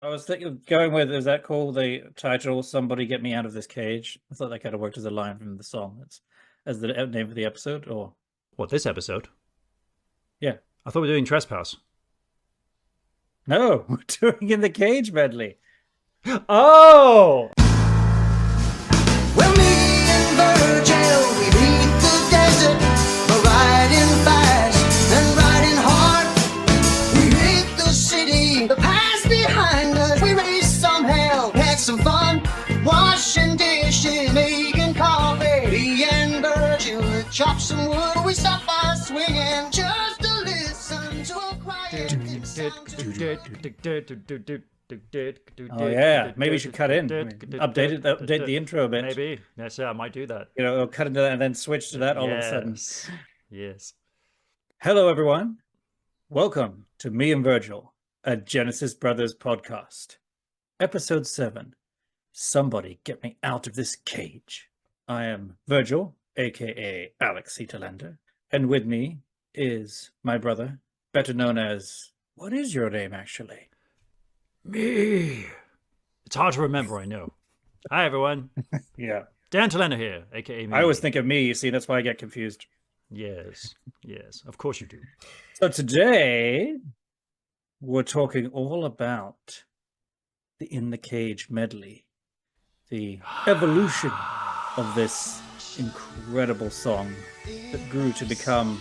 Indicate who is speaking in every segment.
Speaker 1: I was thinking of going with, is that called the title, Somebody Get Me Out of This Cage? I thought that kind of worked as a line from the song. It's as the name of the episode, or
Speaker 2: What, this episode?
Speaker 1: yeah.
Speaker 2: I thought we were doing Trespass.
Speaker 1: No, we're doing in the Cage medley.
Speaker 2: Oh!
Speaker 3: Well, me and Virgil, we beat the desert, we're riding fast and riding hard. We hit the city, the past behind us. We raced some hell, had some fun, washing dishes, making coffee. Me and Virgil would chop some wood. We stopped by swinging just to listen to a quiet
Speaker 1: Oh yeah, maybe you should cut in. Update the intro a bit.
Speaker 2: Maybe. Yes, yeah, I might do that.
Speaker 1: Or cut into that and then switch to that all of a sudden.
Speaker 2: Yes.
Speaker 1: Hello, everyone. Welcome to Me and Virgil, a Genesis Brothers podcast. Episode 7. Somebody get me out of this cage. I am Virgil, aka Alex Telander, and with me is my brother, better known as... What is your name, actually?
Speaker 2: Me. It's hard to remember, I know. Hi, everyone.
Speaker 1: Yeah.
Speaker 2: Dan Telander here, aka me.
Speaker 1: I always think of me, you see, that's why I get confused.
Speaker 2: Yes, of course you do.
Speaker 1: So today, we're talking all about the In the Cage medley, the evolution of this incredible song that grew to become,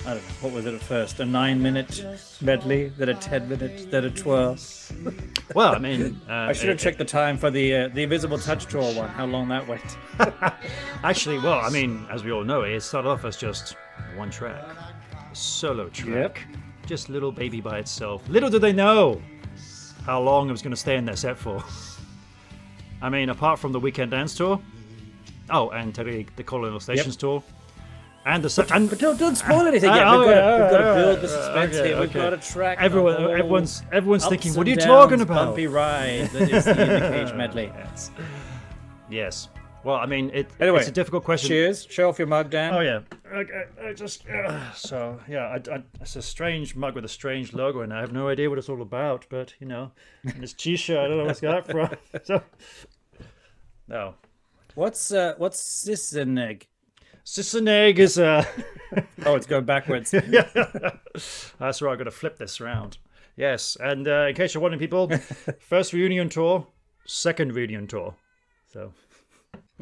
Speaker 1: I don't know, what was it at first? A 9-minute medley, then a 10-minute, then a 12.
Speaker 2: Well, I mean...
Speaker 1: I should have checked the time for the Invisible Touch Tour one, how long that went.
Speaker 2: Actually, well, I mean, as we all know, it started off as just one track. A solo track.
Speaker 1: Yep.
Speaker 2: Just Little Baby by itself. Little did they know how long it was going to stay in their set for. I mean, apart from the Weekend Dance Tour. Oh, and the Colonial Stations Tour. And the
Speaker 1: But don't spoil anything yet. We've got to build the suspense here. We've got a track.
Speaker 2: Everyone's thinking, what are you
Speaker 1: downs,
Speaker 2: talking about?
Speaker 1: Bumpy ride that is the In the Cage medley.
Speaker 2: Yes. Well, I mean,
Speaker 1: Anyway,
Speaker 2: it's a difficult question.
Speaker 1: Cheers. Show off your mug, Dan.
Speaker 2: Oh yeah. It's a strange mug with a strange logo, and I have no idea what it's all about. But and this T-shirt, I don't know what's got from. So, no.
Speaker 1: What's this an egg?
Speaker 2: Sissenegg is
Speaker 1: Oh, it's going backwards.
Speaker 2: Yeah. That's right. I've got to flip this around. Yes, and in case you're wondering, people, first reunion tour, second reunion tour. So.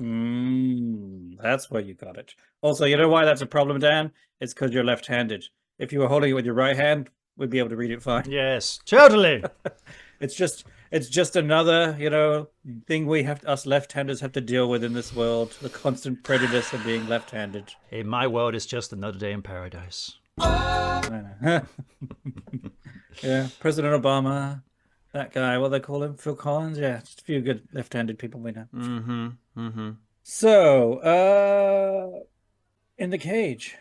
Speaker 1: That's where you got it. Also, you know why that's a problem, Dan? It's because you're left-handed. If you were holding it with your right hand, we'd be able to read it fine.
Speaker 2: Yes, totally.
Speaker 1: It's just another, thing us left-handers have to deal with in this world. The constant prejudice of being left-handed.
Speaker 2: In my world, it's just another day in paradise.
Speaker 1: Yeah, President Obama, that guy, what do they call him? Phil Collins? Yeah, just a few good left-handed people we know. So, In the Cage.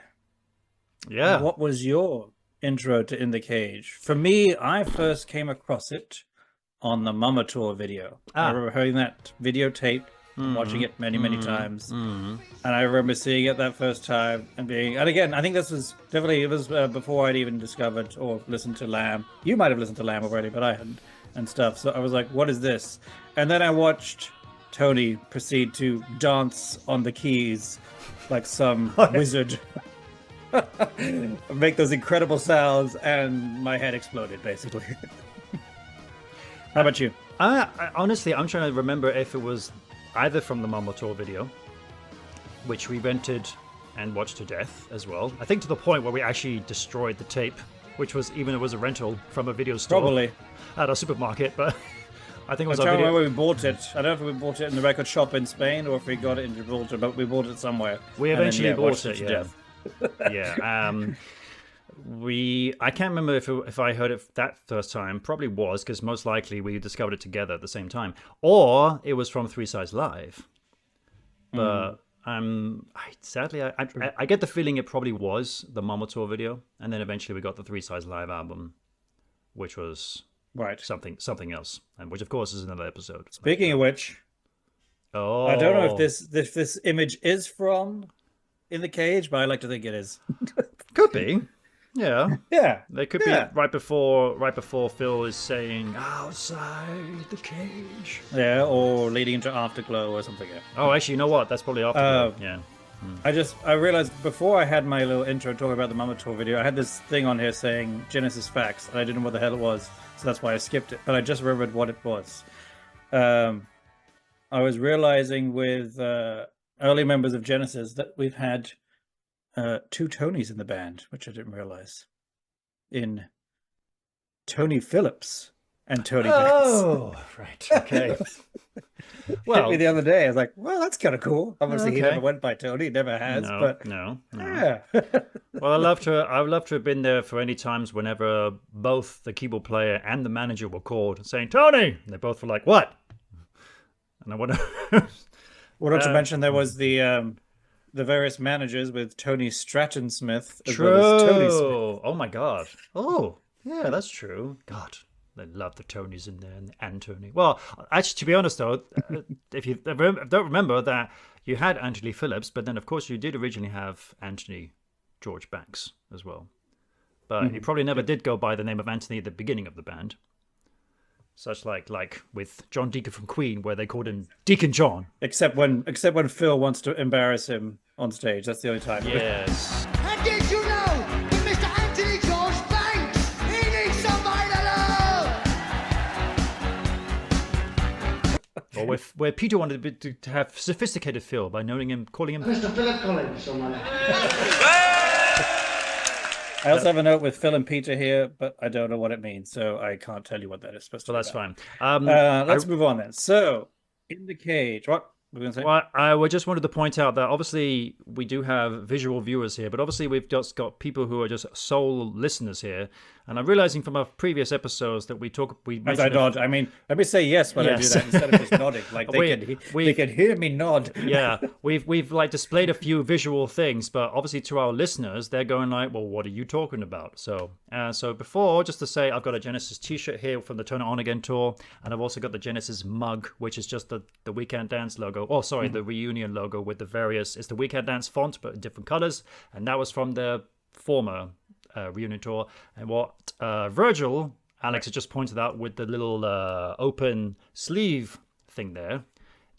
Speaker 2: Yeah.
Speaker 1: What was your intro to In the Cage? For me, I first came across it on the Mama Tour video. I remember hearing that videotape, watching it many, many times. And I remember seeing it that first time and again, I think this was definitely, it was before I'd even discovered or listened to Lamb. You might have listened to Lamb already, but I hadn't and stuff. So I was like, what is this? And then I watched Tony proceed to dance on the keys like some wizard. Make those incredible sounds, and my head exploded, basically. How about you?
Speaker 2: Honestly, I'm trying to remember if it was either from the Mama Tour video, which we rented and watched to death as well. I think to the point where we actually destroyed the tape, which was, even it was a rental from a video store.
Speaker 1: Probably.
Speaker 2: At a supermarket, but I think it was
Speaker 1: I'm
Speaker 2: our
Speaker 1: trying to
Speaker 2: video.
Speaker 1: remember where we bought it. I don't know if we bought it in the record shop in Spain or if we got it in Gibraltar, but we bought it somewhere.
Speaker 2: We eventually bought it,
Speaker 1: to
Speaker 2: yeah.
Speaker 1: death.
Speaker 2: Yeah. I can't remember if I heard it that first time. Probably was, because most likely we discovered it together at the same time, or it was from Three Sides Live. But sadly, I get the feeling it probably was the Mama Tour video, and then eventually we got the Three Sides Live album, which was something else, and which of course is another episode.
Speaker 1: Speaking of which, I don't know if this image is from In the Cage, but I like to think it is.
Speaker 2: Could be. Yeah.
Speaker 1: Yeah.
Speaker 2: They could be right before Phil is saying outside the cage.
Speaker 1: Yeah, or leading into Afterglow or something. Yeah.
Speaker 2: Oh, actually, you know what? That's probably Afterglow. Yeah.
Speaker 1: I realized before I had my little intro talking about the Mama Tour video, I had this thing on here saying Genesis facts, and I didn't know what the hell it was, so that's why I skipped it. But I just remembered what it was. I was realizing with early members of Genesis that we've had 2 Tonys in the band, which I didn't realize. In Tony Phillips and Tony Banks.
Speaker 2: Oh, right. Okay.
Speaker 1: Well, hit me the other day. I was like, well, that's kind of cool. Obviously, he never went by Tony. He never has.
Speaker 2: No,
Speaker 1: but
Speaker 2: no.
Speaker 1: Yeah.
Speaker 2: Well, I'd love to have been there for any times whenever both the keyboard player and the manager were called saying, Tony! And they both were like, what? And I wonder...
Speaker 1: Well, not to mention there was the various managers with Tony Stratton Smith as
Speaker 2: True.
Speaker 1: well as Tony Smith.
Speaker 2: Oh, my God. Oh, yeah, that's true. God. They love the Tonys in there and Tony. Well, actually, to be honest, though, if you don't remember that you had Anthony Phillips, but then, of course, you did originally have Anthony George Banks as well. But he probably never did go by the name of Anthony at the beginning of the band. Such like with John Deacon from Queen, where they called him Deacon John.
Speaker 1: Except when Phil wants to embarrass him on stage. That's the only time.
Speaker 2: Yes.
Speaker 3: And did you know that Mr. Anthony George Banks, he needs somebody to love?
Speaker 2: Or where Peter wanted to have sophisticated Phil by calling him
Speaker 3: Mr. Philip Collins, somebody.
Speaker 1: I also have a note with Phil and Peter here, but I don't know what it means, so I can't tell you what that is supposed to be.
Speaker 2: So that's
Speaker 1: about.
Speaker 2: fine.
Speaker 1: Let's move on then. So, in the cage, what were we going to say?
Speaker 2: Well, I just wanted to point out that obviously we do have visual viewers here, but obviously we've just got people who are just sole listeners here. And I'm realizing from our previous episodes that we
Speaker 1: As I nod, I mean, let me say yes when
Speaker 2: Yes.
Speaker 1: I do that instead of just nodding. Like they can hear me nod.
Speaker 2: Yeah, we've like displayed a few visual things, but obviously to our listeners, they're going like, well, what are you talking about? So before, just to say, I've got a Genesis t-shirt here from the Turn It On Again tour, and I've also got the Genesis mug, which is just the Weekend Dance logo. Oh, sorry, the reunion logo with the various, it's the Weekend Dance font, but in different colors, and that was from the former reunion tour. And what Virgil, Alex has just pointed out with the little open sleeve thing there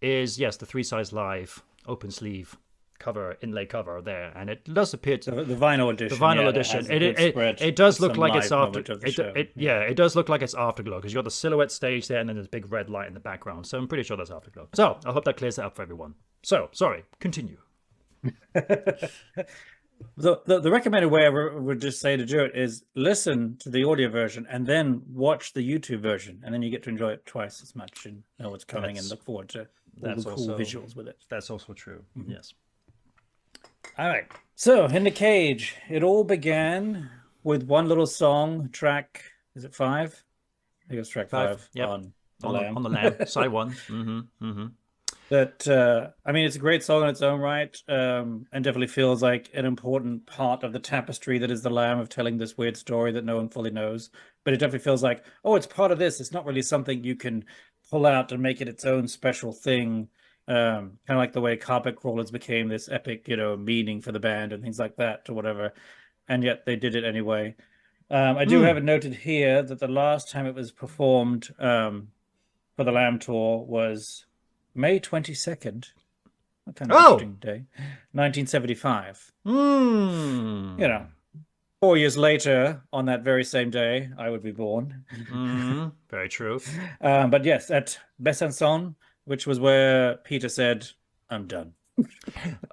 Speaker 2: is, yes, the 3 Size Live open sleeve cover, inlay cover there, and it does appear to
Speaker 1: the vinyl edition.
Speaker 2: The vinyl edition. It does look like it's after. It does look like it's Afterglow because you got the silhouette stage there, and then there's a big red light in the background. So I'm pretty sure that's Afterglow. So I hope that clears that up for everyone. So sorry, continue.
Speaker 1: The recommended way I would just say to do it is listen to the audio version and then watch the YouTube version, and then you get to enjoy it twice as much and know what's coming and look forward to all the cool visuals with it.
Speaker 2: That's also true. Mm-hmm. Yes.
Speaker 1: All right. So in the cage, it all began with one little song track. Is it 5? I think it's track 5.
Speaker 2: Yep.
Speaker 1: On the
Speaker 2: Lamb, side 1. Mm-hmm. Mm-hmm.
Speaker 1: That I mean, it's a great song in its own right, and definitely feels like an important part of the tapestry that is the Lamb, of telling this weird story that no one fully knows. But it definitely feels like, oh, it's part of this. It's not really something you can pull out and make it its own special thing. Kind of like the way Carpet Crawlers became this epic, meaning for the band and things like that or whatever. And yet they did it anyway. I do have it noted here that the last time it was performed for the Lamb tour was May 22nd. What kind of interesting day. 1975. 4 years later, on that very same day, I would be born.
Speaker 2: Very true.
Speaker 1: But yes, at Besançon, which was where Peter said, I'm done.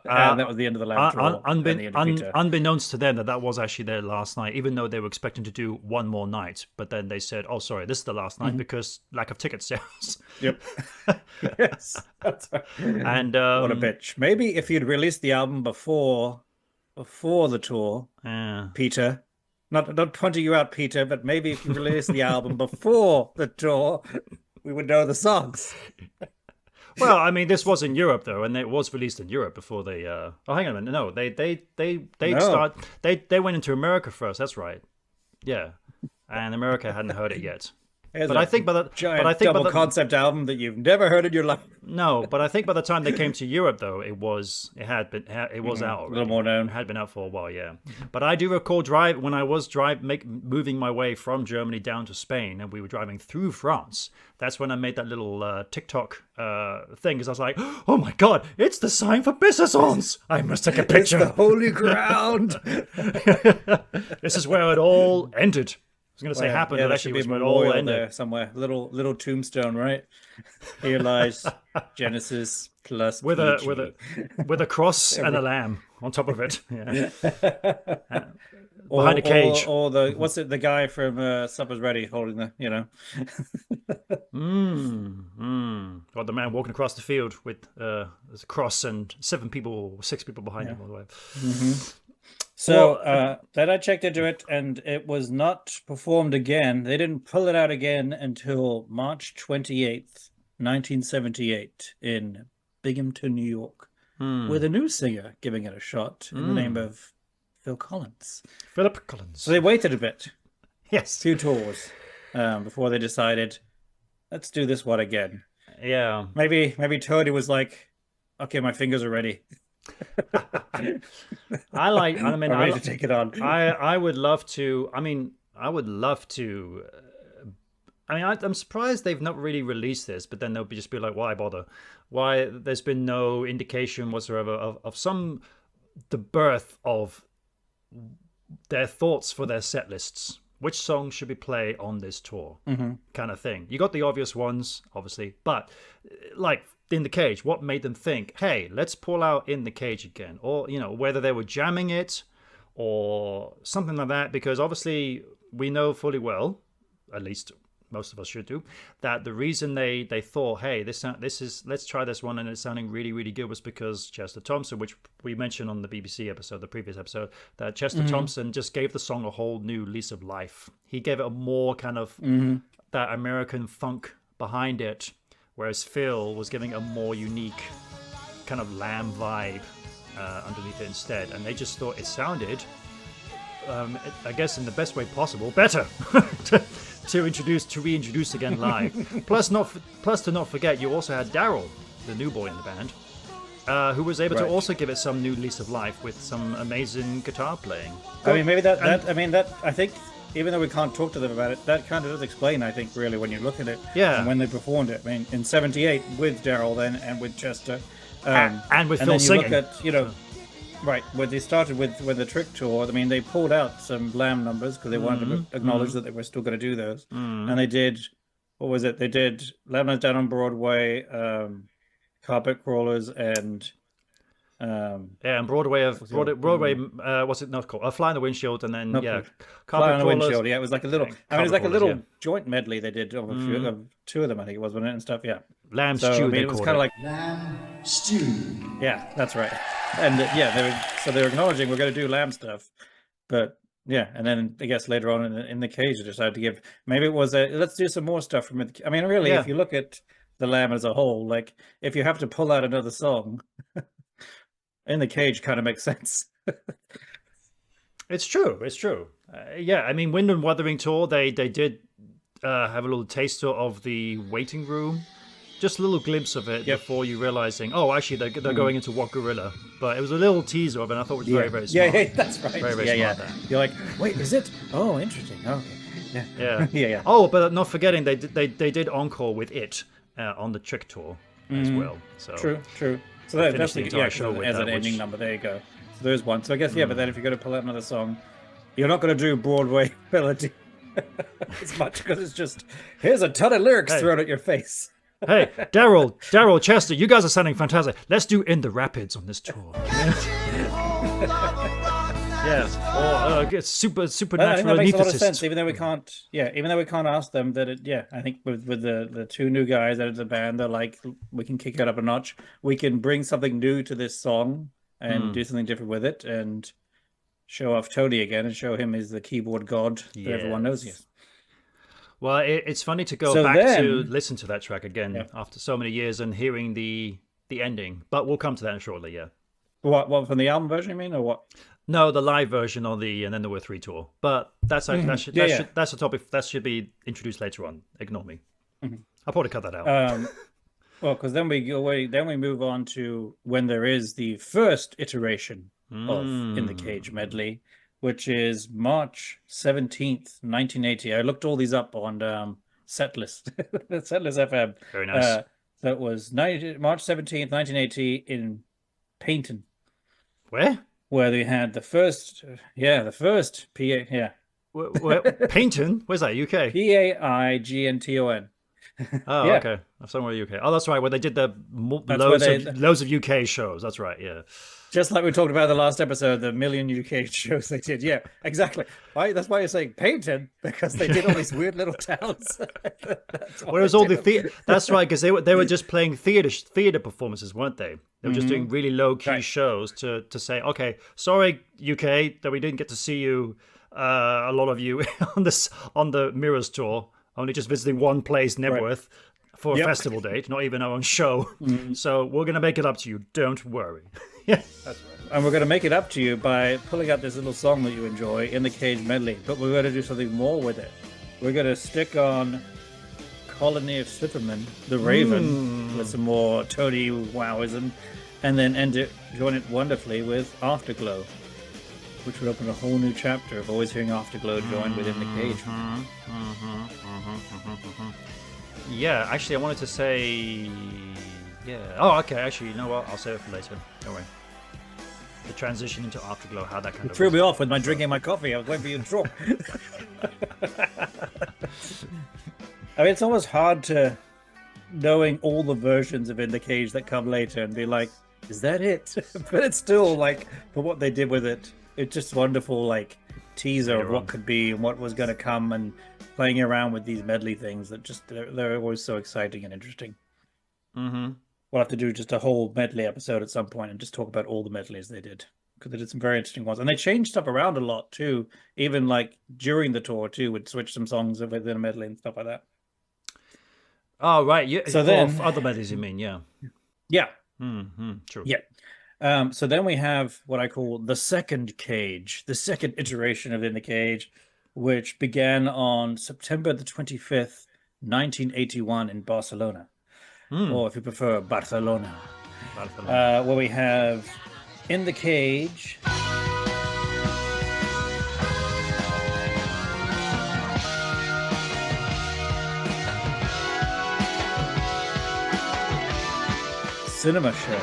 Speaker 1: And that was the end of the Lamb tour.
Speaker 2: Unbeknownst to them that was actually their last night, even though they were expecting to do one more night. But then they said, oh, sorry, this is the last night because lack of ticket sales.
Speaker 1: Yep. Yes. That's right.
Speaker 2: And
Speaker 1: what a bitch. Maybe if you'd released the album before the tour, Peter, not pointing you out, Peter, but maybe if you released the album before the tour, we would know the songs.
Speaker 2: Well, I mean, this was in Europe though, and it was released in Europe before they. Oh, hang on a minute. No, they went into America first. That's right. Yeah, and America hadn't heard it yet.
Speaker 1: Here's
Speaker 2: But
Speaker 1: a
Speaker 2: I think by the
Speaker 1: giant
Speaker 2: but I think by
Speaker 1: double
Speaker 2: the,
Speaker 1: concept album that you've never heard in your life.
Speaker 2: no, but I think by the time they came to Europe, though, it was out already.
Speaker 1: A little more known.
Speaker 2: It had been out for a while, yeah. But I do recall when I was moving my way from Germany down to Spain, and we were driving through France. That's when I made that little TikTok thing, because I was like, "Oh my God, it's the sign for Bissessons! I must take a
Speaker 1: It's
Speaker 2: picture."
Speaker 1: the holy ground.
Speaker 2: This is where it all ended. I was going to say happened,
Speaker 1: Yeah,
Speaker 2: but
Speaker 1: there
Speaker 2: actually
Speaker 1: should
Speaker 2: it
Speaker 1: be
Speaker 2: was
Speaker 1: a
Speaker 2: where it all
Speaker 1: memorial
Speaker 2: ended.
Speaker 1: there somewhere. Little tombstone, right? Here lies Genesis plus
Speaker 2: With
Speaker 1: PG.
Speaker 2: a cross and a lamb on top of it. Yeah.
Speaker 1: Or,
Speaker 2: Behind a cage.
Speaker 1: or the what's it? The guy from Supper's Ready holding the
Speaker 2: Or the man walking across the field with a cross and 6 people behind him all the way.
Speaker 1: So then I checked into it, and it was not performed again. They didn't pull it out again until March 28th, 1978, in Binghamton, New York, with a new singer giving it a shot in the name of Phil Collins.
Speaker 2: Philip Collins.
Speaker 1: So they waited a bit,
Speaker 2: Yes.
Speaker 1: a few tours, before they decided, let's do this one again.
Speaker 2: Yeah.
Speaker 1: Maybe Tony was like, okay, my fingers are ready.
Speaker 2: I'm
Speaker 1: I'm ready to take it on.
Speaker 2: I would love to. I'm surprised they've not really released this, but then they'll just be like, why bother? Why there's been no indication whatsoever of the birth of their thoughts for their set lists. Which songs should be played on this tour? Kind of thing. You got the obvious ones, obviously, but like In the Cage, what made them think, hey, let's pull out In the Cage again? Or, whether they were jamming it or something like that, because obviously we know fully well, at least most of us should do, that the reason they thought, hey, this is let's try this one and it's sounding really, really good, was because Chester Thompson, which we mentioned on the BBC episode, the previous episode, that Chester Thompson just gave the song a whole new lease of life. He gave it a more kind of that American funk behind it, whereas Phil was giving a more unique kind of Lamb vibe underneath it instead. And they just thought it sounded, I guess in the best way possible, better to reintroduce again live. Plus to not forget, you also had Daryl, the new boy in the band, who was able to also give it some new lease of life with some amazing guitar playing.
Speaker 1: I mean, maybe I think, even though we can't talk to them about it, that kind of does explain, I think, really, when you look at it.
Speaker 2: Yeah.
Speaker 1: And when they performed it. I mean, in 78 with Daryl then and with Chester.
Speaker 2: And with
Speaker 1: and
Speaker 2: Phil
Speaker 1: then you
Speaker 2: singing.
Speaker 1: look at, right, when they started with the Trick Tour, I mean, they pulled out some Lamb numbers because they wanted to acknowledge that they were still going to do those. And they did, what was it? They did Lamb Lies Down on Broadway, Carpet Crawlers, and...
Speaker 2: and Broadway, what's it not called? A Fly in the Windshield, and then
Speaker 1: Fly
Speaker 2: Carpet
Speaker 1: on the
Speaker 2: Crawlers.
Speaker 1: Windshield. Yeah, it was like a little. I mean, it was like a
Speaker 2: Carpet
Speaker 1: little
Speaker 2: Crawlers,
Speaker 1: joint medley they did of a few, of two of them, I think it was, wasn't it, and stuff. Yeah,
Speaker 2: Lamb
Speaker 1: so
Speaker 2: Stew.
Speaker 1: I mean,
Speaker 2: they
Speaker 1: it was
Speaker 2: called
Speaker 1: kind of like,
Speaker 3: Lamb stew.
Speaker 1: yeah, that's right. And they were acknowledging we're going to do Lamb stuff, but yeah, and then I guess later on in the Cage, they decided to give. Maybe it was let's do some more stuff from it. I mean, really, if you look at the Lamb as a whole, like if you have to pull out another song. In the Cage kind of makes sense.
Speaker 2: It's true. Yeah, I mean, Wind and Wuthering Tour, they did have a little taster of the waiting room, just a little glimpse of it before you realizing, oh, actually they're going into What Gorilla. But it was a little teaser of it, and I thought it was very, very smart.
Speaker 1: Yeah, that's right.
Speaker 2: Very, very smart. There.
Speaker 1: You're like, wait, is it? Oh, interesting. Okay. Yeah.
Speaker 2: Yeah. Oh, but not forgetting they did encore with it on the Trick Tour as well. So
Speaker 1: True. So that
Speaker 2: finished the
Speaker 1: definitely
Speaker 2: entire show with
Speaker 1: as
Speaker 2: that,
Speaker 1: an ending
Speaker 2: which-
Speaker 1: number. There you go. So there's one. So I guess but then if you're going to pull out another song, you're not going to do Broadway melody as much because it's just here's a ton of lyrics thrown at your face.
Speaker 2: Hey, Daryl, Chester, you guys are sounding fantastic. Let's do In the Rapids on this tour. Yes, or supernatural
Speaker 1: I think that makes a lot of
Speaker 2: anesthetist.
Speaker 1: sense. Even though we can't ask them that. I think with the two new guys out of the band, they're like, we can kick it up a notch. We can bring something new to this song and do something different with it, and show off Tony again and show him as the keyboard god that everyone knows he is.
Speaker 2: Well, it's funny to go back to listen to that track again after so many years and hearing the ending, but we'll come to that shortly. Yeah.
Speaker 1: What from the album version? You mean, or what?
Speaker 2: No, the live version on and then there were 3 tour. But that's that's a topic that should be introduced later on. Ignore me. I'll probably cut that out.
Speaker 1: Well, because then we go away. Then we move on to when there is the first iteration of In the Cage Medley, which is March 17th, 1980. I looked all these up on Setlist, Setlist FM.
Speaker 2: Very nice.
Speaker 1: So it was March 17th, 1980 in Paynton.
Speaker 2: Where
Speaker 1: they had the first PA, yeah.
Speaker 2: Where Paynton? Where's that? UK?
Speaker 1: Paigton.
Speaker 2: Oh,
Speaker 1: Yeah.
Speaker 2: okay. Somewhere UK. Oh, that's right. Where they did the
Speaker 1: That's
Speaker 2: loads of UK shows. That's right. Yeah.
Speaker 1: Just like we talked about the last episode, the million UK shows they did. Yeah, exactly. That's why you're saying Paynton, because they did all these weird little towns.
Speaker 2: Whereas all the theater, that's right, because they were just playing theater performances, weren't they? They were just doing really low key shows to say, okay, sorry UK that we didn't get to see you, a lot of you on the Mirrors tour, only just visiting one place, Nebworth, for a festival date, not even our own show. So we're gonna make it up to you. Don't worry. Yeah, that's right.
Speaker 1: And we're going to make it up to you by pulling out this little song that you enjoy, In the Cage Medley. But we're going to do something more with it. We're going to stick on Colony of Slippermen, The Raven, with some more Tony wowism, and then join it wonderfully with Afterglow, which would open a whole new chapter of always hearing Afterglow joined within the cage.
Speaker 2: Yeah, actually, I wanted to say... Yeah. Oh, okay. Actually, you know what? I'll save it for later. Don't worry. The transition into Afterglow, how that kind of
Speaker 1: threw me off with my drinking my coffee. I was waiting for you to talk. I mean, it's almost hard to knowing all the versions of In the Cage that come later and be like, is that it? But it's still like, for what they did with it, it's just wonderful, like teaser of what could be and what was going to come, and playing around with these medley things that just they're always so exciting and interesting. We'll have to do just a whole medley episode at some point and just talk about all the medleys they did, because they did some very interesting ones, and they changed stuff around a lot too. Even like during the tour too, would switch some songs within a medley and stuff like that.
Speaker 2: Oh right, yeah.
Speaker 1: So then
Speaker 2: other medleys, you mean? Yeah. True.
Speaker 1: Yeah. So then we have what I call the second cage, the second iteration of In the Cage, which began on September the 25th, 1981 in Barcelona. Or if you prefer, Barcelona. Where we have In the Cage. Cinema Show.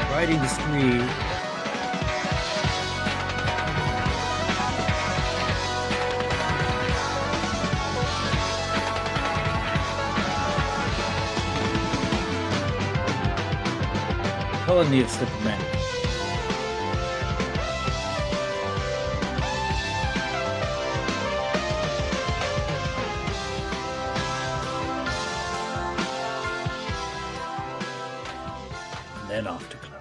Speaker 1: Riding the Spree. Colony of Slippermen. And then Afterglow.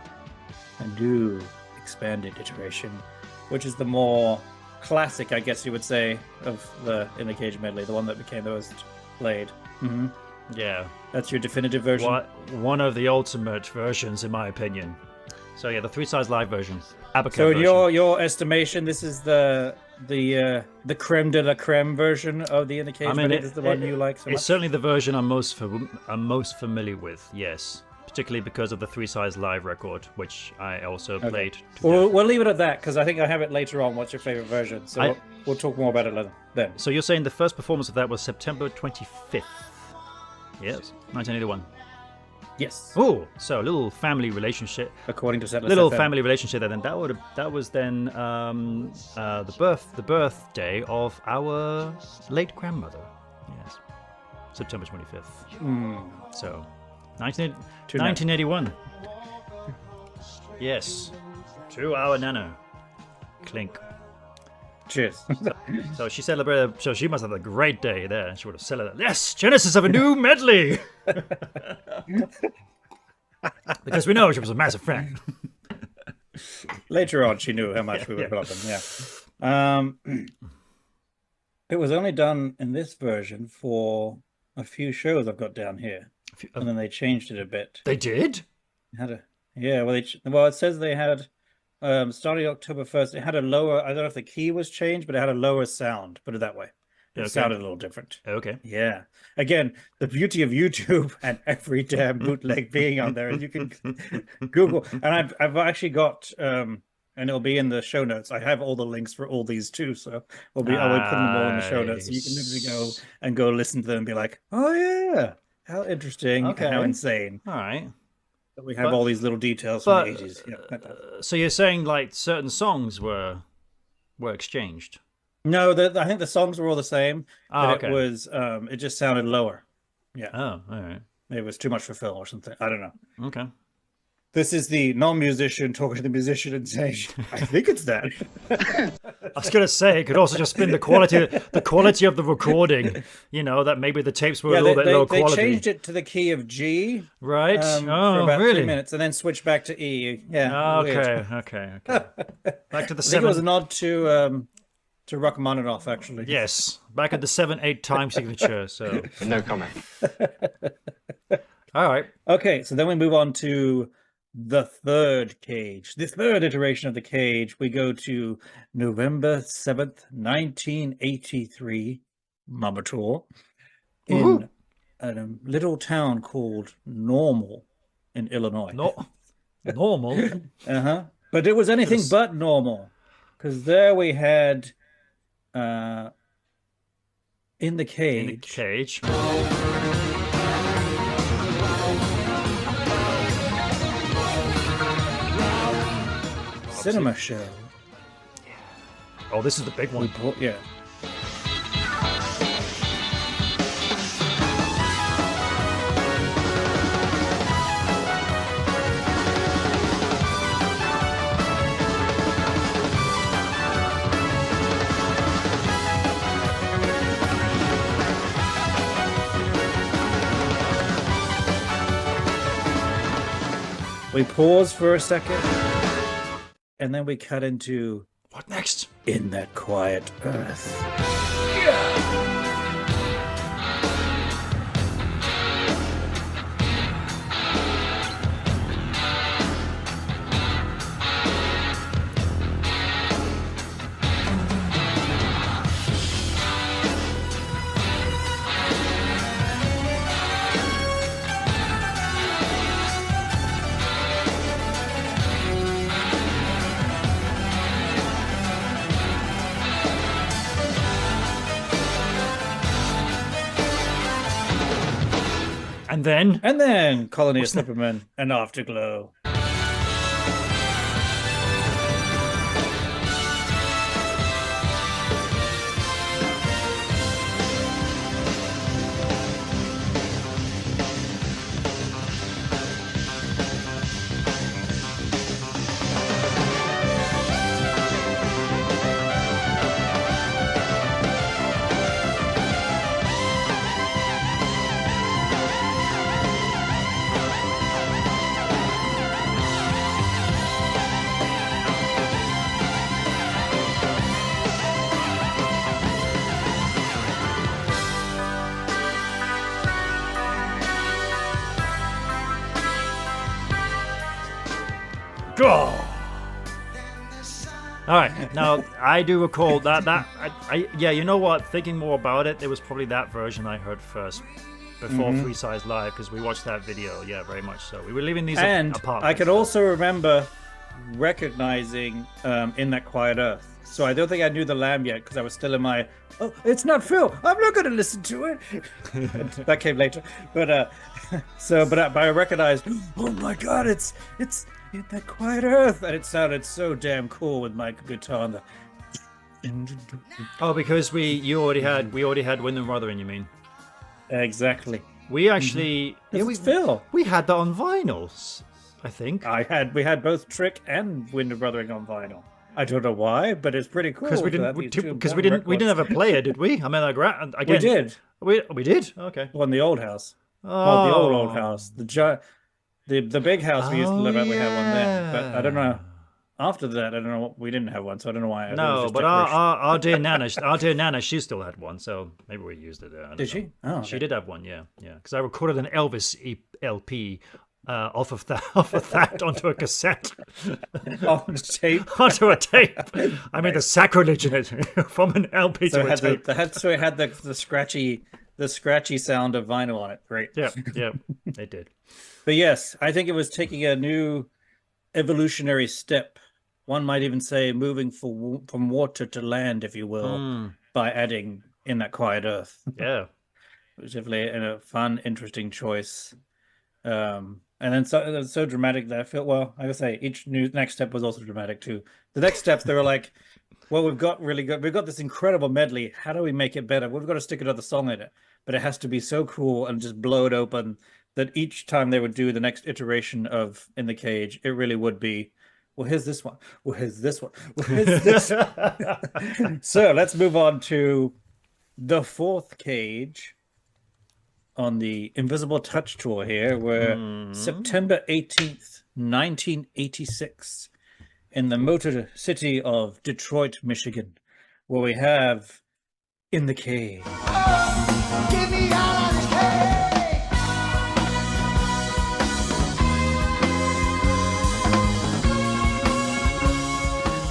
Speaker 1: A new expanded iteration, which is the more classic, I guess you would say, of the In the Cage medley, the one that became the most played.
Speaker 2: Yeah.
Speaker 1: That's your definitive version?
Speaker 2: One of the ultimate versions, in my opinion. So yeah, the 3-size live version.
Speaker 1: So in your estimation, this is the creme de la creme version of the In the Cage medley? This is the one you like so much?
Speaker 2: It's certainly the version I'm most familiar with, yes. Particularly because of the 3-size live record, which I also played.
Speaker 1: We'll leave it at that, because I think I have it later on. What's your favorite version? So we'll talk more about it then.
Speaker 2: So you're saying the first performance of that was September 25th? Yes, 1981.
Speaker 1: Yes.
Speaker 2: Oh, so a little family relationship.
Speaker 1: According to Setlist
Speaker 2: Little
Speaker 1: FM.
Speaker 2: family relationship there. Then that was then the birthday of our late grandmother. Yes, September 25th. So 1981. Yes, to our nana. Clink.
Speaker 1: Cheers.
Speaker 2: So she celebrated. So she must have a great day there. She would have celebrated. Yes, Genesis of a new medley. Because we know she was a massive fan.
Speaker 1: Later on, she knew how much we would love them. Yeah. It was only done in this version for a few shows I've got down here, and then they changed it a bit.
Speaker 2: They did?
Speaker 1: Yeah. Well, it says they had starting October 1st. It had a lower. I don't know if the key was changed, but it had a lower sound. Put it that way. It sounded a little different.
Speaker 2: Okay.
Speaker 1: Yeah. Again, the beauty of YouTube and every damn bootleg being on there, and you can Google. And I've actually got, and it'll be in the show notes. I have all the links for all these too, so I will put them all in the show notes, so you can literally go listen to them and be like, oh yeah, how interesting,
Speaker 2: Okay.
Speaker 1: how insane.
Speaker 2: All right.
Speaker 1: That we have all these little details from the 80s. Yeah.
Speaker 2: So you're saying like certain songs were exchanged?
Speaker 1: No, I think the songs were all the same.
Speaker 2: Oh,
Speaker 1: but
Speaker 2: okay.
Speaker 1: it was it just sounded lower. Yeah.
Speaker 2: Oh, all right.
Speaker 1: Maybe it was too much for Phil or something. I don't know.
Speaker 2: Okay.
Speaker 1: This is the non-musician talking to the musician and saying, I think it's that.
Speaker 2: I was gonna say it could also just been the quality of the recording. You know, that maybe the tapes were a little bit low quality.
Speaker 1: They changed it to the key of G.
Speaker 2: Right.
Speaker 1: For about
Speaker 2: really?
Speaker 1: 3 minutes, and then switched back to E. Yeah.
Speaker 2: Okay. Back to the
Speaker 1: I think
Speaker 2: seven.
Speaker 1: it was a nod to Rachmaninoff, actually.
Speaker 2: Yes, back at the 7/8 time signature. So
Speaker 4: No comment.
Speaker 2: all right.
Speaker 1: Okay, so then we move on to the third Cage. The third iteration of the Cage. We go to November 7th, 1983, Mama Tour, in a little town called Normal in Illinois.
Speaker 2: Normal.
Speaker 1: But it was anything but normal, because there we had in the Cage.
Speaker 2: In the Cage.
Speaker 1: Cinema show.
Speaker 2: Oh, this is the big one.
Speaker 1: Yeah. We pause for a second, and then we cut into
Speaker 2: What next?
Speaker 1: In That Quiet Earth.
Speaker 2: And
Speaker 1: then Colony of Slipperman and Afterglow.
Speaker 2: All right. Now I do recall that yeah. You know what? Thinking more about it, it was probably that version I heard first before Free Size Live, because we watched that video. Yeah, very much so. We were leaving these apart.
Speaker 1: I could also remember recognizing In That Quiet Earth. So I don't think I knew the Lamb yet, because I was still in my, oh, it's not Phil, I'm not going to listen to it. That came later. But I recognized, oh my God, it's In That Quiet Earth. And it sounded so damn cool with my guitar on the...
Speaker 2: Oh, because we already had Wind and Wuthering, you mean?
Speaker 1: Exactly.
Speaker 2: We actually
Speaker 1: Phil.
Speaker 2: We had that on vinyls, I think.
Speaker 1: We had both Trick and Wind of Wuthering on vinyl. I don't know why, but it's pretty cool.
Speaker 2: Because we
Speaker 1: to have
Speaker 2: didn't,
Speaker 1: these two
Speaker 2: because we
Speaker 1: important
Speaker 2: didn't have a
Speaker 1: records.
Speaker 2: player, did we? I mean, like, again,
Speaker 1: We did.
Speaker 2: We did. Okay.
Speaker 1: Well, in the old house. Well, the old
Speaker 2: Oh.
Speaker 1: house. The big house we used to
Speaker 2: Oh,
Speaker 1: live at, we had one then. But I don't
Speaker 2: yeah.
Speaker 1: know. After that, I don't know. We didn't have one, so I don't know why. I thought it was
Speaker 2: No,
Speaker 1: just
Speaker 2: but
Speaker 1: decoration.
Speaker 2: our dear Nana, she still had one, so maybe we used it. I don't
Speaker 1: Did
Speaker 2: know.
Speaker 1: she? Oh,
Speaker 2: She
Speaker 1: okay.
Speaker 2: did have one, yeah. Because I recorded an Elvis LP off of that onto a cassette,
Speaker 1: On tape.
Speaker 2: onto a tape. I mean, the sacrilege in it from an LP
Speaker 1: So
Speaker 2: to
Speaker 1: it
Speaker 2: a
Speaker 1: had
Speaker 2: tape.
Speaker 1: it had the scratchy sound of vinyl on it. Great.
Speaker 2: Yeah, it did.
Speaker 1: But yes, I think it was taking a new evolutionary step. One might even say moving from water to land, if you will, by adding In That Quiet Earth.
Speaker 2: Yeah.
Speaker 1: It was definitely a fun, interesting choice. And then it was so dramatic that I feel, well, like I say, each next step was also dramatic too. The next steps, they were like, well, we've got this incredible medley. How do we make it better? We've got to stick another song in it, but it has to be so cool and just blow it open that each time they would do the next iteration of In the Cage, it really would be, well, here's this one. Well, here's this one. Well, here's this. So let's move on to the fourth Cage on the Invisible Touch tour here, where September 18th, 1986, in the Motor City of Detroit, Michigan, where we have In the Cage.
Speaker 3: Give me all of this cake.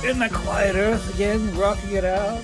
Speaker 1: In the Quiet Earth again, rocking it out.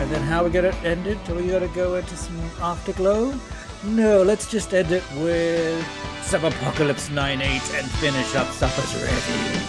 Speaker 1: And then how we gonna end it? Are we gonna go into some afterglow? No, let's just end it with some Apocalypse 9/8 and finish up Supper's Ready.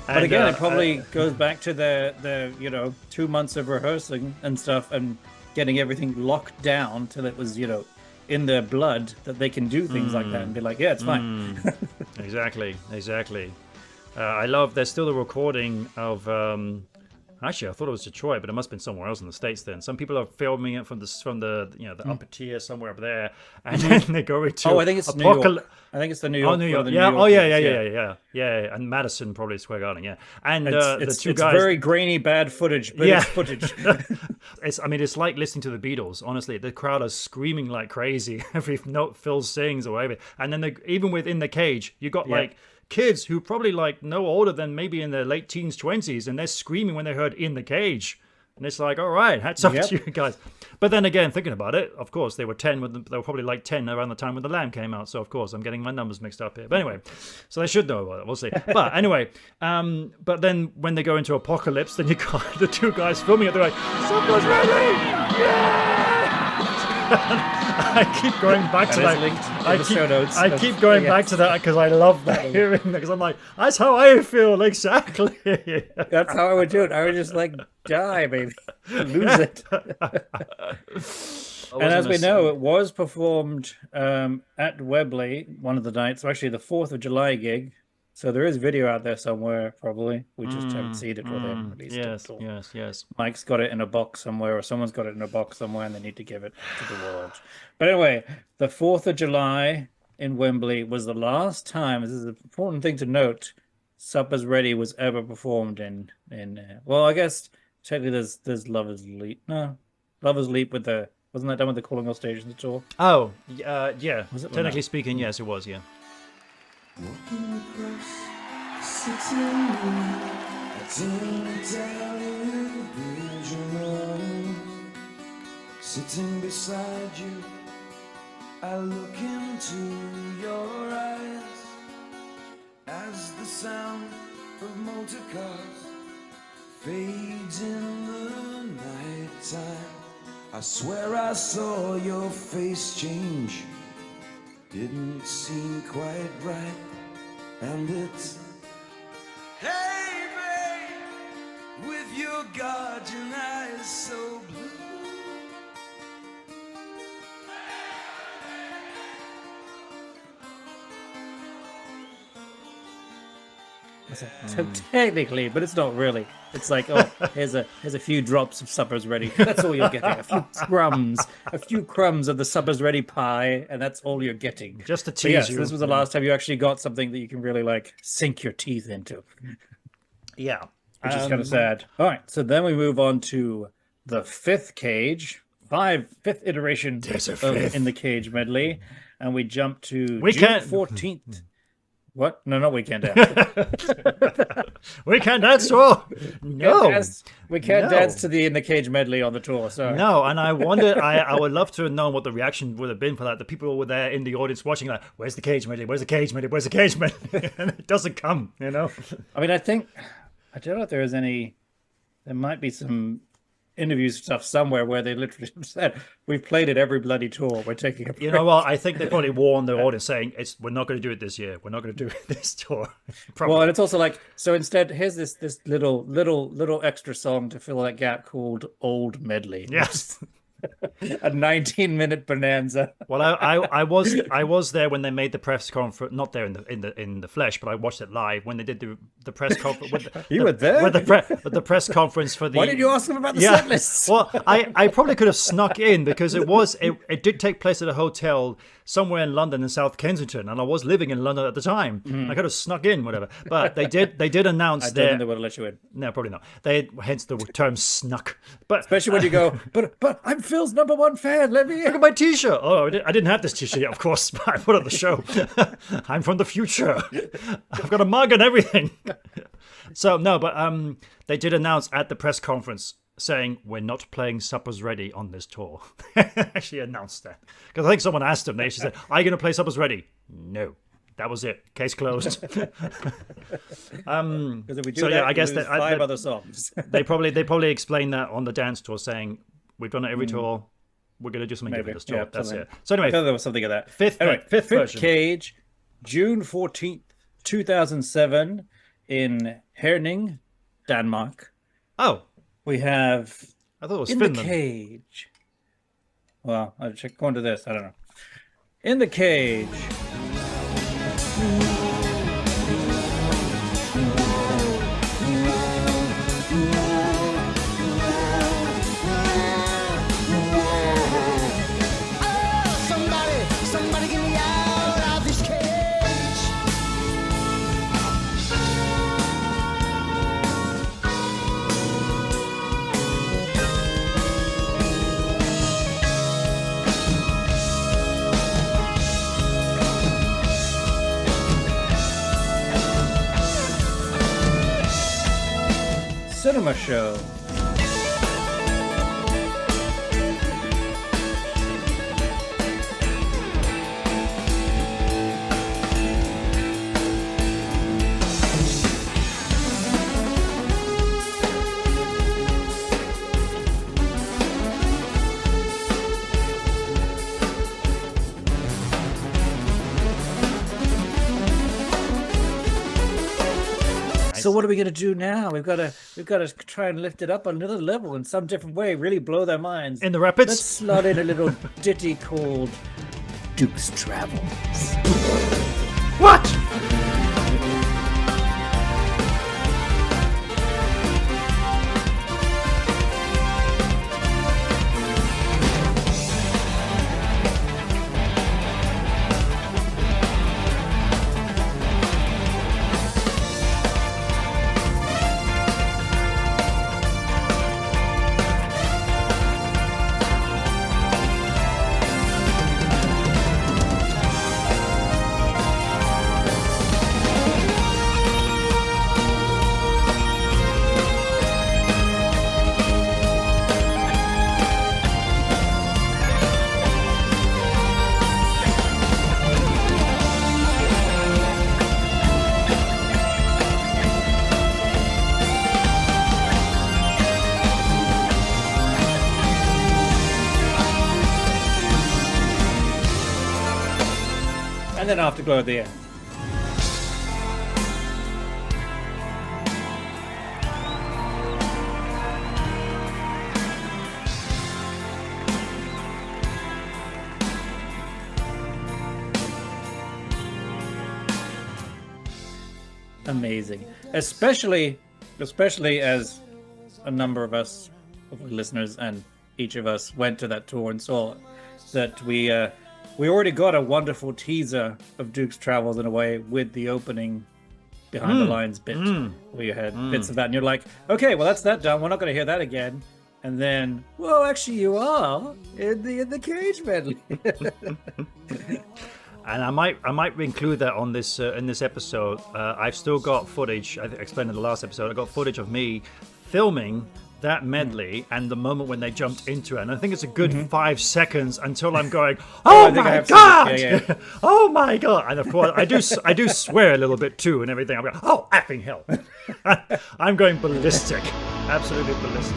Speaker 1: But
Speaker 2: And,
Speaker 1: again, it probably goes back to the 2 months of rehearsing and stuff and getting everything locked down till it was, in their blood that they can do things like that and be like, yeah, it's fine.
Speaker 2: Exactly. I love. There's still a recording of. Actually, I thought it was Detroit, but it must have been somewhere else in the States. Then some people are filming it from the upper tier somewhere up there, and then they go into.
Speaker 1: Oh, I think it's New York. I think it's the New York.
Speaker 2: Oh, New
Speaker 1: one
Speaker 2: York.
Speaker 1: of the
Speaker 2: Yeah.
Speaker 1: New
Speaker 2: Oh,
Speaker 1: York
Speaker 2: yeah.
Speaker 1: ones,
Speaker 2: Yeah. And Madison, probably Square Garden. Yeah. And
Speaker 1: It's,
Speaker 2: the two
Speaker 1: it's
Speaker 2: guys.
Speaker 1: very grainy, bad footage, but it's footage.
Speaker 2: It's like listening to the Beatles. Honestly, the crowd are screaming like crazy every note Phil sings or whatever. And then even within the cage, you got like kids who probably like no older than maybe in their late teens, 20s, and they're screaming when they heard "In the Cage." And it's like, all right, hats off
Speaker 1: Yep.
Speaker 2: to you guys. But then again, thinking about it, of course, they were 10. They were probably like 10 around the time when The Lamb came out. So, of course, I'm getting my numbers mixed up here. But anyway, so they should know about it. We'll see. But anyway, but then when they go into Apocalypse, then you got the two guys filming it. They're like, "Supper's ready! Yeah!" I keep going back to that. I keep going back to that because I love that hearing that, because I'm like, that's how I feel exactly.
Speaker 1: That's how I would do it. I would just like die, baby, lose it. And as we know, it was performed at Webley one of the nights. So actually, the 4th of July gig. So there is video out there somewhere, probably. We just haven't seen it, or they haven't released it at all.
Speaker 2: Yes.
Speaker 1: Mike's got it in a box somewhere, or someone's got it in a box somewhere, and they need to give it to the world. But anyway, the 4th of July in Wembley was the last time. This is an important thing to note. Supper's Ready was ever performed in. Well, I guess technically there's Lovers Leap. No, Lovers Leap with the wasn't that done with the Calling All Stations at all?
Speaker 2: Oh, yeah.
Speaker 1: Was it?
Speaker 2: Technically speaking, yes, it was. Yeah.
Speaker 3: Walking across city, I turn down in Virgil, sitting beside you, I look into your eyes as the sound of motor cars fades in the nighttime. I swear I saw your face change. Didn't seem quite right, and it's hey babe, with your guardian eyes so blue.
Speaker 1: So technically, but it's not really. It's like, oh, here's a few drops of Supper's Ready. That's all you're getting. A few crumbs of the Supper's Ready pie, and that's all you're getting.
Speaker 2: Just to
Speaker 1: But
Speaker 2: tease
Speaker 1: yes,
Speaker 2: you.
Speaker 1: this was the last time you actually got something that you can really like sink your teeth into,
Speaker 2: Yeah.
Speaker 1: which is kind of sad. All right, so then we move on to the fifth iteration
Speaker 2: There's a
Speaker 1: of
Speaker 2: fifth.
Speaker 1: In the Cage medley, and we jump to
Speaker 2: We
Speaker 1: June
Speaker 2: can't-
Speaker 1: 14th. What? No, not Weekend Dance.
Speaker 2: We can't dance to all. No.
Speaker 1: We can't
Speaker 2: No.
Speaker 1: dance to the In the Cage medley on the tour. Sorry.
Speaker 2: No, and I wondered, I would love to have known what the reaction would have been for that. The people were there in the audience watching, like, where's the Cage medley? Where's the Cage medley? Where's the Cage medley? And it doesn't come, you know?
Speaker 1: I mean, I don't know if there is any. There might be some interviews stuff somewhere where they literally said, "We've played it every bloody tour. We're taking a break."
Speaker 2: You know what? I think they probably warned the audience saying, we're not going to do it this year. We're not going to do it this tour. Probably.
Speaker 1: Well, and it's also like, so instead, here's this little extra song to fill that gap called Old Medley.
Speaker 2: Yes.
Speaker 1: A 19-minute bonanza.
Speaker 2: Well, I was there when they made the press conference. Not there in the flesh, but I watched it live when they did the press conference.
Speaker 1: You were there?
Speaker 2: With the press conference for the.
Speaker 1: Why did you ask them about the set lists?
Speaker 2: Well, I probably could have snuck in because it did take place at a hotel somewhere in London in South Kensington, and I was living in London at the time. I could have snuck in, whatever. But they did announce
Speaker 1: I don't think they would have let you in.
Speaker 2: No, probably not. Hence the term snuck. But
Speaker 1: Especially when you go, but I'm Phil's #1 fan. Let me in.
Speaker 2: look at my T-shirt. Oh, I didn't have this T-shirt yet, of course. But I put it on the show. I'm from the future. I've got a mug and everything. So no, but they did announce at the press conference saying we're not playing Supper's Ready on this tour. Actually announced that because I think someone asked them. They actually said, "Are you going to play Supper's Ready?" No. That was it. Case closed.
Speaker 1: Because if we do
Speaker 2: So,
Speaker 1: that,
Speaker 2: yeah, I guess
Speaker 1: lose
Speaker 2: that-
Speaker 1: 5 other songs.
Speaker 2: they probably explained that on the dance tour, saying we've done it every tour. We're going to do something
Speaker 1: Maybe.
Speaker 2: different this tour.
Speaker 1: Yeah,
Speaker 2: That's
Speaker 1: something.
Speaker 2: it. So
Speaker 1: I
Speaker 2: anyway,
Speaker 1: thought there was something of that.
Speaker 2: fifth version.
Speaker 1: Cage, June 14th, 2007, in Herning, Denmark.
Speaker 2: oh,
Speaker 1: We have
Speaker 2: I thought it was
Speaker 1: In
Speaker 2: Finland.
Speaker 1: the Cage. Well, I'll check going to this. I don't know. In the Cage.
Speaker 3: Oh, somebody get me out of this cage.
Speaker 1: Cinema Show. So what are we gonna do now? We've got to try and lift it up another level in some different way. Really blow their minds.
Speaker 2: In the rapids?
Speaker 1: Let's slot in a little ditty called Duke's Travels.
Speaker 2: What?
Speaker 1: And then Afterglow at the end. Amazing. Especially as a number of us, listeners, and each of us went to that tour and saw that we already got a wonderful teaser of Duke's Travels in a way with the opening behind the lines bit where you had bits of that and you're like, okay, well that's that done. We're not going to hear that again. And then, well, actually you are in the Cage Medley.
Speaker 2: And I might include that on this in this episode. I've still got footage. I explained in the last episode. I got footage of me filming that medley and the moment when they jumped into it. And I think it's a good 5 seconds until I'm going, oh my god,
Speaker 1: yeah.
Speaker 2: oh my god. And of course, I do swear a little bit too and everything. I'm going, oh effing hell. I'm going ballistic, absolutely ballistic.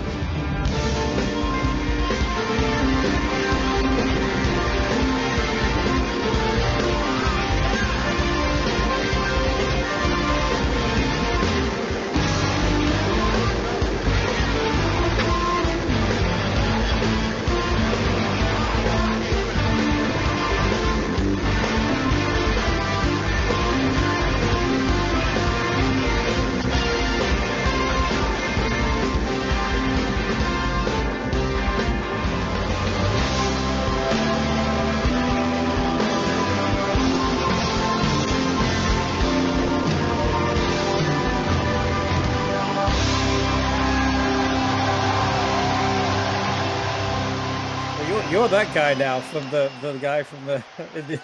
Speaker 1: You're that guy now from the guy from the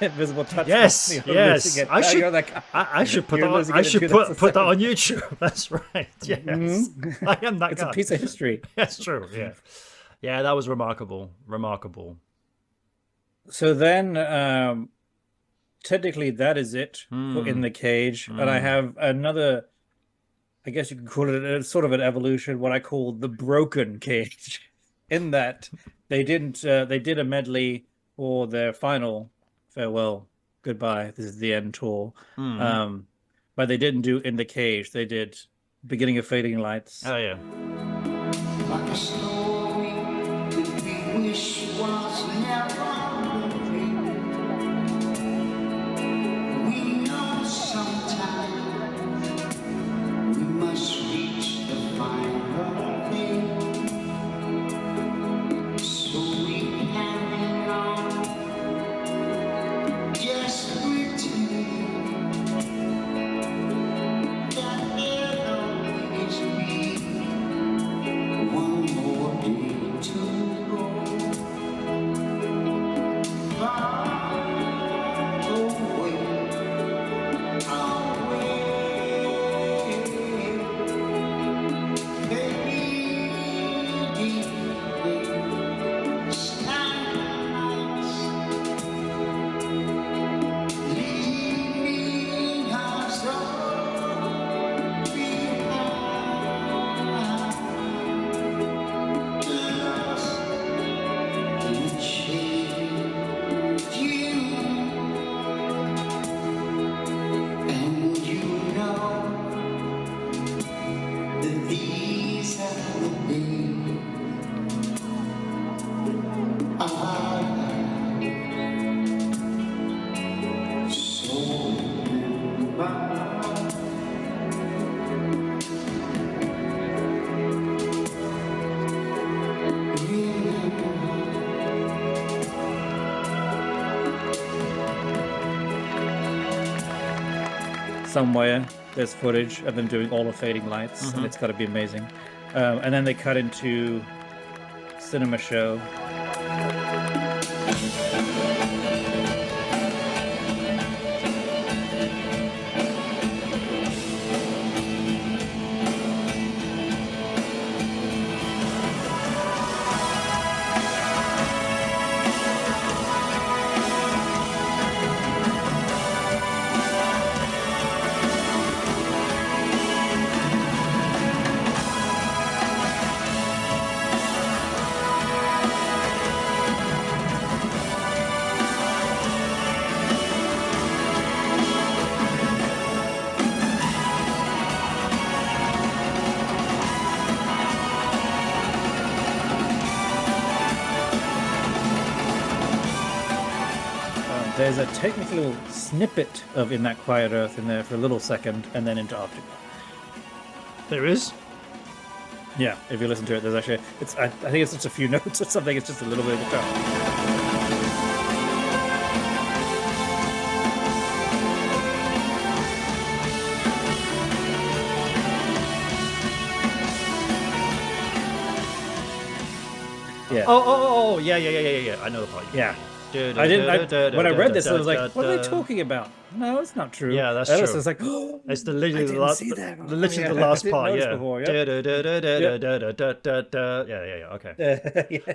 Speaker 1: Invisible Touch.
Speaker 2: Yes. I should put that on YouTube. That's right. Yes, I am that guy.
Speaker 1: It's a piece of history.
Speaker 2: That's true. Yeah, that was remarkable.
Speaker 1: So then, technically, that is it for In the Cage, and I have another. I guess you could call it a sort of an evolution. What I call the Broken Cage, in that. They did a medley for their final farewell, goodbye, this is the end tour. But they didn't do In the Cage. They did Beginning of Fading Lights.
Speaker 2: Oh, yeah.
Speaker 3: Like a story that we wish was never a dream. We know sometime we must reach the final thing. So we hang on, just pretend that it'll always be one more day to go.
Speaker 1: somewhere there's footage of them doing all the fading lights, and it's got to be amazing. And then they cut into cinema show. There's a technical little snippet of In That Quiet Earth in there for a little second, and then into Afterglow.
Speaker 2: There is?
Speaker 1: Yeah, if you listen to it, there's actually... I think it's just a few notes or something. It's just a little bit of guitar. Yeah.
Speaker 2: Oh, yeah. I know the part.
Speaker 1: Yeah. I didn't. When I read this, I was like, "What are they talking about?" No, it's not true.
Speaker 2: Yeah, that's
Speaker 1: true.
Speaker 2: It's
Speaker 1: like,
Speaker 2: it's literally the last, the last part. Yeah. Okay.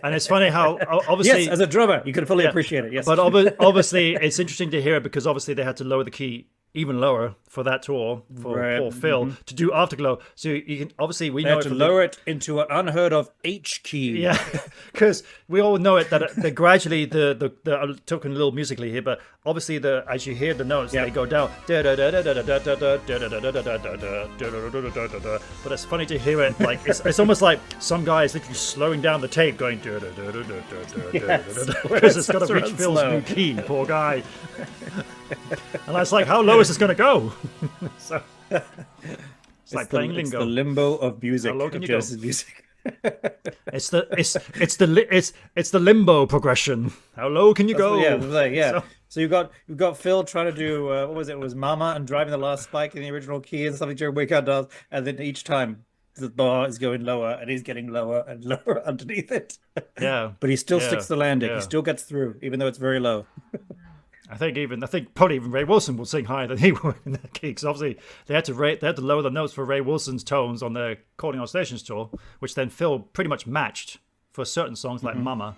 Speaker 2: And it's funny how obviously,
Speaker 1: yes, as a drummer, you can fully appreciate it. Yes,
Speaker 2: but obviously, it's interesting to hear it because obviously they had to lower the key even lower for that tour for poor Phil to do Afterglow. So you can obviously we
Speaker 1: they
Speaker 2: know
Speaker 1: had to lower it into an unheard of H key.
Speaker 2: Yeah, because we all know it that gradually the I'm talking a little musically here, but obviously as you hear the notes they go down. But it's funny to hear it like it's almost like some guy is literally slowing down the tape going because it's got to reach Phil's new key. Poor guy. And I was like, how low is this going to go? So it's like playing lingo.
Speaker 1: It's the limbo of music.
Speaker 2: How low can you
Speaker 1: Genesis
Speaker 2: go?
Speaker 1: Music.
Speaker 2: It's the limbo progression. How low can you go?
Speaker 1: So you've got Phil trying to do what was it? It was Mama and driving the last spike in the original key and something Jerry Wickhart does, and then each time the bar is going lower and he's getting lower and lower underneath it.
Speaker 2: Yeah,
Speaker 1: but he still sticks the landing. He still gets through, even though it's very low.
Speaker 2: I think probably even Ray Wilson will sing higher than he would in that key, because obviously they had to lower the notes for Ray Wilson's tones on their Calling All Stations tour, which then Phil pretty much matched for certain songs like Mama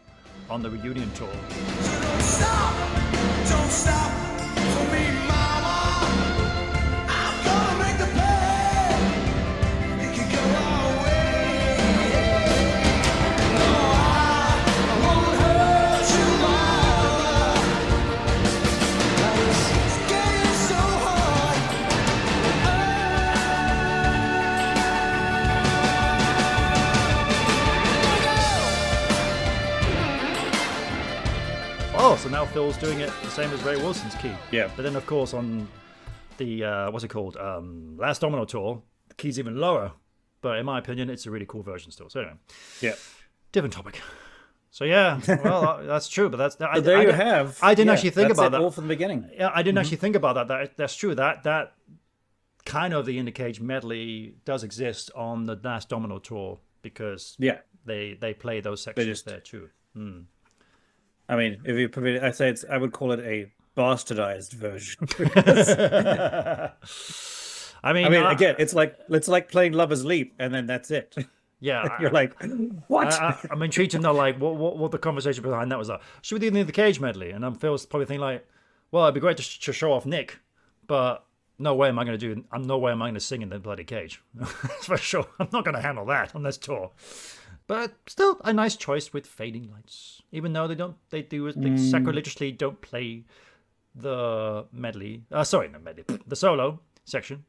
Speaker 2: on the reunion tour.
Speaker 3: Don't stop for me, mama. I'm gonna make the play. You can go our way. No, I won't hurt you, mama. It's getting so hard.
Speaker 2: Oh, so now Phil's doing it the same as Ray Wilson's key.
Speaker 1: Yeah.
Speaker 2: But then, of course, on the, what's it called? Last Domino tour, the key's even lower. But in my opinion, it's a really cool version still. So anyway.
Speaker 1: Yeah.
Speaker 2: Different topic. So yeah, well, that's true. But that's...
Speaker 1: I didn't
Speaker 2: actually think about that.
Speaker 1: all from the beginning.
Speaker 2: Yeah, I didn't actually think about that. That's true. That kind of the In the Cage medley does exist on the Last Domino tour because they play those sections there too.
Speaker 1: I mean, if you permit, I would call it a bastardized version.
Speaker 2: I mean,
Speaker 1: again, it's like playing Lover's Leap, and then that's it.
Speaker 2: Yeah,
Speaker 1: you're like, what?
Speaker 2: I'm intrigued to know, like, what the conversation behind that was. Like, should we do the In the Cage medley? And I'm Phil's probably thinking, like, well, it'd be great to show off Nick, but no way am I going to sing in the bloody Cage. For sure, I'm not going to handle that on this tour. But still, a nice choice with fading lights. Even though they sacrilegiously don't play the medley. The solo section.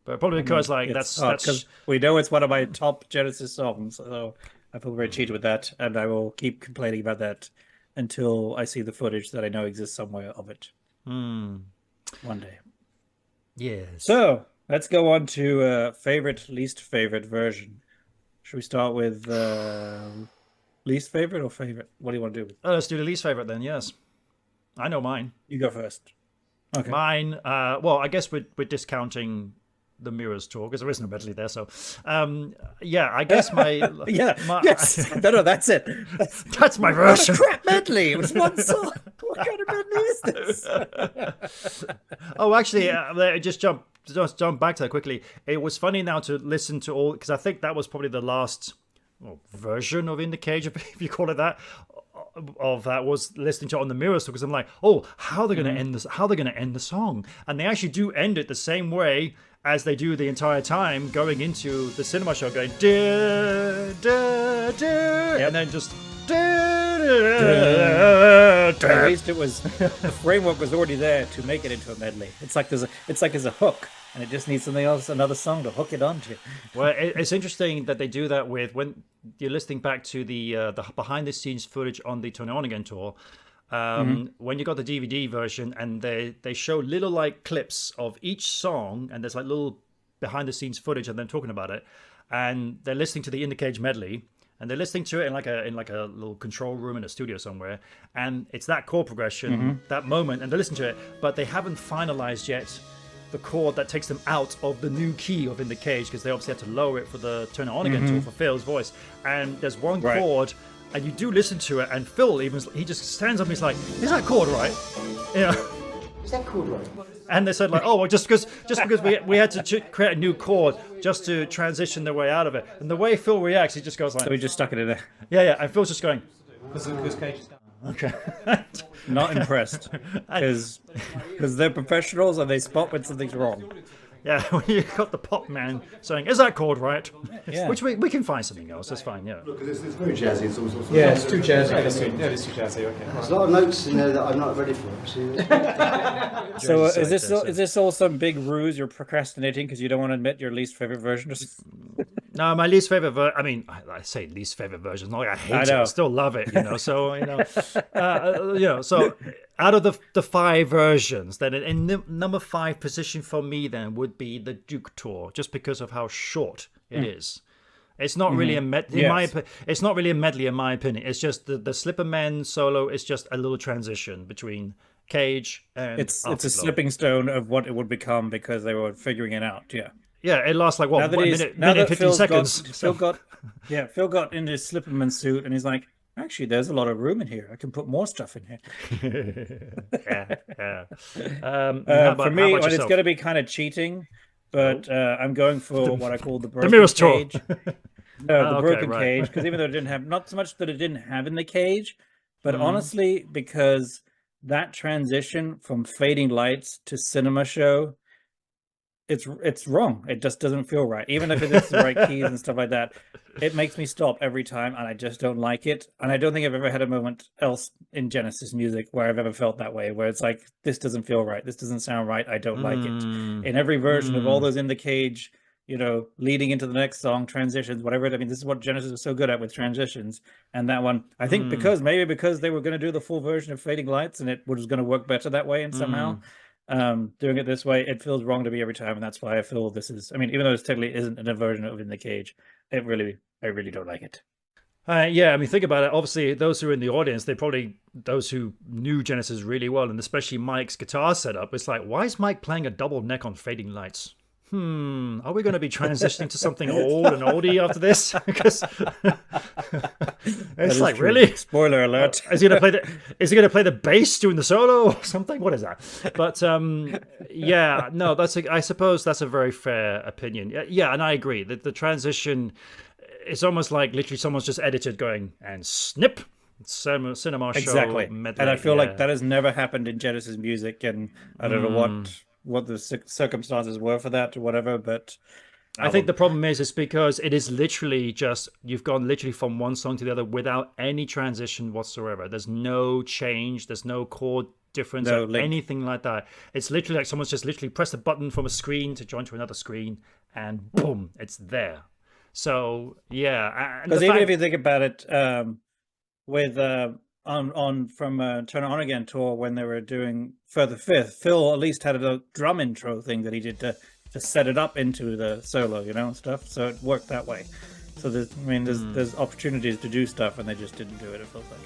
Speaker 2: But probably because that's
Speaker 1: because we know it's one of my top Genesis songs, so I feel very cheated with that, and I will keep complaining about that until I see the footage that I know exists somewhere of it. One day.
Speaker 2: Yes.
Speaker 1: So let's go on to favorite, least favorite version. Should we start with least favorite or favorite? What do you want to do?
Speaker 2: Let's do the least favorite then, yes. I know mine.
Speaker 1: You go first. Okay.
Speaker 2: Mine, well, I guess we're discounting the Mirrors tour because there isn't a medley there. So, yeah, I guess my
Speaker 1: yes, no, that's it.
Speaker 2: That's my
Speaker 1: What
Speaker 2: version.
Speaker 1: a crap medley! It was one song. What kind of medley is this?
Speaker 2: Oh, actually, just jump back to that quickly. It was funny now to listen to all, because I think that was probably the last version of In the Cage, if you call it that. Of that was listening to it on the Mirrors, because I'm like, oh, how are they going to end this? How are they going to end the song? And they actually do end it the same way as they do the entire time, going into the cinema show, going da da da, and then just da da da.
Speaker 1: At least it was the framework was already there to make it into a medley. It's like there's a hook, and it just needs something else, another song to hook it onto.
Speaker 2: Well, it's interesting that they do that with, when you're listening back to the behind the scenes footage on the Turn It On Again tour. When you got the DVD version, and they show little like clips of each song, and there's like little behind the scenes footage of them talking about it, and they're listening to the In the Cage medley, and they're listening to it in like a little control room in a studio somewhere, and it's that chord progression, that moment, and they listen to it, but they haven't finalized yet the chord that takes them out of the new key of In the Cage, because they obviously had to lower it for the Turn It On Again tour for Phil's voice, and there's one chord. And you do listen to it, and Phil he just stands up and he's like, "Is that chord right?" You know.
Speaker 3: Is that chord right?
Speaker 2: And they said like, "Oh, well, just because we had to create a new chord just to transition their way out of it." And the way Phil reacts, he just goes like,
Speaker 1: So we just stuck it in there.
Speaker 2: Yeah, and Phil's just going,
Speaker 1: Because Cage is down.
Speaker 2: "Okay."
Speaker 1: Not impressed, because they're professionals and they spot when something's wrong.
Speaker 2: Yeah, when you got the pop man saying, "Is that chord right?"
Speaker 1: Yeah.
Speaker 2: Which we can find something else. That's fine. Yeah.
Speaker 4: Look, it's very jazzy. It's also
Speaker 5: Yeah, it's too jazzy.
Speaker 4: it's too jazzy. Okay.
Speaker 5: There's a lot of notes in there that I'm not ready for.
Speaker 1: So is this all some big ruse you're procrastinating because you don't want to admit your least favorite version?
Speaker 2: No, my least favorite version. I mean, I say least favorite version. Not like I hate it. I still love it. So So out of the 5 versions, then in number 5 position for me then would be the Duke tour, just because of how short it is. It's not really a medley. It's not really a medley in my opinion. It's just the Slipper Men solo is just a little transition between Cage and
Speaker 1: It's a
Speaker 2: Afterglow.
Speaker 1: slipping stone of what it would become because they were figuring it out. Yeah.
Speaker 2: Yeah, it lasts like what, minute 15
Speaker 1: Phil
Speaker 2: seconds.
Speaker 1: Phil got into his Slipperman suit, and he's like, actually, there's a lot of room in here. I can put more stuff in here.
Speaker 2: Yeah.
Speaker 1: For me, it's going to be kind of cheating, but I'm going for what I call the broken
Speaker 2: Mirrors tour.
Speaker 1: cage. No, the broken
Speaker 2: right.
Speaker 1: cage, because even though it didn't have, not so much that it didn't have In the Cage, but honestly, because that transition from Fading Lights to Cinema Show, it's wrong. It just doesn't feel right. Even if it is the right keys and stuff like that, it makes me stop every time, and I just don't like it. And I don't think I've ever had a moment else in Genesis music where I've ever felt that way, where it's like, this doesn't feel right. This doesn't sound right. I don't like it. In every version of all those In the Cage, leading into the next song, transitions, whatever. I mean, this is what Genesis was so good at, with transitions. And that one, I think because they were going to do the full version of Fading Lights, and it was going to work better that way, and somehow doing it this way, it feels wrong to me every time. And that's why I feel this is, I mean, even though it technically isn't a version of In the Cage, I really don't like it.
Speaker 2: Yeah, I mean, think about it. Obviously, those who are in the audience, those who knew Genesis really well, and especially Mike's guitar setup, it's like, why is Mike playing a double neck on Fading Lights? Are we going to be transitioning to something old and oldie after this? Because it's like, really?
Speaker 1: Spoiler alert.
Speaker 2: Is he going to play the bass doing the solo or something? What is that? But yeah, no, I suppose that's a very fair opinion. Yeah, and I agree that the transition, it's almost like literally someone's just edited going and snip. Cinema show
Speaker 1: Exactly.
Speaker 2: medley.
Speaker 1: And I feel like that has never happened in Genesis music, and I don't know what the circumstances were for that or whatever, but
Speaker 2: I think the problem is because it is literally just, you've gone literally from one song to the other without any transition whatsoever. There's no change, there's no chord difference or anything like that. It's literally like someone's just literally pressed a button from a screen to join to another screen, and boom, it's there. So yeah,
Speaker 1: because even if you think about it, with on from Turn It On Again tour, when they were doing Further Fifth, Phil at least had a drum intro thing that he did to set it up into the solo, and stuff. So it worked that way. So there's opportunities to do stuff, and they just didn't do it. It feels like.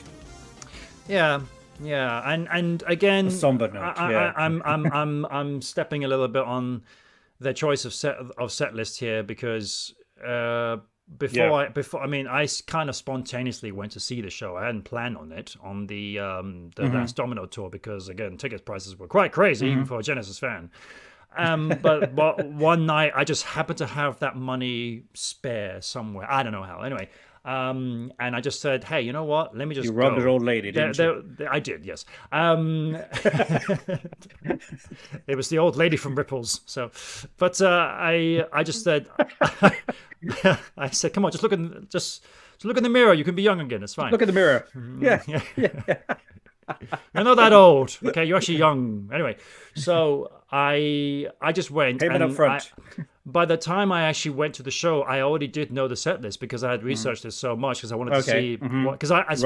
Speaker 2: Yeah, Yeah, and again,
Speaker 1: A somber note, yeah.
Speaker 2: I'm stepping a little bit on their choice of set list here because before I mean I kind of spontaneously went to see the show. I hadn't planned on it on the Last Domino tour because again ticket prices were quite crazy even for a Genesis fan. But one night I just happened to have that money spare somewhere. I don't know how. Anyway, and I just said, "Hey, you know what? Let me just."
Speaker 1: You robbed
Speaker 2: go.
Speaker 1: an old lady, didn't you?
Speaker 2: I did, yes. It was the old lady from Ripples. So, but I just said, I said, "Come on, just look in the mirror. You can be young again. It's fine."
Speaker 1: Look in the mirror. Yeah.
Speaker 2: You're not that old. Okay, you're actually young. Anyway, so I just went.
Speaker 1: Payment
Speaker 2: and
Speaker 1: up front.
Speaker 2: by the time I actually went to the show, I already did know the set list because I had researched this so much because I wanted to see because as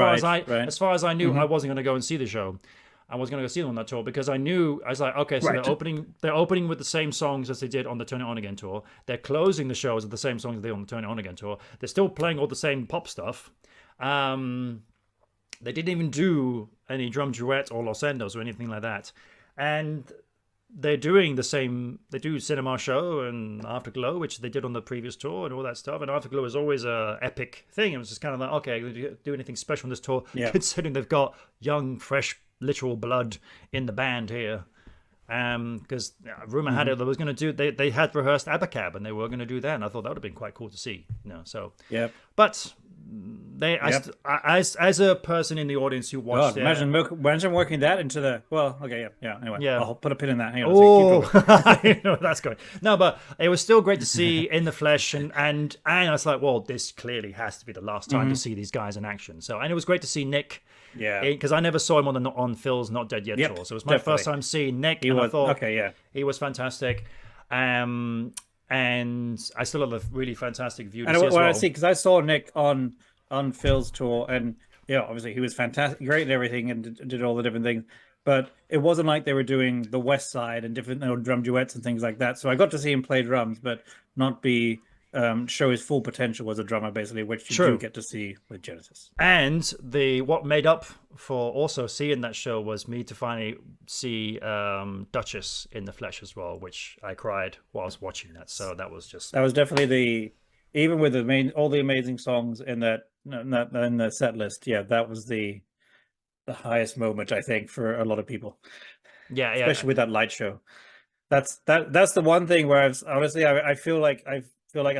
Speaker 2: far as I knew, I wasn't going to go and see the show. I was going to go see them on that tour because I was like, okay, so they're opening with the same songs as they did on the Turn It On Again tour. They're closing the shows with the same songs they did on the Turn It On Again tour. They're still playing all the same pop stuff. They didn't even do any drum duet or Los Endos or anything like that. And they're doing the same. They do Cinema Show and Afterglow, which they did on the previous tour and all that stuff. And Afterglow is always a epic thing. It was just kind of like, okay, do anything special on this tour, considering they've got young, fresh, literal blood in the band here. Because rumor had it they was going to do. They had rehearsed Abacab and they were going to do that. And I thought that would have been quite cool to see. So but. As a person in the audience who watched it,
Speaker 1: imagine working that into the anyway, I'll put a pin in that. Hang on,
Speaker 2: oh, I know that's going. No, but it was still great to see in the flesh, and I was like, well, this clearly has to be the last time to see these guys in action. So, and it was great to see Nick. Yeah, because I never saw him on Phil's Not Dead Yet tour, so it was my first time seeing Nick, I thought, he was fantastic. And I still have a really fantastic view to see as well.
Speaker 1: I see, because I saw Nick on Phil's tour, and obviously he was fantastic, great and everything, and did all the different things. But it wasn't like they were doing the West Side and different drum duets and things like that. So I got to see him play drums, but not show his full potential as a drummer, basically, which you do get to see with Genesis.
Speaker 2: And what made up for also seeing that show was me to finally see Duchess in the flesh as well, which I cried while I was watching that. So that was
Speaker 1: definitely even with all the amazing songs in the set list. Yeah, that was the highest moment, I think, for a lot of people.
Speaker 2: Yeah,
Speaker 1: especially with that light show. That's the one thing where I feel like I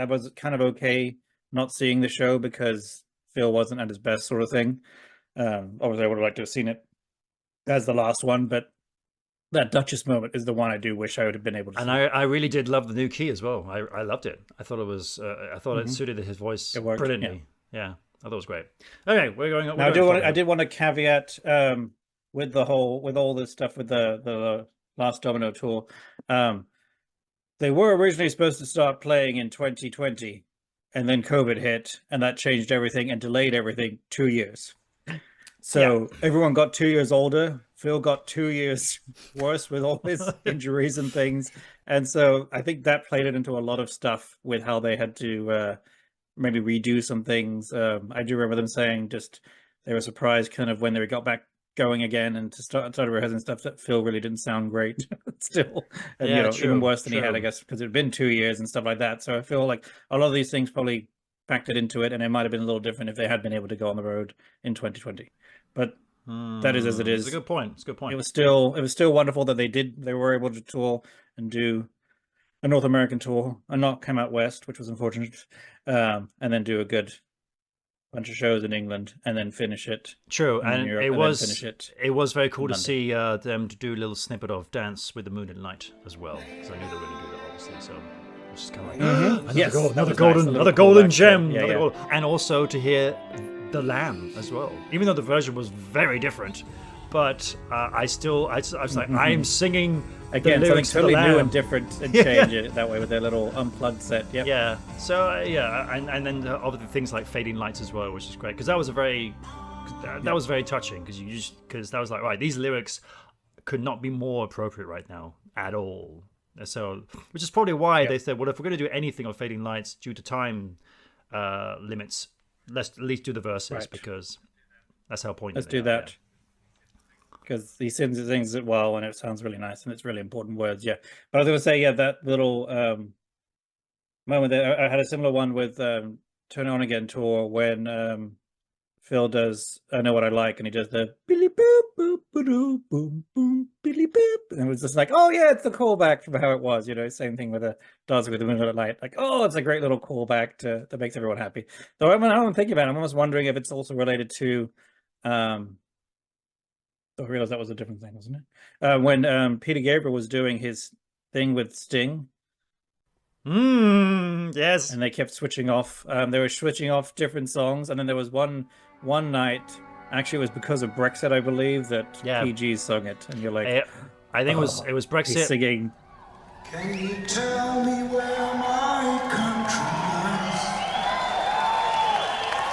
Speaker 1: was kind of okay not seeing the show because Phil wasn't at his best, sort of thing. Obviously, I would have liked to have seen it as the last one, but that Duchess moment is the one I do wish I would have been able to see.
Speaker 2: And I really did love the new key as well. I loved it. I thought it was. I thought it suited his voice brilliantly. Yeah, I thought it was great. Okay, we're going.
Speaker 1: Now, I did want to caveat with all this stuff with the Last Domino tour. They were originally supposed to start playing in 2020, and then COVID hit, and that changed everything and delayed everything 2 years. So everyone got 2 years older. Phil got 2 years worse with all his injuries and things. And so I think that played it into a lot of stuff with how they had to maybe redo some things. I do remember them saying they were surprised kind of when they got back going again and to start rehearsing stuff that Phil really didn't sound great still. And, even worse than he had, I guess, because it had been 2 years and stuff like that. So I feel like a lot of these things probably factored into it, and it might have been a little different if they had been able to go on the road in 2020. But that is as it is.
Speaker 2: It's a good point.
Speaker 1: It was still wonderful that they were able to tour and do a North American tour and not come out west, which was unfortunate, and then do a good bunch of shows in England and then finish it.
Speaker 2: True, and
Speaker 1: Europe,
Speaker 2: it was very cool to see them to do a little snippet of Dance with the Moon and Light as well, because I knew they were going to do that, obviously. So it was just kind of like another golden gem, and also to hear The Lamb as well, even though the version was very different. But I was like, I'm singing
Speaker 1: again
Speaker 2: the
Speaker 1: something totally new and
Speaker 2: Lamb.
Speaker 1: Different, and change it that way with their little unplugged set. Yep.
Speaker 2: Yeah. So and then obviously things like Fading Lights as well, which is great because that was very touching because that was like, right, these lyrics could not be more appropriate right now at all. So which is probably why they said, well, if we're going to do anything on Fading Lights due to time limits, let's at least do the verses because that's how pointed.
Speaker 1: Let's do that. because he sings it well, and it sounds really nice, and it's really important words. Yeah, but I was going to say, yeah, that little moment there, I had a similar one with Turn On Again tour when Phil does I Know What I Like, and he does the billy boop boop boop boom boom billy boop, and it was just like, oh yeah, it's the callback from how it was, same thing with a Dancing with the Moonlit Light, like, oh, it's a great little callback that makes everyone happy. So I'm thinking about it, I'm almost wondering if it's also related to I realized that was a different thing, wasn't it? When Peter Gabriel was doing his thing with Sting,
Speaker 2: Yes.
Speaker 1: and they kept switching off. They were switching off different songs, and then there was one night. Actually, it was because of Brexit, I believe, that PG sung it, and you're like,
Speaker 2: I think it was Brexit.
Speaker 1: He's singing.
Speaker 3: Can you tell me where my country lies?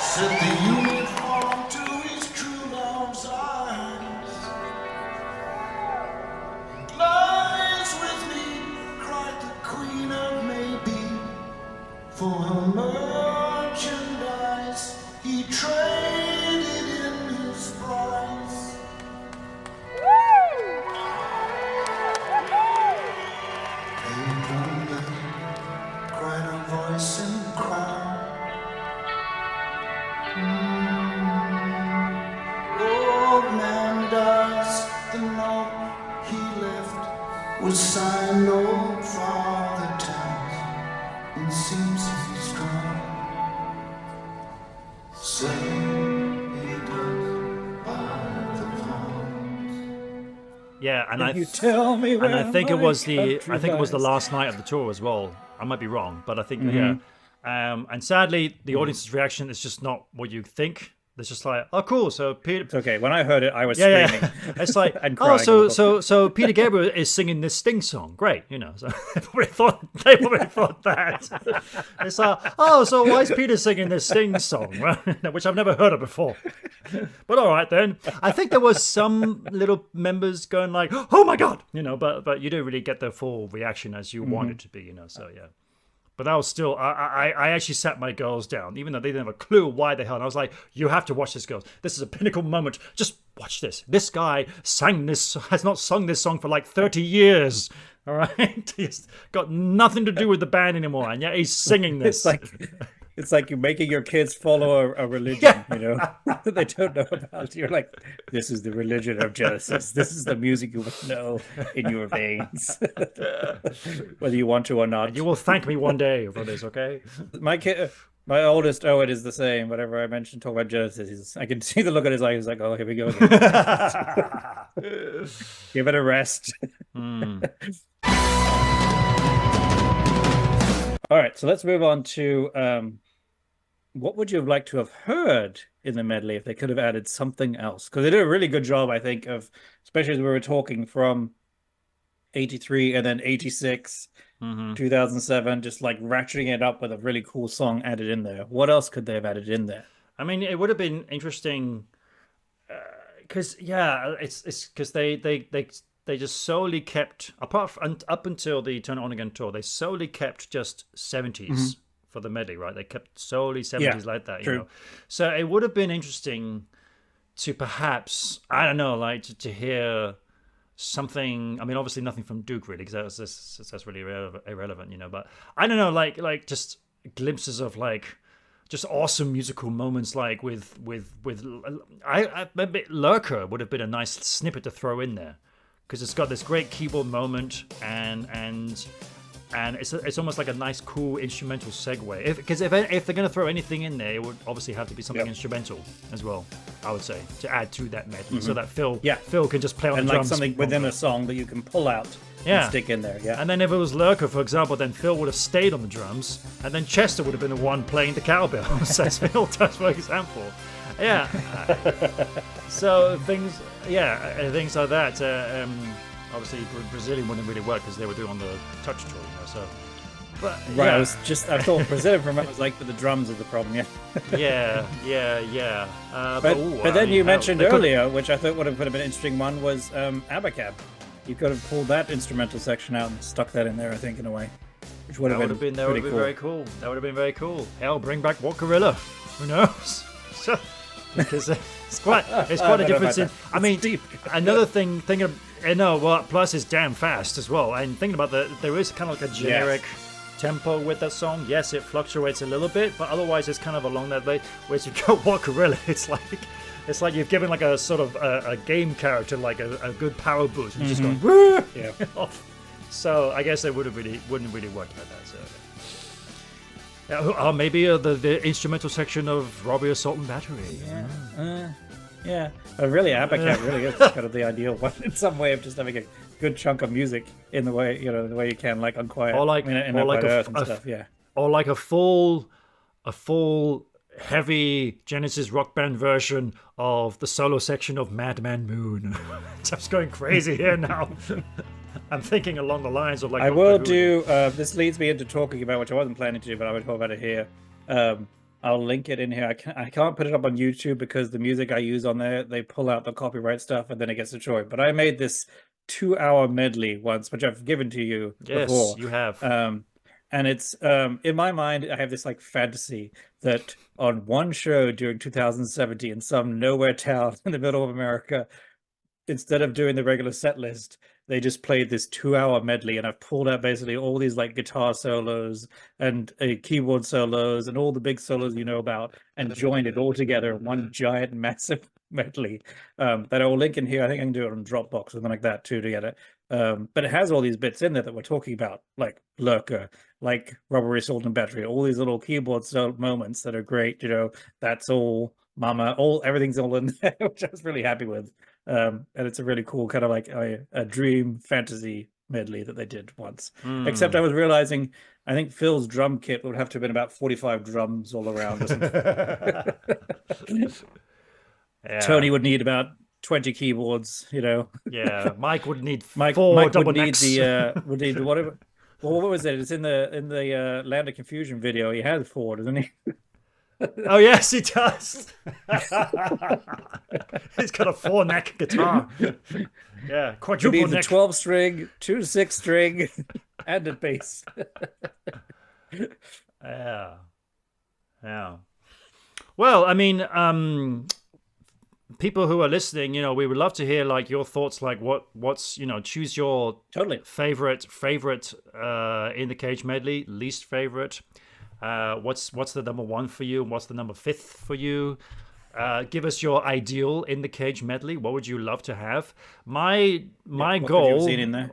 Speaker 3: Said the uniform to his true love's eyes. Lies with me, cried the Queen of Maybe. For her merchandise, he traded in his price. Cried a voice in the crowd. Old man dies, the note he left was signed old Father Towns, and seems he's gone. So he does by the phone.
Speaker 2: Yeah, and
Speaker 1: You tell me where
Speaker 2: I think it
Speaker 1: my
Speaker 2: was the
Speaker 1: country
Speaker 2: last night of the tour as well. I might be wrong, but I think
Speaker 1: Mm-hmm.
Speaker 2: and sadly the audience's reaction is just not what you think. It's just like, oh, cool. So Peter.
Speaker 1: It's okay. When I heard it, I was screaming.
Speaker 2: It's like,
Speaker 1: and
Speaker 2: oh,
Speaker 1: crying.
Speaker 2: so Peter Gabriel is singing this Sting song. Great, So they probably thought that. It's like, oh, so why is Peter singing this Sting song, which I've never heard of before? But all right then. I think there was some little members going like, oh my god, but you didn't really get the full reaction as you wanted to be, So yeah. But that was still, I actually sat my girls down, even though they didn't have a clue why the hell. And I was like, you have to watch this, girls. This is a pinnacle moment. Just watch this. This guy has not sung this song for like 30 years. All right? He's got nothing to do with the band anymore. And yet he's singing this.
Speaker 1: It's like you're making your kids follow a religion, that they don't know about. You're like, this is the religion of Genesis. This is the music you must know in your veins, whether you want to or not.
Speaker 2: And you will thank me one day for this, okay?
Speaker 1: My oldest Owen is the same. Whenever I talk about Genesis, I can see the look on his eye. He's like, oh, here we go again. Give it a rest. All right, so let's move on to what would you have liked to have heard in the medley if they could have added something else? Because they did a really good job, I think, of, especially as we were talking from 83 and then 86, 2007, just like ratcheting it up with a really cool song added in there. What else could they have added in there?
Speaker 2: I mean, it would have been interesting because it's because they just solely kept up until the Turn It On Again tour. They solely kept just 70s for the medley, right? They kept solely 70s like that,
Speaker 1: true.
Speaker 2: So it would have been interesting to perhaps, I don't know, like to hear something. I mean, obviously nothing from Duke really, because that's really irrelevant, But I don't know, like just glimpses of like just awesome musical moments, like with maybe Lurker would have been a nice snippet to throw in there. Because it's got this great keyboard moment, and it's almost like a nice, cool instrumental segue. Because if they're going to throw anything in there, it would obviously have to be something instrumental as well. I would say to add to that medley, so that Phil can just play on the drums.
Speaker 1: And like something within a song that you can pull out and stick in there. Yeah.
Speaker 2: And then if it was Lurker, for example, then Phil would have stayed on the drums, and then Chester would have been the one playing the cowbells, as Phil does, for example. Yeah. So things like that. Obviously, Brazilian wouldn't really work because they were doing on the touch tour, So, but
Speaker 1: right, I thought Brazilian for a moment was like, but the drums are the problem.
Speaker 2: Yeah.
Speaker 1: But then you mentioned earlier, which I thought would have been an interesting one, was Abacab. You could have pulled that instrumental section out and stuck that in there, I think, in a way, which would have been
Speaker 2: very cool. That would have been very cool. Hell, bring back Walkerilla. Who knows? Because It's quite a difference in. I mean, another thing, plus it's damn fast as well. And thinking about there is kind of like a generic tempo with that song. Yes, it fluctuates a little bit, but otherwise it's kind of along that way. Whereas you go Walkerilla, it's like you've given like a sort of a game character like a good power boost. And you're just going woo off. So I guess it wouldn't really work like that. So. Or maybe the instrumental section of Robbery, Assault, and Battery.
Speaker 1: Yeah. Really, Abacat really is kind of the ideal one in some way of just having a good chunk of music in the way you can, like on Quiet,
Speaker 2: or like a full heavy Genesis Rock Band version of the solo section of Madman Moon. Just going crazy here now. I'm thinking along the lines of like.
Speaker 1: I will do. This leads me into talking about, which I wasn't planning to do, but I would talk about it here. I'll link it in here. I can't put it up on YouTube because the music I use on there, they pull out the copyright stuff and then it gets destroyed. But I made this 2-hour medley once, which I've given to you before.
Speaker 2: Yes, you have.
Speaker 1: And it's in my mind, I have this like fantasy that on one show during 2070 in some nowhere town in the middle of America, instead of doing the regular set list, they just played this 2-hour medley, and I've pulled out basically all these like guitar solos and keyboard solos and all the big solos you know about, and joined it all together in one giant, massive medley that I will link in here. I think I can do it on Dropbox or something like that too to get it. But it has all these bits in there that we're talking about, like Lurker, like Robbery, Assault, and Battery, all these little keyboard solo moments that are great. That's all Mama, everything's all in there, which I was really happy with. And it's a really cool kind of like a dream fantasy medley that they did once. Except I was realizing, I think Phil's drum kit would have to have been about 45 drums all around. Tony would need about 20 keyboards,
Speaker 2: Yeah, Mike would need
Speaker 1: Mike
Speaker 2: would
Speaker 1: need whatever. Well, what was it? It's in the Land of Confusion video. He has 4, doesn't he?
Speaker 2: Oh yes, he does. He's got a 4-neck guitar. Yeah, quadruple neck.
Speaker 1: 12-string, 2 6-string, and a bass.
Speaker 2: Yeah. Well, I mean, people who are listening, we would love to hear like your thoughts. Like, what's choose your favorite in the Cage medley, least favorite. What's the number 1 for you? What's the number 5th for you? Give us your ideal in the Cage medley. What would you love to have? My goal,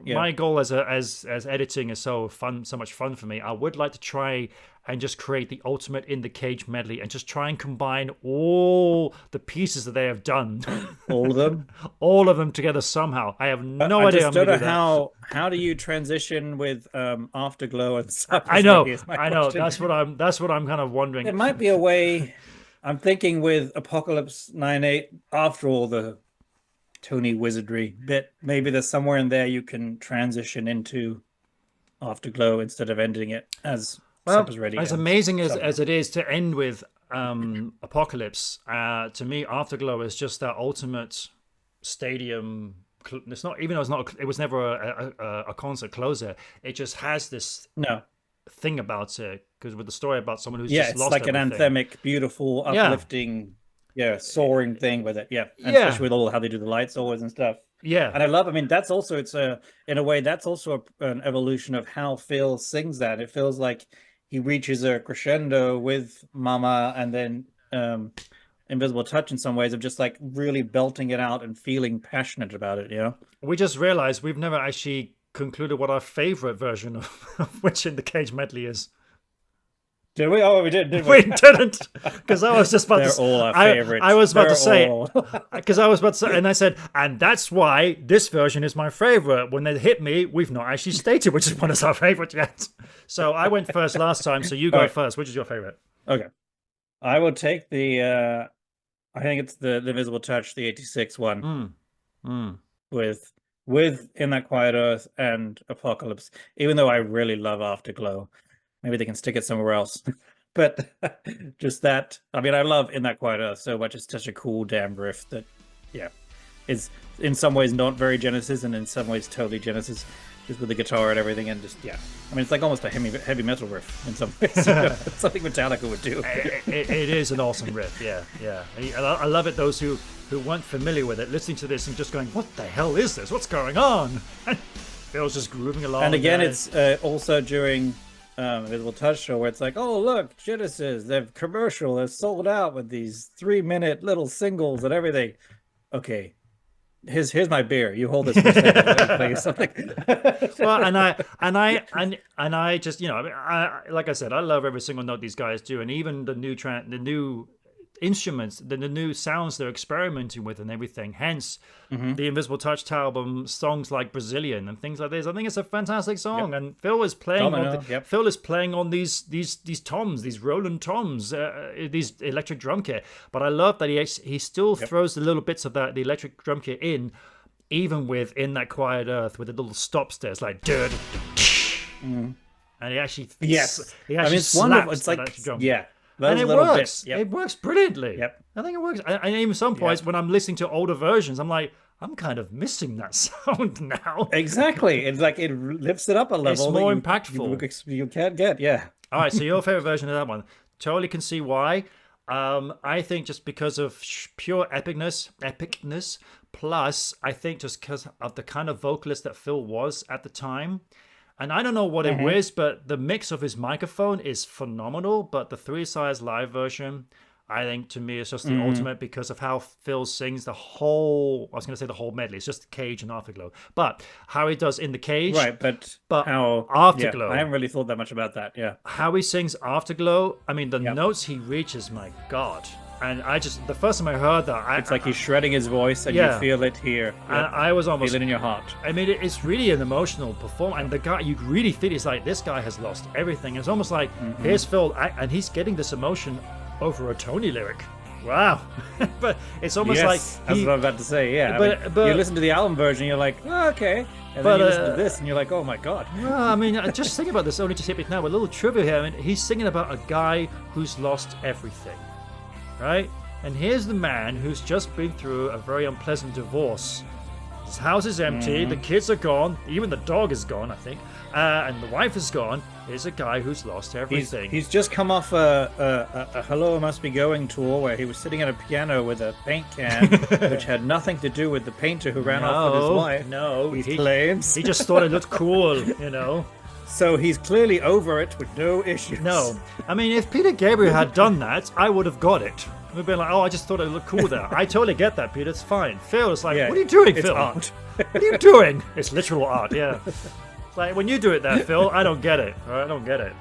Speaker 2: my goal as editing is so much fun for me. I would like to try and just create the ultimate in the Cage medley and just try and combine all the pieces that they have done,
Speaker 1: all
Speaker 2: of them together somehow. I have no idea.
Speaker 1: I just don't know how do you transition with Afterglow and stuff.
Speaker 2: I know. That's what I'm kind of wondering.
Speaker 1: There might be a way. I'm thinking with Apocalypse 9/8, after all the Tony wizardry bit, maybe there's somewhere in there you can transition into Afterglow instead of ending it as ready.
Speaker 2: As amazing as it is to end with Apocalypse, to me, Afterglow is just that ultimate stadium. It's not, even though it was never a concert closer. It just has this thing about it, because with the story about someone who's just lost everything.
Speaker 1: An anthemic, beautiful, uplifting, soaring thing with it. Especially with all how they do the lights always and stuff.
Speaker 2: Yeah,
Speaker 1: and I love. I mean, that's also in a way that's also an evolution of how Phil sings that. It feels like he reaches a crescendo with Mama, and then Invisible Touch in some ways of just like really belting it out and feeling passionate about it.
Speaker 2: We just realized we've never actually concluded what our favorite version of which in the Cage medley is.
Speaker 1: Did we? Oh, we did, didn't we?
Speaker 2: We didn't, because I was just about
Speaker 1: They're
Speaker 2: to.
Speaker 1: all our favorites.
Speaker 2: I was about to say, because I was about to say, and I said, and that's why this version is my favorite. When they hit me, we've not actually stated which one is our favorite yet. So I went first last time, so you go first. Which is your favorite?
Speaker 1: Okay, I will take the. I think it's the Invisible Touch, the 86 one, with In That Quiet Earth and Apocalypse. Even though I really love Afterglow. Maybe they can stick it somewhere else. But just that, I mean, I love In That Quiet Earth so much. It's such a cool damn riff that, is in some ways not very Genesis and in some ways totally Genesis. just with the guitar and everything, and just I mean, it's like almost a heavy metal riff in some ways. It's something Metallica would do.
Speaker 2: It is an awesome riff, yeah. I love it. Those who weren't familiar with it, listening to this and just going, "What the hell is this? What's going on?" Phil's just grooving along.
Speaker 1: And again, it's also during Invisible Touch show where it's like, "Oh look, Genesis, they're commercial, they're sold out with these 3-minute little singles and everything." Okay. Here's my beer. You hold this for a second. Let me play you something.
Speaker 2: Well, and I just, you know, I like I said, I love every single note these guys do, and even the new instruments, the new sounds they're experimenting with and everything. Hence, the Invisible Touch album, songs like Brazilian and things like this. I think it's a fantastic song, and Phil is playing Phil is playing on these toms, these Roland toms, these electric drum kit. But I love that he still throws the little bits of the electric drum kit in, even with In That Quiet Earth, with the little stops there. It's like and he actually
Speaker 1: it's wonderful. It's like
Speaker 2: drum.
Speaker 1: Those
Speaker 2: and it
Speaker 1: little
Speaker 2: works.
Speaker 1: bits.
Speaker 2: It works brilliantly.
Speaker 1: Yep.
Speaker 2: I think it works. And even some points when I'm listening to older versions, I'm like, I'm kind of missing that sound now.
Speaker 1: Exactly. It's like it lifts it up a level.
Speaker 2: It's more impactful.
Speaker 1: You can't get.
Speaker 2: All right. So your favorite version of that one? Totally can see why. I think just because of pure epicness. Plus, I think just because of the kind of vocalist that Phil was at the time. And I don't know what it was, but the mix of his microphone is phenomenal. But the 3 Sides live version, I think to me is just the ultimate because of how Phil sings the whole. I was going to say the whole medley. It's just Cage and Afterglow, but how he does in the Cage,
Speaker 1: right? But how
Speaker 2: Afterglow?
Speaker 1: I haven't really thought that much about that. Yeah,
Speaker 2: how he sings Afterglow. I mean, the notes he reaches, my God. And the first time I heard that,
Speaker 1: it's like he's shredding his voice, and you feel it here.
Speaker 2: And I was almost
Speaker 1: feel it in your heart.
Speaker 2: I mean, it's really an emotional performance, and the guy, you really feel it's like this guy has lost everything. It's almost like here's Phil, and he's getting this emotion over a Tony lyric. Wow, but it's almost like
Speaker 1: that's what I'm about to say. Yeah, but you listen to the album version, you're like, oh, okay, and then you listen to this, and you're like, oh my God.
Speaker 2: Well, I mean, just think about this. Only just hit me now. A little trivia here. I mean, he's singing about a guy who's lost everything. Right? And here's the man who's just been through a very unpleasant divorce. His house is empty, the kids are gone, even the dog is gone, I think, and the wife is gone. Here's a guy who's lost everything.
Speaker 1: He's just come off a Hello, I Must Be Going tour where he was sitting at a piano with a paint can, which had nothing to do with the painter who ran off with his wife.
Speaker 2: No,
Speaker 1: he claims.
Speaker 2: He just thought it looked cool, you know.
Speaker 1: So he's clearly over it with no issues.
Speaker 2: No. I mean, if Peter Gabriel had done that, I would have got it. We'd be like, oh, I just thought it looked cool there. I totally get that, Peter. It's fine. Phil is like, what are you doing, Phil?
Speaker 1: Art.
Speaker 2: What are you doing? It's literal art, yeah. It's like, when you do it there, Phil, I don't get it. All right, I don't get it.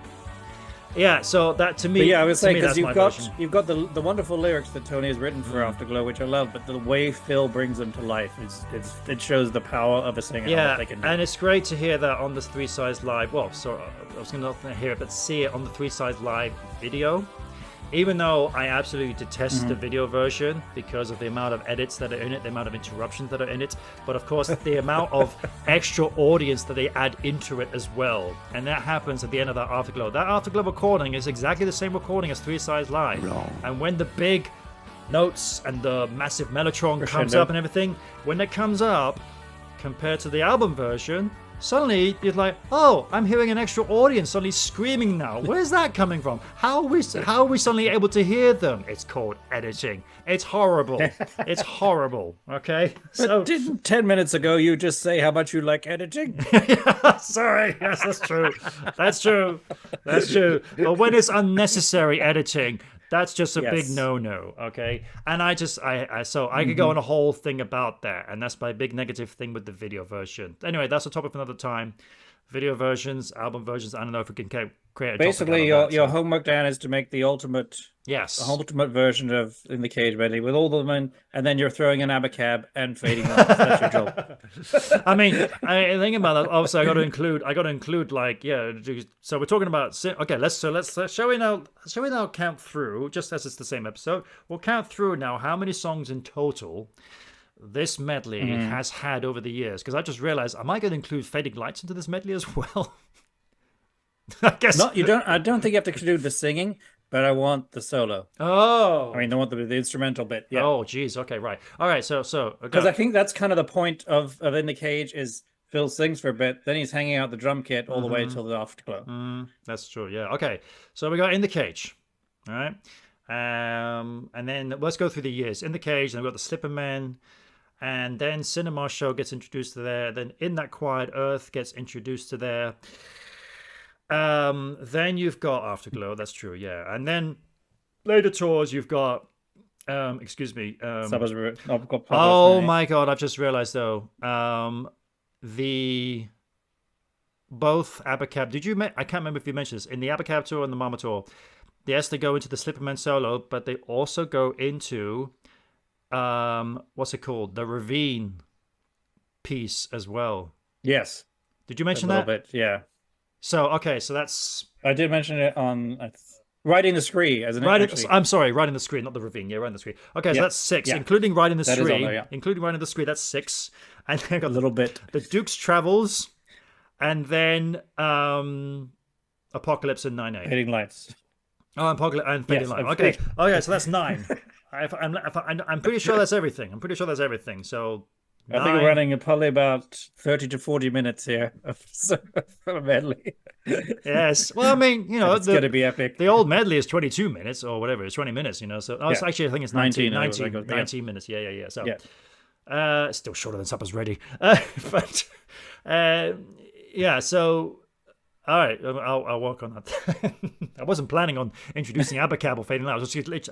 Speaker 2: Yeah, so that to me,
Speaker 1: but yeah, I would say because
Speaker 2: you've
Speaker 1: you've got the wonderful lyrics that Tony has written for Afterglow, which I love, but the way Phil brings them to life it shows the power of a singer.
Speaker 2: Yeah, and it's great to hear that on the 3 Sides live. Well, so I was going to hear it, but see it on the 3 Sides live video. Even though I absolutely detest the video version because of the amount of edits that are in it, the amount of interruptions that are in it, but of course the amount of extra audience that they add into it as well. And that happens at the end of that Afterglow. That Afterglow recording is exactly the same recording as 3 Sides Live.
Speaker 5: Wrong.
Speaker 2: And when the big notes and the massive mellotron comes up and everything, when it comes up, compared to the album version, suddenly you're like, oh, I'm hearing an extra audience suddenly screaming now. Where's that coming from? How are we suddenly able to hear them? It's called editing. It's horrible. It's horrible. Okay. So
Speaker 1: didn't 10 minutes ago you just say how much you like editing?
Speaker 2: Sorry. Yes, that's true. That's true. That's true. But when it's unnecessary editing, that's just a big no-no, okay? And I could go on a whole thing about that, and that's my big negative thing with the video version. Anyway, that's a topic for another time. Video versions, album versions, I don't know if we can create a
Speaker 1: basically
Speaker 2: topic
Speaker 1: your homework, Dan, is to make the ultimate version of In the Cage Medley with all of them, and then you're throwing an ABBA and fading off. That's your job.
Speaker 2: I mean, I think about that. Obviously, I got to include like so we're talking about okay. Let's shall we now count through, just as it's the same episode. We'll count through now how many songs in total this medley has had over the years, because I just realized, am I going to include Fading Lights into this medley as well? I guess
Speaker 1: no, you don't. I don't think you have to include the singing, but I want the solo.
Speaker 2: Oh,
Speaker 1: I mean, I want the instrumental bit. Yeah.
Speaker 2: Oh, geez. Okay, right. All right. So
Speaker 1: because I think that's kind of the point of In the Cage is Phil sings for a bit, then he's hanging out the drum kit all the way till the afterglow.
Speaker 2: That's true. Yeah. Okay. So we got In the Cage. All right. And then let's go through the years. In the Cage, then we've got the Slipper Men, and then Cinema Show gets introduced to there. Then In That Quiet Earth gets introduced to there. Then you've got Afterglow. That's true. Yeah. And then later tours, you've got. Excuse me. Oh my God! I've just realized though. The both Abacab. Did you? I can't remember if you mentioned this in the Abacab tour and the Mama tour. Yes, they go into the Slipperman solo, but they also go into what's it called? The Ravine piece as well.
Speaker 1: Yes.
Speaker 2: Did you mention
Speaker 1: that?
Speaker 2: A
Speaker 1: little bit, yeah.
Speaker 2: So okay, so that's.
Speaker 1: I did mention it on Riding the Scree as an.
Speaker 2: I'm sorry, Riding the Scree, not the Ravine. Yeah, Riding the Scree. Okay, so that's 6, including Riding the Scree. Including Riding the Scree, that's 6. And then I got
Speaker 1: a little bit.
Speaker 2: The Duke's Travels, and then Apocalypse and 9/8.
Speaker 1: Fading Lights.
Speaker 2: Oh, Apocalypse and Fading Lights. Okay, okay, so that's 9. I'm pretty sure that's everything. So
Speaker 1: I think we're running probably about 30 to 40 minutes here of a medley.
Speaker 2: Yes. Well, I mean,
Speaker 1: it's going to be epic.
Speaker 2: The old medley is 22 minutes or whatever. It's 20 minutes, So actually, I think it's 19 minutes. Yeah. So still shorter than Supper's Ready. But yeah, so all right, I'll work on that. I wasn't planning on introducing Abacab or Fading Light. I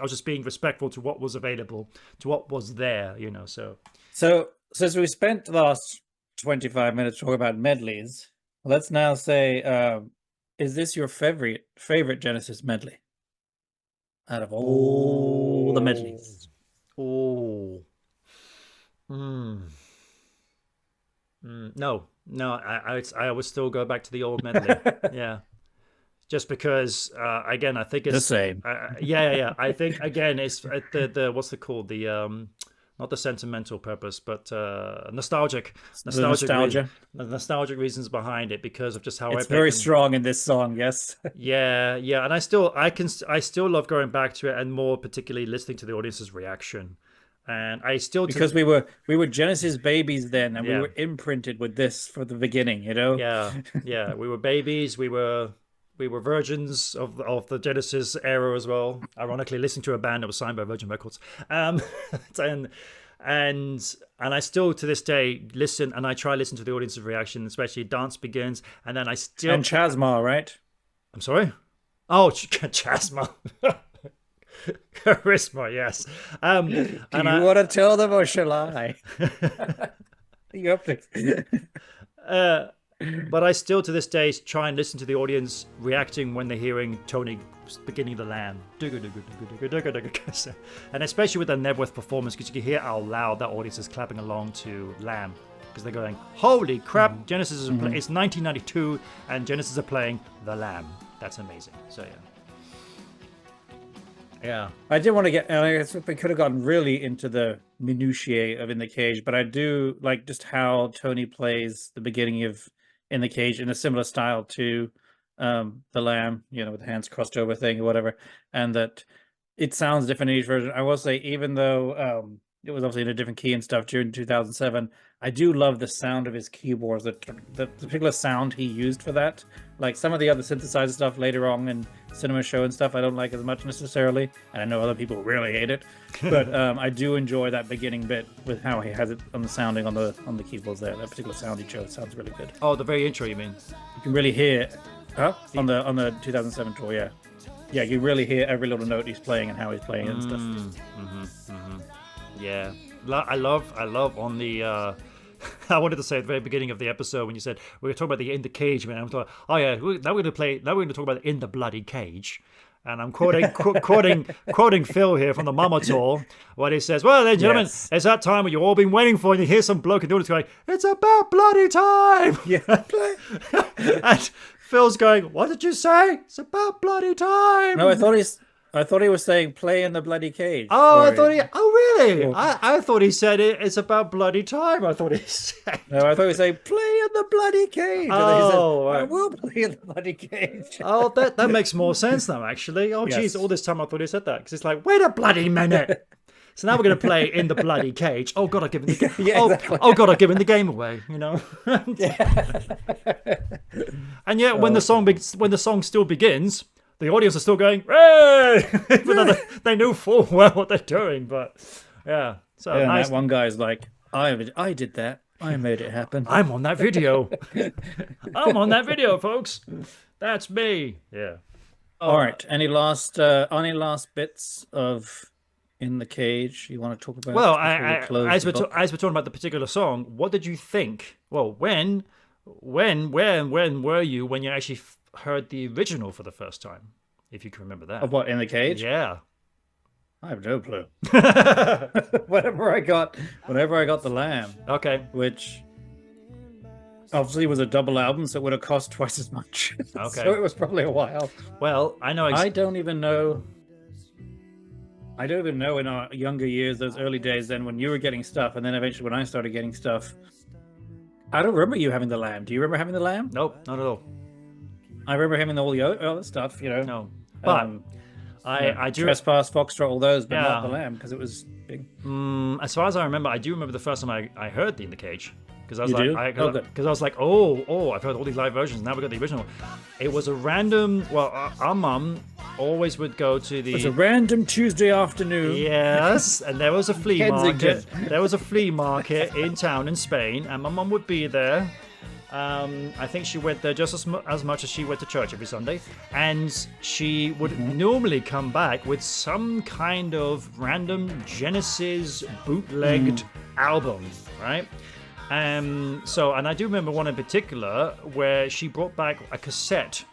Speaker 2: was just being respectful to what was available, to what was there,
Speaker 1: So since we spent the last 25 minutes talking about medleys, let's now say, is this your favorite Genesis medley out of all the medleys?
Speaker 2: Oh. No. I would still go back to the old medley. Yeah. Just because, again, I think it's
Speaker 1: the same.
Speaker 2: Yeah. I think again, it's the what's it called? The not the sentimental purpose, but nostalgic reasons behind it because of just how
Speaker 1: it's very strong in this song. Yes.
Speaker 2: yeah, and I still love going back to it, and more particularly listening to the audience's reaction. And I still
Speaker 1: because we were Genesis babies then, and we were imprinted with this for the beginning,
Speaker 2: Yeah, we were babies. We were virgins of the Genesis era as well. Ironically, listening to a band that was signed by Virgin Records, and I still to this day listen, and I try to listen to the audience's reaction, especially Dance Begins, and then I still
Speaker 1: and Chasma, right?
Speaker 2: I'm sorry. Oh, Chasma. Charisma, yes.
Speaker 1: Do you want to tell them or shall I? You have to.
Speaker 2: But I still, to this day, try and listen to the audience reacting when they're hearing Tony beginning the Lamb. And especially with the Nebworth performance, because you can hear how loud that audience is clapping along to Lamb. Because they're going, holy crap, Genesis is it's 1992, and Genesis are playing the Lamb. That's amazing. So, yeah. Yeah,
Speaker 1: I did want to get. I guess we could have gotten really into the minutiae of In the Cage, but I do like just how Tony plays the beginning of In the Cage in a similar style to the Lamb, with the hands crossed over thing or whatever, and that it sounds different in each version. I will say, even though it was obviously in a different key and stuff during 2007, I do love the sound of his keyboards, the particular sound he used for that. Like some of the other synthesizer stuff later on in Cinema Show and stuff, I don't like as much necessarily, and I know other people really hate it, but I do enjoy that beginning bit with how he has it on the sounding on the keyboards there. That particular sound he chose sounds really good.
Speaker 2: Oh, the very intro, you mean?
Speaker 1: You can really hear on the 2007 tour, yeah. Yeah, you really hear every little note he's playing and how he's playing it and stuff.
Speaker 2: Yeah, I love on the. I wanted to say at the very beginning of the episode when you said we were talking about the In the Cage, man. I'm like, oh yeah, now we're going to talk about In the Bloody Cage, and I'm quoting Phil here from the Mama tour, where he says, "Well then, gentlemen, it's that time when you've all been waiting for, and you hear some bloke in the audience going, it's about bloody time."
Speaker 1: Yeah.
Speaker 2: And Phil's going, "What did you say? It's about bloody time."
Speaker 1: No, I thought he was saying play in the bloody cage.
Speaker 2: Oh, I thought really? I thought he said it's about bloody time. I thought he said.
Speaker 1: No, I thought he was saying play in the bloody cage.
Speaker 2: Oh,
Speaker 1: I will play in the bloody cage.
Speaker 2: Oh, that makes more sense now, actually. Oh, geez, all this time I thought he said that. Because it's like, wait a bloody minute. So now we're going to play In the Bloody Cage. Oh, God, I've given the game.
Speaker 1: Yeah, exactly.
Speaker 2: Oh, God, I've given the game away, you know? And yet, when the song still begins, the audience are still going, "Hey!" Even though they knew full well what they're doing. But, yeah. So
Speaker 1: Yeah,
Speaker 2: nice.
Speaker 1: that one guy's like, I did that. I made it happen.
Speaker 2: I'm on that video. I'm on that video, folks. That's me. Yeah.
Speaker 1: All right. Any last bits of In the Cage you want to talk about?
Speaker 2: Well,
Speaker 1: before we close
Speaker 2: as
Speaker 1: the book?
Speaker 2: we're talking about the particular song, what did you think? Well, when were you when you actually heard the original for the first time? If you can remember that.
Speaker 1: Of what, In the Cage?
Speaker 2: Yeah.
Speaker 1: I have no clue. Whenever I got the Lamb,
Speaker 2: Okay.
Speaker 1: which obviously was a double album, so it would have cost twice as much.
Speaker 2: Okay.
Speaker 1: So it was probably a while.
Speaker 2: Well, I know.
Speaker 1: I don't even know in our younger years, those early days, then when you were getting stuff, and then eventually when I started getting stuff. I don't remember you having the Lamb. Do you remember having the Lamb?
Speaker 2: Nope, not at all.
Speaker 1: I remember having all the other stuff, you know.
Speaker 2: No, but I do.
Speaker 1: Trespass, Foxtrot, all those, but
Speaker 2: Yeah.
Speaker 1: not the Lamb because it was big.
Speaker 2: As far as I remember, I do remember the first time I heard the In the Cage. Because I was
Speaker 1: You
Speaker 2: like,
Speaker 1: do? Good.
Speaker 2: because I was like, oh, I've heard all these live versions. Now we got the original. It was a random. Well, our mum always would go to the.
Speaker 1: It was a random Tuesday afternoon.
Speaker 2: Yes, and there was a flea
Speaker 1: Kensington.
Speaker 2: market. There was a flea market in town in Spain, and my mum would be there. I think she went there just as much as she went to church every Sunday, and she would normally come back with some kind of random Genesis bootlegged album, right? And I do remember one in particular where she brought back a cassette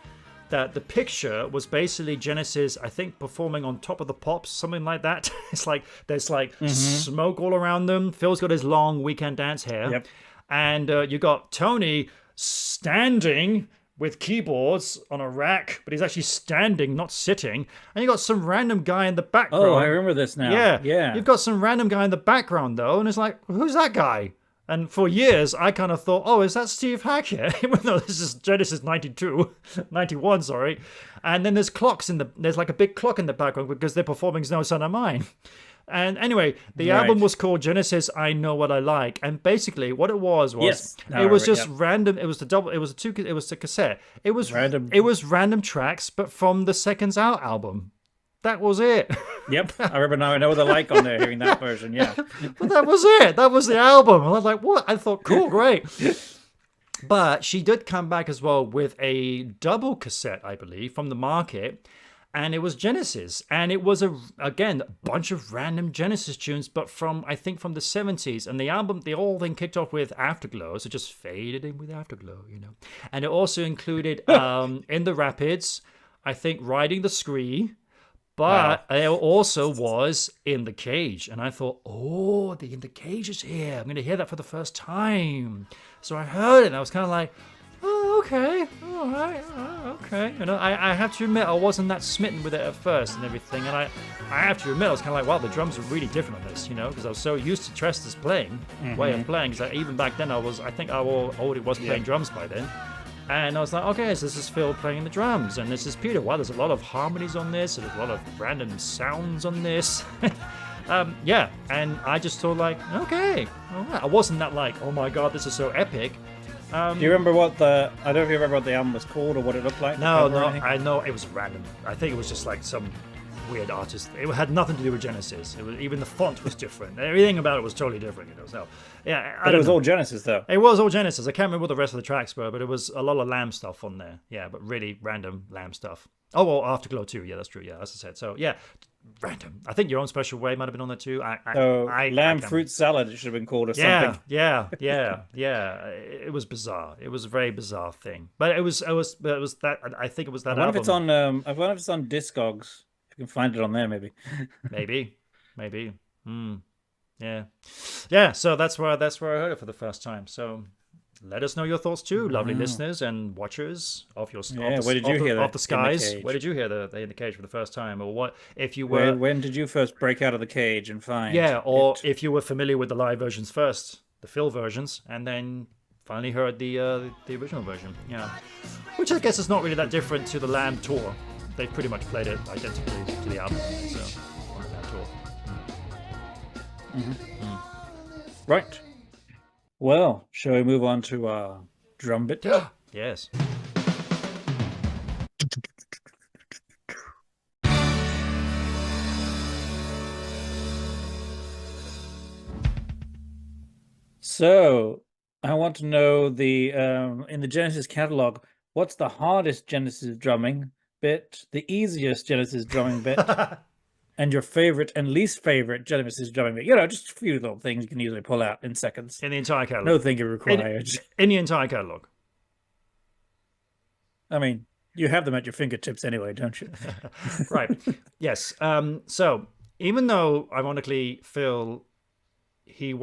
Speaker 2: that the picture was basically Genesis, I think, performing on Top of the Pops, something like that. It's like there's like smoke all around them. Phil's got his long weekend dance hair.
Speaker 1: Yep.
Speaker 2: And you got Tony standing with keyboards on a rack, but he's actually standing, not sitting. And you got some random guy in the background.
Speaker 1: Oh, I remember this now. Yeah.
Speaker 2: You've got some random guy in the background, though, and it's like, who's that guy? And for years, I kind of thought, oh, is that Steve Hackett? Even though this is Genesis 91, sorry. And then there's like a big clock in the background because they're performing No Son of Mine. And anyway, the album was called Genesis I Know What I Like. And basically what it was
Speaker 1: Yes.
Speaker 2: it was just random. It was the cassette. It was random tracks, but from the Seconds Out album. That was it.
Speaker 1: Yep. I remember now. I know the like on there hearing that version. Yeah.
Speaker 2: But that was it. That was the album. And I was like, what? I thought, cool, great. But she did come back as well with a double cassette, I believe, from the market. And it was Genesis. And it was, again, a bunch of random Genesis tunes, but I think from the 70s. And the album, the whole thing kicked off with Afterglow. So just faded in with Afterglow, you know. And it also included In the Rapids, I think Riding the Scree. But it also was In the Cage. And I thought, oh, the In the Cage is here. I'm going to hear that for the first time. So I heard it and I was kind of like, oh, okay. All right. Okay. You know, I have to admit, I wasn't that smitten with it at first and everything. And I have to admit, I was kind of like, wow, the drums are really different on this, you know, because I was so used to Trester's way of playing. Because even back then, I think I already was playing drums by then. And I was like, okay, so this is Phil playing the drums, and this is Peter. Wow, there's a lot of harmonies on this, and there's a lot of random sounds on this. Yeah, and I just thought like, okay, all right. I wasn't that like, oh my god, this is so epic.
Speaker 1: Do you remember I don't know if you remember what the album was called or what it looked like?
Speaker 2: No, I know it was random. I think it was just like some weird artist. It had nothing to do with Genesis. Even the font was different. Everything about it was totally different, you know. So yeah,
Speaker 1: But it was all Genesis though.
Speaker 2: It was all Genesis. I can't remember what the rest of the tracks were, but it was a lot of Lamb stuff on there. Yeah, but really random Lamb stuff. Oh, well, Afterglow too. Yeah, that's true. Yeah, as I said. So yeah, random. I think Your Own Special Way might have been on there too.
Speaker 1: Lamb fruit salad, it should have been called or something.
Speaker 2: Yeah. It was bizarre. It was a very bizarre thing. But it was that. I think it was that
Speaker 1: I wonder
Speaker 2: album.
Speaker 1: I wonder if it's on Discogs. If you can find it on there, maybe.
Speaker 2: maybe. Yeah. So that's where I heard it for the first time. So let us know your thoughts too, lovely listeners and watchers of your
Speaker 1: where did you hear that?
Speaker 2: Of the skies.
Speaker 1: In the Cage?
Speaker 2: Where did you hear the In the Cage for the first time, or what? If you were
Speaker 1: when did you first break out of the cage and find?
Speaker 2: Yeah, or if you were familiar with the live versions first, the Phil versions, and then finally heard the original version. Yeah, which I guess is not really that different to the Lamb tour. They pretty much played it identically to the album. So on the Lamb tour.
Speaker 1: Right. Well, shall we move on to our drum bit?
Speaker 2: Yes.
Speaker 1: So, I want to know the in the Genesis catalog, what's the hardest Genesis drumming bit, the easiest Genesis drumming bit, and your favorite and least favorite Genesis drumming bit? You know, just a few little things you can usually pull out in seconds.
Speaker 2: In the entire catalog.
Speaker 1: No thinking required.
Speaker 2: In the entire catalog.
Speaker 1: I mean, you have them at your fingertips anyway, don't you?
Speaker 2: Right. Yes. So even though, ironically, Phil, he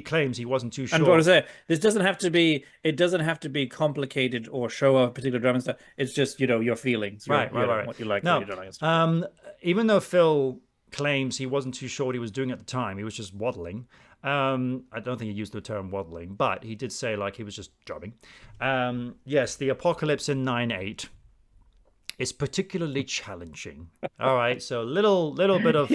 Speaker 2: claims he wasn't too sure.
Speaker 1: And what I say, this doesn't have to be. It doesn't have to be complicated or show a particular drum and stuff. It's just your feelings,
Speaker 2: right.
Speaker 1: what you like, what you don't like.
Speaker 2: Even though Phil claims he wasn't too sure what he was doing at the time, he was just waddling. I don't think he used the term waddling, but he did say like he was just drumming. Yes, the Apocalypse in 9/8 is particularly challenging. All right, so little bit of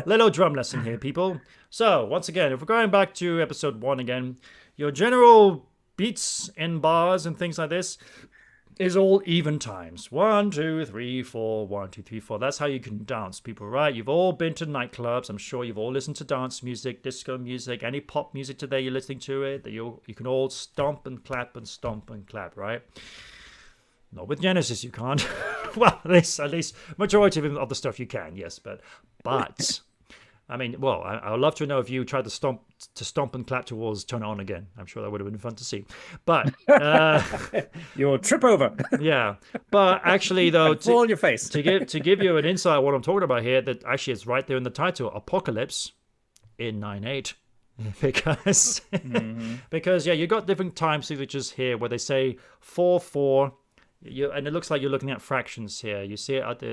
Speaker 2: little drum lesson here, people. So once again, if we're going back to episode 1 again, your general beats in bars and things like this is all even times. 1, 2, 3, 4, 1, 2, 3, 4. That's how you can dance, people, right? You've all been to nightclubs. I'm sure you've all listened to dance music, disco music, any pop music today you're listening to it. That you can all stomp and clap and stomp and clap, right? Not with Genesis, you can't. Well, at least majority of the stuff you can, yes, but I mean, well, I would love to know if you tried to stomp and clap towards Turn It On Again. I'm sure that would have been fun to see. But
Speaker 1: You'll trip over.
Speaker 2: Yeah, but actually, though,
Speaker 1: fall on your face.
Speaker 2: to give you an insight of what I'm talking about here, that actually it's right there in the title, Apocalypse in 9/8. Because yeah, you got different time signatures here where they say 4/4. And it looks like you're looking at fractions here. You see it at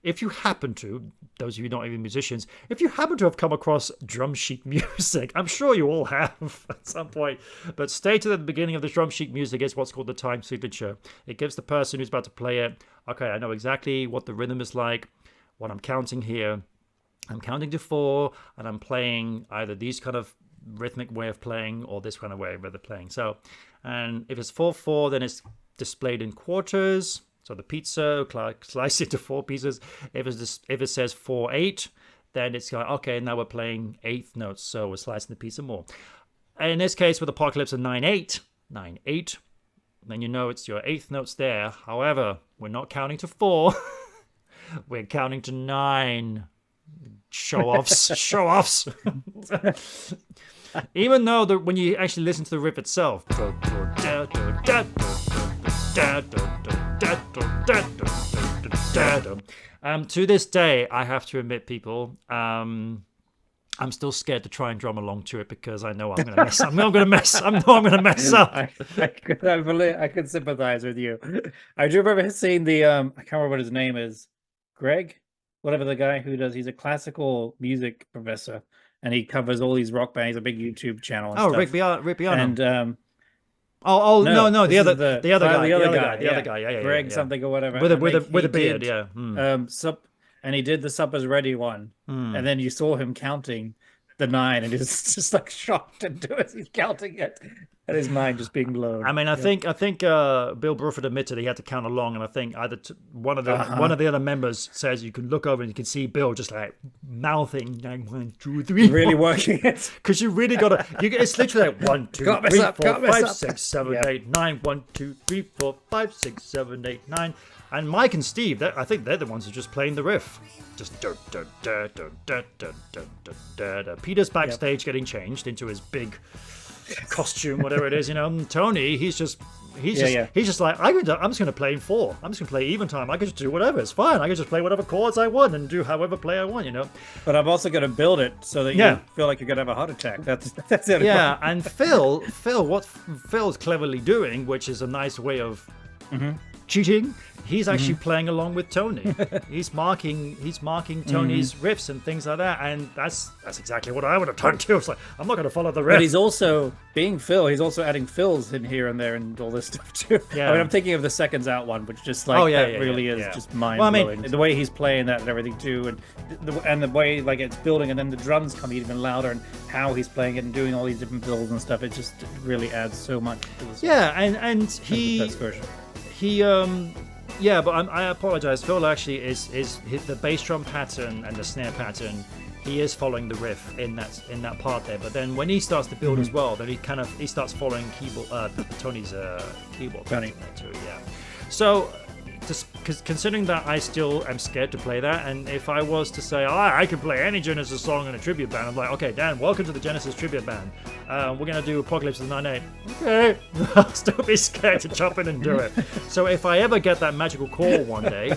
Speaker 2: if you happen to, those of you not even musicians, if you happen to have come across drum sheet music, I'm sure you all have at some point, but stated at the beginning of the drum sheet music is what's called the time signature. It gives the person who's about to play it, okay, I know exactly what the rhythm is like, what I'm counting here. I'm counting to 4, and I'm playing either these kind of rhythmic way of playing or this kind of way of playing. So, and if it's 4/4, then it's displayed in quarters. So the pizza slice into 4 pieces. If it says 4/8, then it's like, okay, now we're playing 8th notes, so we're slicing the pizza more. And in this case, with Apocalypse of 9/8, then you know it's your 8th notes there. However, we're not counting to 4. We're counting to 9. Show-offs. Even though when you actually listen to the riff itself, to this day, I have to admit, people, I'm still scared to try and drum along to it because I know I'm going to mess. I'm going to mess up.
Speaker 1: I can sympathize with you. I do remember seeing the I can't remember what his name is, Greg, whatever the guy who does. He's a classical music professor, and he covers all these rock bands. He's a big YouTube channel. And stuff.
Speaker 2: Rick Piano.
Speaker 1: And
Speaker 2: no, the other guy. Yeah,
Speaker 1: Greg something or whatever.
Speaker 2: With a beard, yeah.
Speaker 1: And he did the Supper's Ready one, and then you saw him counting the 9, and he's just like shocked into it. He's counting it, and his mind just being blown.
Speaker 2: I mean, I think Bill Bruford admitted he had to count along, and I think either one of the other members says you can look over and you can see Bill just like mouthing 1, 2, 3,
Speaker 1: really working it
Speaker 2: because you really got to. It's literally like 1, 2, 3, 4, 5, 6, 7, 8, 9. 1, 2, 3, 4, 5, 6, 7, 8, 9. And Mike and Steve, I think they're the ones who are just playing the riff. Just Peter's backstage getting changed into his big costume, whatever it is, you know. And Tony, he's just like, I'm just going to play in 4. I'm just going to play even time. I can just do whatever. It's fine. I can just play whatever chords I want and do however play I want, you know.
Speaker 1: But I'm also going to build it so that you feel like you're going to have a heart attack. That's it.
Speaker 2: Yeah, and Phil, what Phil's cleverly doing, which is a nice way of cheating. He's actually playing along with Tony. He's marking Tony's riffs and things like that, and that's exactly what I would have done too. It's like, I'm not going to follow the riff.
Speaker 1: But he's also, being Phil, he's also adding fills in here and there and all this stuff too.
Speaker 2: Yeah.
Speaker 1: I mean, I'm thinking of the Seconds Out one, which just like, really is just mind-blowing. The way he's playing that and everything too, and the way like it's building, and then the drums come even louder, and how he's playing it and doing all these different fills and stuff, it just really adds so much to the song.
Speaker 2: Yeah, and
Speaker 1: The best version.
Speaker 2: Yeah, but I apologize. Phil actually is the bass drum pattern and the snare pattern. He is following the riff in that part there. But then when he starts to build as well, then he starts following Tony's keyboard
Speaker 1: Tony.
Speaker 2: pattern too. Yeah. So, just considering that I still am scared to play that, and if I was to say, I can play any Genesis song in a tribute band, I'm like, okay, Dan, welcome to the Genesis tribute band. We're gonna do Apocalypse of the 9/8. Okay, I'll still be scared to jump in and do it. So if I ever get that magical call one day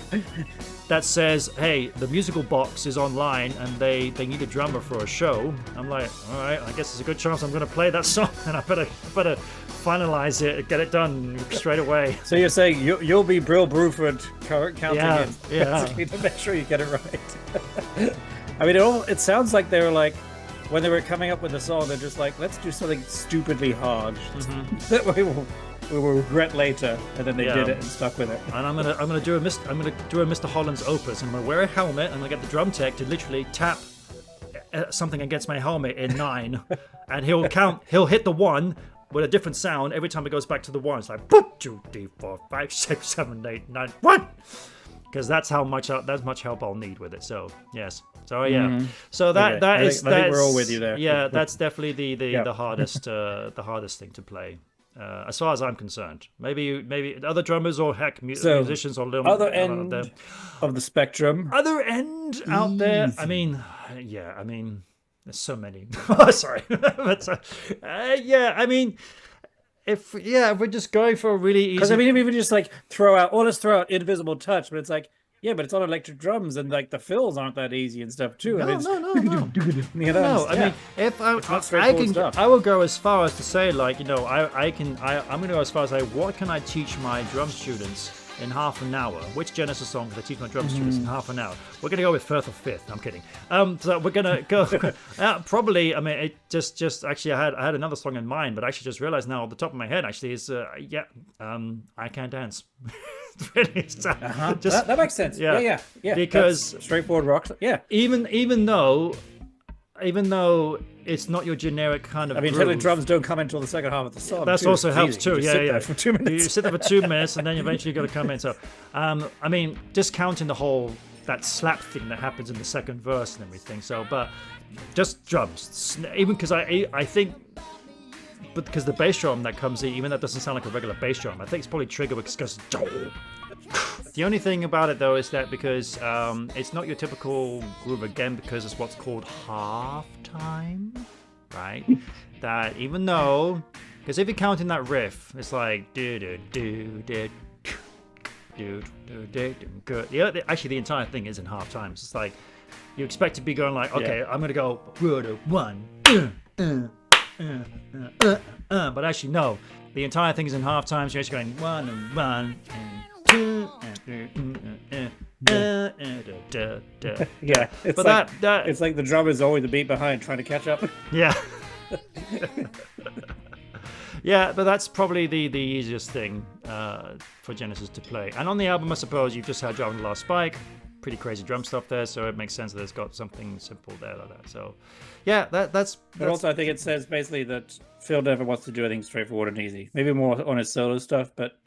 Speaker 2: that says, hey, the musical box is online and they need a drummer for a show, I'm like, all right, I guess there's a good chance I'm gonna play that song, and I better finalize it, get it done straight away.
Speaker 1: So you're saying you'll be Brill Bruford counting in,
Speaker 2: yeah.
Speaker 1: basically, to make sure you get it right. I mean, it sounds like they were like, when they were coming up with the song, they're just like, let's do something stupidly hard that we will regret later, and then they did it and stuck with it.
Speaker 2: And I'm gonna do a Mr. Holland's opus. I'm gonna wear a helmet, and I'm gonna get the drum tech to literally tap something against my helmet in 9, and he'll hit the 1 with a different sound every time it goes back to the 1. It's like boop, 2, 3, 4, 5, 6, 7, 8, 9, 1. Because that's much help I'll need with it. So yes. So yeah. So
Speaker 1: I think we're all with you there.
Speaker 2: Yeah, that's definitely the hardest thing to play. As far as I'm concerned, maybe other drummers or musicians or little
Speaker 1: other end of the spectrum.
Speaker 2: Other end out there. I mean, there's so many. Sorry, but I mean, if we're just going for a really easy.
Speaker 1: Because I mean, if we just like let's throw out Invisible Touch, but it's like. Yeah, but it's on electric drums, and like the fills aren't that easy and stuff too.
Speaker 2: No.
Speaker 1: I
Speaker 2: mean, if I will go as far as to say, like, I'm going to go as far as say, what can I teach my drum students in half an hour? Which Genesis song can I teach my drum students in half an hour? We're going to go with Firth of Fifth. I'm kidding. So we're going to go probably. I mean, it just actually I had another song in mind, but I actually just realized now, off the top of my head, actually is I Can't Dance. Really,
Speaker 1: that makes sense. Yeah.
Speaker 2: Because
Speaker 1: that's straightforward rock. Yeah.
Speaker 2: Even though it's not your generic kind of.
Speaker 1: I mean,
Speaker 2: groove,
Speaker 1: totally drums don't come until the second half of the song.
Speaker 2: That also helps too.
Speaker 1: You
Speaker 2: Yeah.
Speaker 1: There for 2 minutes.
Speaker 2: You sit there for 2 minutes, and then eventually you got to come in. So, I mean, discounting the whole that slap thing that happens in the second verse and everything. So, but just drums, even because I think. But because the bass drum that comes in, even that doesn't sound like a regular bass drum, I think it's probably triggered because the only thing about it though is that because it's not your typical groove again, because it's what's called half time, right? That even though, because if you're counting that riff, it's like do do do do do do do do. Actually, the entire thing is in half time. It's like you expect to be going like, okay, I'm gonna go 1. But actually no, the entire thing is in half time, so you're actually going 1 and 1 and 2
Speaker 1: Yeah, it's
Speaker 2: but
Speaker 1: like
Speaker 2: that
Speaker 1: it's like the drum is always a beat behind trying to catch up.
Speaker 2: yeah. Yeah, but that's probably the easiest thing for Genesis to play. And on the album, I suppose you've just had Driving the Last Spike, pretty crazy drum stuff there, so it makes sense that it's got something simple there like that. So yeah, that's
Speaker 1: But also I think it says basically that Phil never wants to do anything straightforward and easy. Maybe more on his solo stuff, but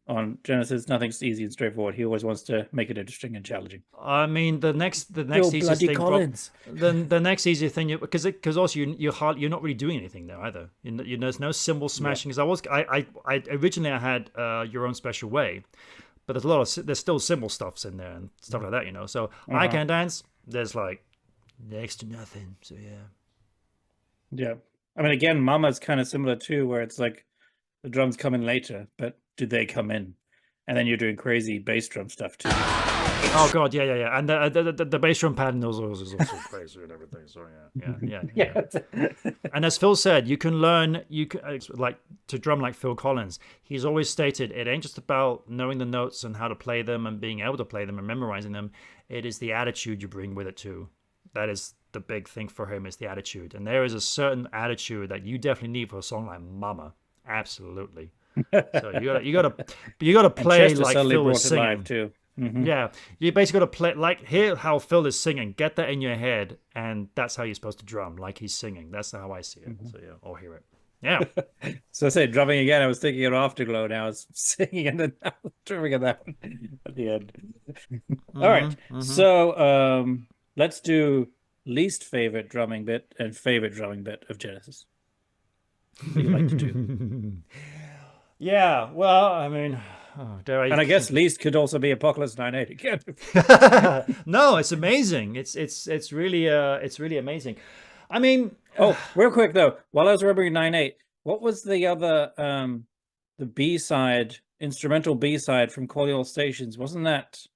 Speaker 1: on Genesis, nothing's easy and straightforward. He always wants to make it interesting and challenging.
Speaker 2: I mean, the next easiest thing, the next easy thing, because also you're not really doing anything there either. There's no cymbal smashing. Because I originally I had Your Own Special Way, but there's still cymbal stuffs in there and stuff like that, So I Can't Dance, there's like next to nothing. So
Speaker 1: yeah. I mean, again, Mama's kind of similar too, where it's like the drums come in later, but do they come in? and then you're doing crazy bass drum stuff too.
Speaker 2: Oh god, yeah, and the bass drum pattern is also crazy and everything. So yeah. And as Phil said, you can learn. Like to drum like Phil Collins. He's always stated it ain't just about knowing the notes and how to play them and being able to play them and memorizing them. It is the attitude you bring with it too. That is the big thing for him, is the attitude. And there is a certain attitude that you definitely need for a song like Mama. Absolutely. So you gotta play like Phil is singing
Speaker 1: too.
Speaker 2: Yeah, you basically got to play like hear how Phil is singing, get that in your head, and that's how you're supposed to drum, like he's singing. That's how I see it. So yeah, or hear it. Yeah.
Speaker 1: So I say drumming again. I was thinking of Afterglow. Now I was singing and then I was drumming at that one at the end. All right. So let's do least favorite drumming bit and favorite drumming bit of Genesis. What do you like to do?
Speaker 2: Yeah. Well, I mean.
Speaker 1: And I guess least could also be Apocalypse 9/8 again.
Speaker 2: No, it's amazing. It's really amazing. I mean,
Speaker 1: real quick though, while I was remembering 9/8, what was the other the B-side, instrumental B-side from Call All Stations? Wasn't that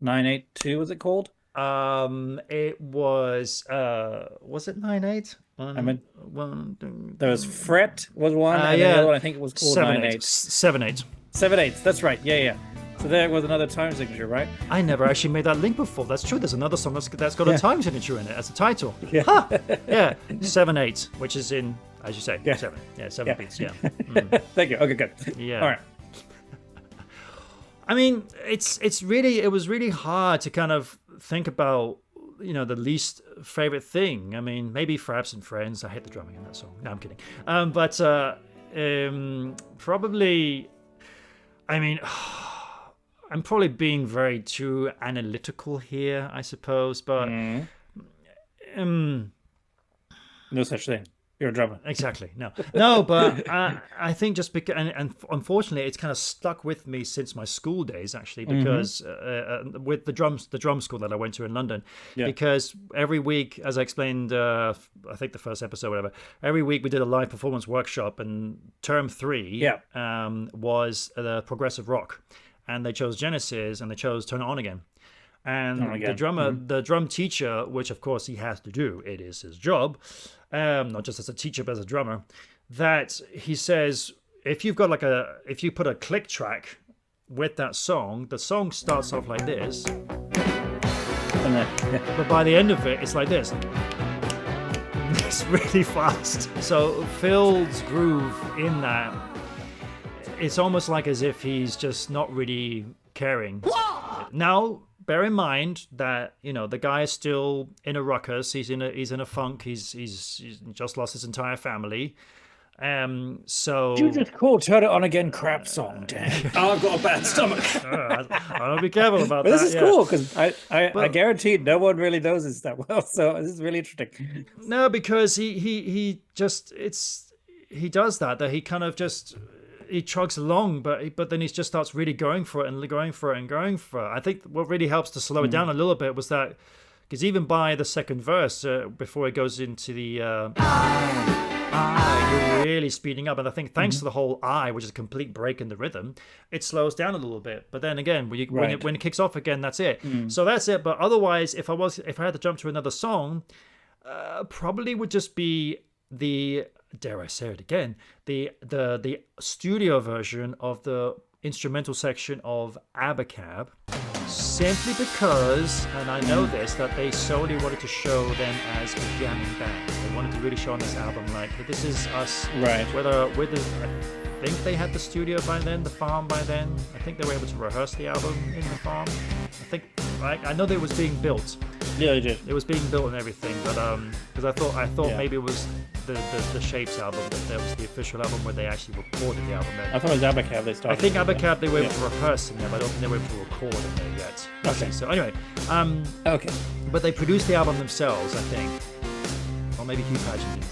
Speaker 1: 9/8 was it called?
Speaker 2: It was it 9/8?
Speaker 1: I mean, there was Fret was one, and the other one I think it was called 9/8.
Speaker 2: 7/8.
Speaker 1: 7/8. That's right. Yeah. So there was another time signature, right?
Speaker 2: I never actually made that link before. That's true. There's another song that's got a time signature in it as a title.
Speaker 1: Yeah.
Speaker 2: Huh. Yeah. 7/8, which is in, as you say, 7. Yeah, 7 beats. Yeah.
Speaker 1: Thank you. Okay, good.
Speaker 2: Yeah.
Speaker 1: All right.
Speaker 2: I mean, it was really hard to kind of think about, the least favorite thing. I mean, maybe For Absent Friends. I hate the drumming in that song. No, I'm kidding. But probably. I mean, I'm probably being very too analytical here, I suppose, but
Speaker 1: no such thing. You're a drummer.
Speaker 2: Exactly. No, but I think just because, and unfortunately, it's kind of stuck with me since my school days, actually, because with the drum school that I went to in London, because every week, as I explained, I think the first episode, whatever, every week we did a live performance workshop, and term 3 was the progressive rock, and they chose Genesis, and they chose Turn It On Again. And the drummer, the drum teacher, which of course he has to do, it is his job, not just as a teacher but as a drummer, that he says if you put a click track with that song, the song starts off like this, but by the end of it, it's like this. It's really fast. So Phil's groove in that, it's almost like as if he's just not really caring. Now, bear in mind that the guy is still in a ruckus. He's in a funk. He's just lost his entire family. So
Speaker 1: you just call Turn It On Again crap song, Dan. I've got a bad stomach.
Speaker 2: I'll be careful about
Speaker 1: but
Speaker 2: that.
Speaker 1: This is cool because I guarantee no one really knows this that well. So this is really interesting.
Speaker 2: No, because he does that he kind of just. He chugs along, but then he just starts really going for it and going for it. I think what really helps to slow it down a little bit was that, because even by the second verse, before it goes into the you're really speeding up. And I think thanks to the whole which is a complete break in the rhythm, it slows down a little bit. But then again, when it kicks off again, that's it. So that's it. But otherwise, if I had to jump to another song, probably would just be the, dare I say it again, the studio version of the instrumental section of Abacab, simply because, and I know this, that they solely wanted to show them as a jamming band. They wanted to really show on this album, like, this is us.
Speaker 1: Right.
Speaker 2: I think they had the studio by then, the farm by then. I think they were able to rehearse the album in the farm. I know that it was being built.
Speaker 1: Yeah, they did.
Speaker 2: It was being built and everything, but because I thought maybe it was the Shapes album, that was the official album where they actually recorded the album there.
Speaker 1: I thought it was Abacab they started.
Speaker 2: I think Abacab they were able to rehearse in there, but I don't think they were able to record it there yet.
Speaker 1: Okay.
Speaker 2: So anyway,
Speaker 1: okay.
Speaker 2: But they produced the album themselves, I think. Or maybe Hugh Padgett did.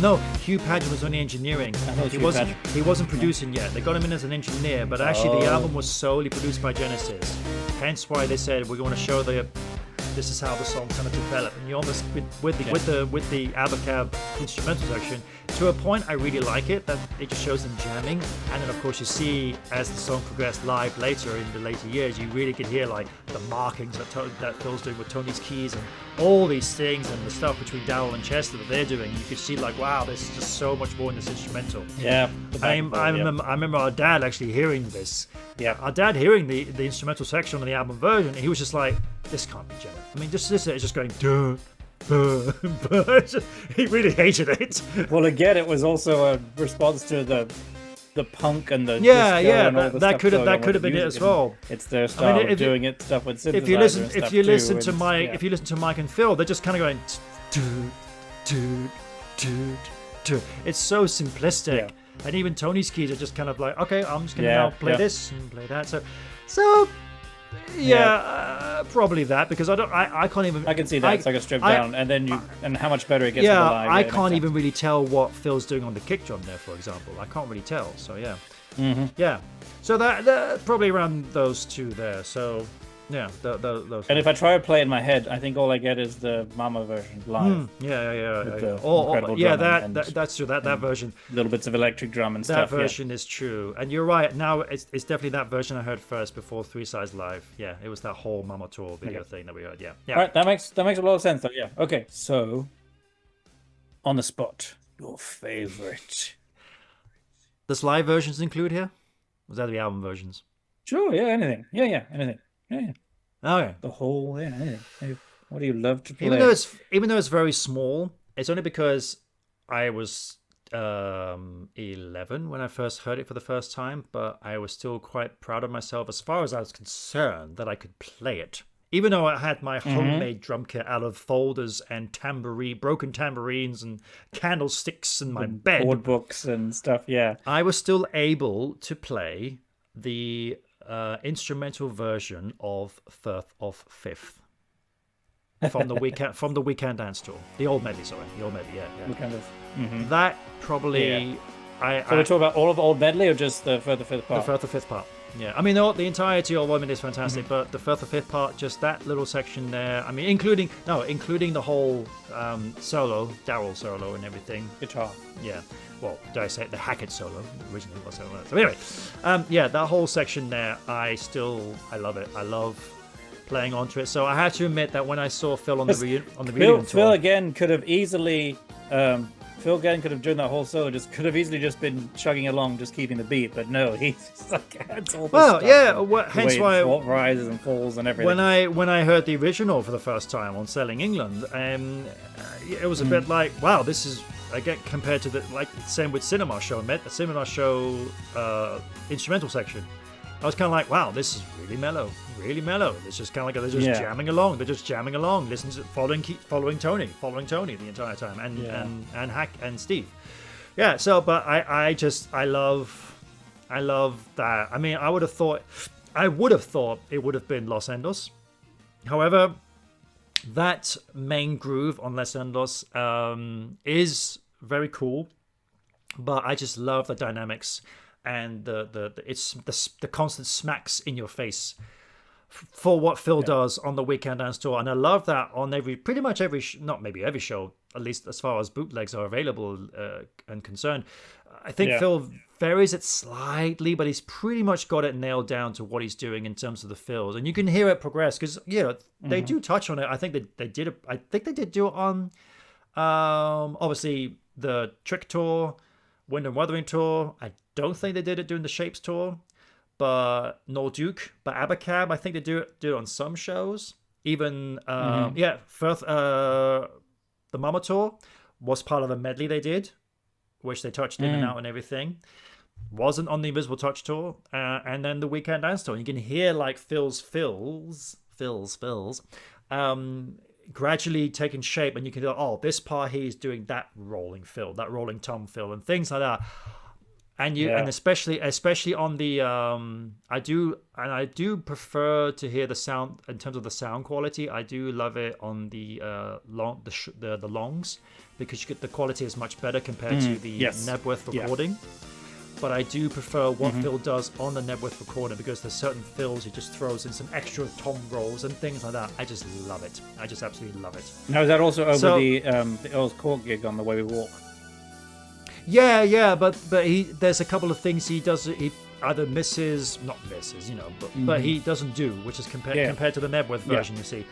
Speaker 2: No, Hugh Padgett was only engineering. He wasn't producing yet. They got him in as an engineer, but actually the album was solely produced by Genesis. Hence why they said we're going to show the this is how the song kind of developed, and you almost with the Abacab instrumental section, to a point I really like it, that it just shows them jamming, and then of course you see as the song progressed live later in the later years, you really could hear like the markings that Phil's doing with Tony's keys and all these things, and the stuff between Darryl and Chester that they're doing. You could see like, wow, there's just so much more in this instrumental.
Speaker 1: Yeah,
Speaker 2: I remember our dad actually hearing this.
Speaker 1: Yeah,
Speaker 2: our dad hearing the instrumental section on the album version, he was just like, this can't be jamming. I mean, this is just going duh. He really hated it.
Speaker 1: Well, again, it was also a response to the punk and the
Speaker 2: yeah,
Speaker 1: disco and all
Speaker 2: that,
Speaker 1: the
Speaker 2: that
Speaker 1: stuff
Speaker 2: could have
Speaker 1: going
Speaker 2: that
Speaker 1: on
Speaker 2: could have
Speaker 1: with
Speaker 2: been it
Speaker 1: music,
Speaker 2: as well.
Speaker 1: It's their style of doing it stuff with synthesizer.
Speaker 2: If you listen to Mike and Phil, they're just kind of going do. It's so simplistic,
Speaker 1: Yeah.
Speaker 2: and even Tony's keys are just kind of like, okay, I'm just gonna now play this and play that. So. Probably that, because I can't even.
Speaker 1: I can see that. It's like a strip down, and then and how much better it gets.
Speaker 2: Yeah,
Speaker 1: live.
Speaker 2: I can't even really tell what Phil's doing on the kick drum there, for example. I can't really tell. So yeah, yeah. So that probably around those two there. So yeah, those.
Speaker 1: And if I try to play it in my head, I think all I get is the Mama version live.
Speaker 2: Yeah.
Speaker 1: Incredible
Speaker 2: That's true. That version.
Speaker 1: Little bits of electric drum and
Speaker 2: That
Speaker 1: stuff.
Speaker 2: version is true, and you're right. Now it's definitely that version I heard first before Three Sides Live. Yeah, it was that whole Mama Tour video thing that we heard. Yeah.
Speaker 1: All right, that makes a lot of sense though. Yeah. Okay, so on the spot, your favorite.
Speaker 2: Does live versions include here? Was that the album versions?
Speaker 1: Sure. Yeah. Anything. Yeah. Anything. Yeah.
Speaker 2: Okay.
Speaker 1: The whole. Yeah. Anything. What do you love to play?
Speaker 2: Even though it's very small, it's only because I was 11 when I first heard it for the first time, but I was still quite proud of myself as far as I was concerned that I could play it. Even though I had my homemade drum kit out of folders and broken tambourines and candlesticks in my bed,
Speaker 1: board books and stuff. Yeah,
Speaker 2: I was still able to play the instrumental version of Firth of Fifth from the weekend dance tour, the old medley. Yeah. That probably.
Speaker 1: Yeah. So we're talking about all of Old Medley, or just the Firth of Fifth part?
Speaker 2: The Firth of Fifth part. Yeah, I mean the entirety of Old Medley is fantastic, but the Firth of Fifth part, just that little section there. I mean, including the whole solo, Darryl solo, and everything.
Speaker 1: Guitar.
Speaker 2: Yeah. Well, did I say it? The Hackett solo originally was solo. So anyway, that whole section there, I love it. I love playing onto it. So I have to admit that when I saw Phil on the reunion tour,
Speaker 1: Phil again could have easily. Phil again could have during that whole solo could have easily just been chugging along, just keeping the beat, but no, he's just like adds all this stuff.
Speaker 2: Hence why
Speaker 1: it rises and falls and everything.
Speaker 2: When I heard the original for the first time on Selling England, it was a bit like, wow, this is again compared to the same with Cinema Show, instrumental section. I was kind of like, wow, this is really mellow. It's just kind of like they're just jamming along. They're just jamming along, listening to following Tony the entire time, and Hack and Steve. Yeah. So, but I love that. I mean, I would have thought it would have been Los Endos. However, that main groove on Los Endos is very cool, but I just love the dynamics. And it's the constant smacks in your face for what Phil does on the Weekend Dance Tour, and I love that on pretty much every not maybe every show, at least as far as bootlegs are available and concerned. I think Phil varies it slightly, but he's pretty much got it nailed down to what he's doing in terms of the fills, and you can hear it progress because they do touch on it. I think they did. I think they did do it on obviously the Trick Tour, Wind and Wuthering Tour. I don't think they did it during the Shapes Tour, but Abacab, I think they do it on some shows. Even Firth, the Mama Tour was part of a medley they did, which they touched in and out and everything. Wasn't on the Invisible Touch Tour, and then the Weekend Dance Tour. You can hear like Phil's gradually taking shape, and you can go, this part he's doing that rolling fill, that rolling tom fill, and things like that. And and especially on the I do prefer to hear the sound in terms of the sound quality. I do love it on the longs, because the quality is much better compared to the Nebworth recording. but I do prefer what Phil does on the Nebworth recorder, because there's certain fills he just throws in some extra tom rolls and things like that. I just love it. I just absolutely love it.
Speaker 1: Now, is that also over the Earl's Court gig on The Way We Walk?
Speaker 2: Yeah, but there's a couple of things he does. He either not misses, but he doesn't do, which is compared to the Nebworth version, you see.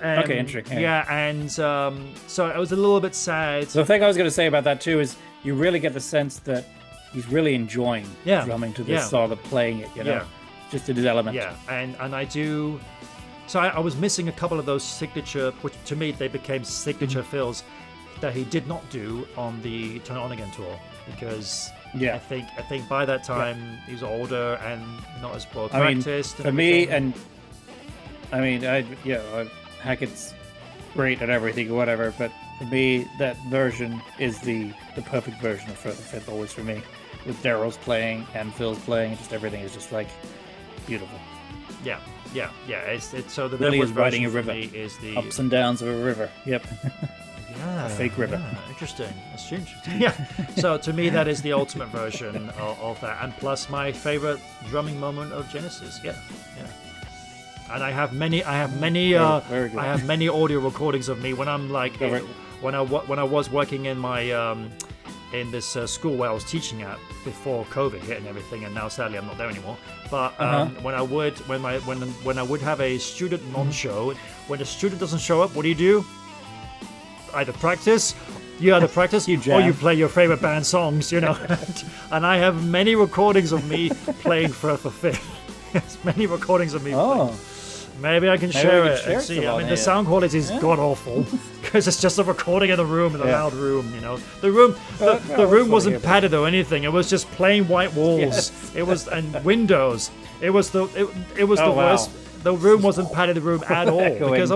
Speaker 1: Okay, interesting.
Speaker 2: Yeah, and so I was a little bit sad.
Speaker 1: The thing I was going to say about that too is you really get the sense that he's really enjoying drumming to this song and playing it, just in his element.
Speaker 2: Yeah, and I do. So I was missing a couple of those signature, which to me they became signature fills that he did not do on the Turn It On Again tour, because I think by that time he was older and not as well practiced.
Speaker 1: For me, Hackett's great at everything or whatever, but for me, that version is the perfect version of Further Fifth, always for me. With Daryl's playing and Phil's playing, just everything is just like beautiful.
Speaker 2: Yeah. It's so the
Speaker 1: really
Speaker 2: Nebworth
Speaker 1: is riding a
Speaker 2: version for
Speaker 1: river,
Speaker 2: me is the
Speaker 1: ups and downs of a river. Yep.
Speaker 2: Yeah,
Speaker 1: a fake river.
Speaker 2: Yeah, interesting. That's interesting. Yeah. So to me, that is the ultimate version of that, and plus my favorite drumming moment of Genesis. Yeah. And I have many audio recordings of me when I'm like when I was working in my in this school where I was teaching at before COVID hit and everything, and now sadly I'm not there anymore. But when I would have a student non-show, when a student doesn't show up, what do? Either practice, or you play your favorite band songs, And I have many recordings of me playing Further Fifth. Yes, many recordings of me playing. Maybe I can share it and see. I mean, the sound quality is god awful because it's just a recording in the room, in a loud room. The room wasn't padded or anything. It was just plain white walls. Yes. It was and windows. It was the worst. The room wasn't padded room at all because it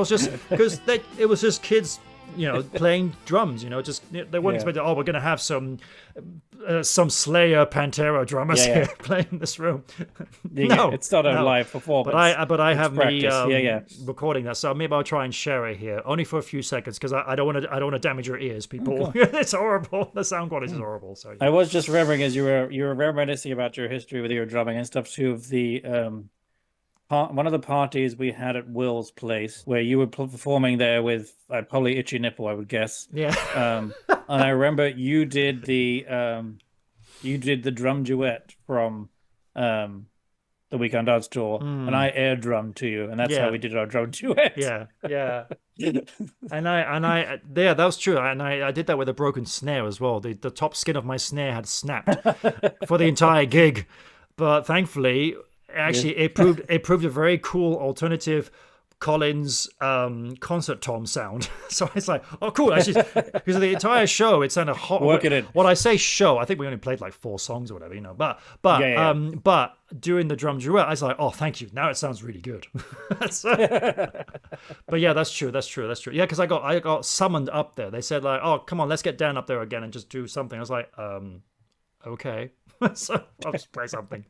Speaker 2: was just kids. Playing drums. They weren't expecting. Oh, we're going to have some Slayer Pantera drummers here playing in this room. No,
Speaker 1: it's not a live performance.
Speaker 2: But I have me recording that, so maybe I'll try and share it here, only for a few seconds, because I don't want to damage your ears, people. It's horrible. The sound quality is horrible. So
Speaker 1: I was just remembering as you were reminiscing about your history with your drumming and stuff too, of the one of the parties we had at Will's place, where you were performing there with probably Itchy Nipple, I would guess.
Speaker 2: Yeah.
Speaker 1: And I remember you did the drum duet from the Week on Dance tour, and I air drummed to you, and that's how we did our drum duet.
Speaker 2: Yeah. and I that was true, and I did that with a broken snare as well. The top skin of my snare had snapped for the entire gig, but thankfully. Actually, it proved a very cool alternative Collins concert tom sound. So it's like, oh, cool. Actually, because the entire show, it sounded hot.
Speaker 1: Working it.
Speaker 2: When I say show, I think we only played like 4 songs or whatever, But during the drum duet, I was like, oh, thank you. Now it sounds really good. But yeah, that's true. Yeah, because I got summoned up there. They said like, oh, come on, let's get Dan up there again and just do something. I was like, okay. So I'll just play something.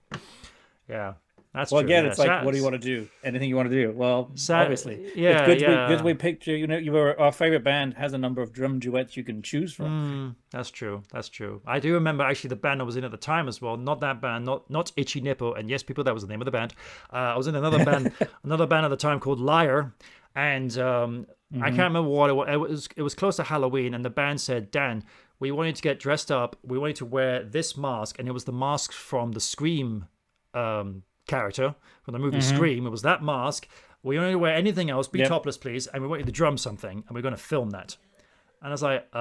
Speaker 2: Yeah. That's
Speaker 1: well,
Speaker 2: true,
Speaker 1: again, it's like, what do you want to do? Anything you want to do? Well, obviously. It's good we picked you. You were our favorite band has a number of drum duets you can choose from.
Speaker 2: That's true. I do remember actually the band I was in at the time as well. Not that band, not Itchy Nipple. And yes, people, that was the name of the band. I was in another band, at the time called Liar, and I can't remember what it was. It was close to Halloween, and the band said, Dan, we want you to get dressed up. We want you to wear this mask, and it was the mask from the Scream. Character from the movie Scream. It was that mask. We don't need to wear anything else. Be topless, please. And we want you to drum something, and we're going to film that. And I was like,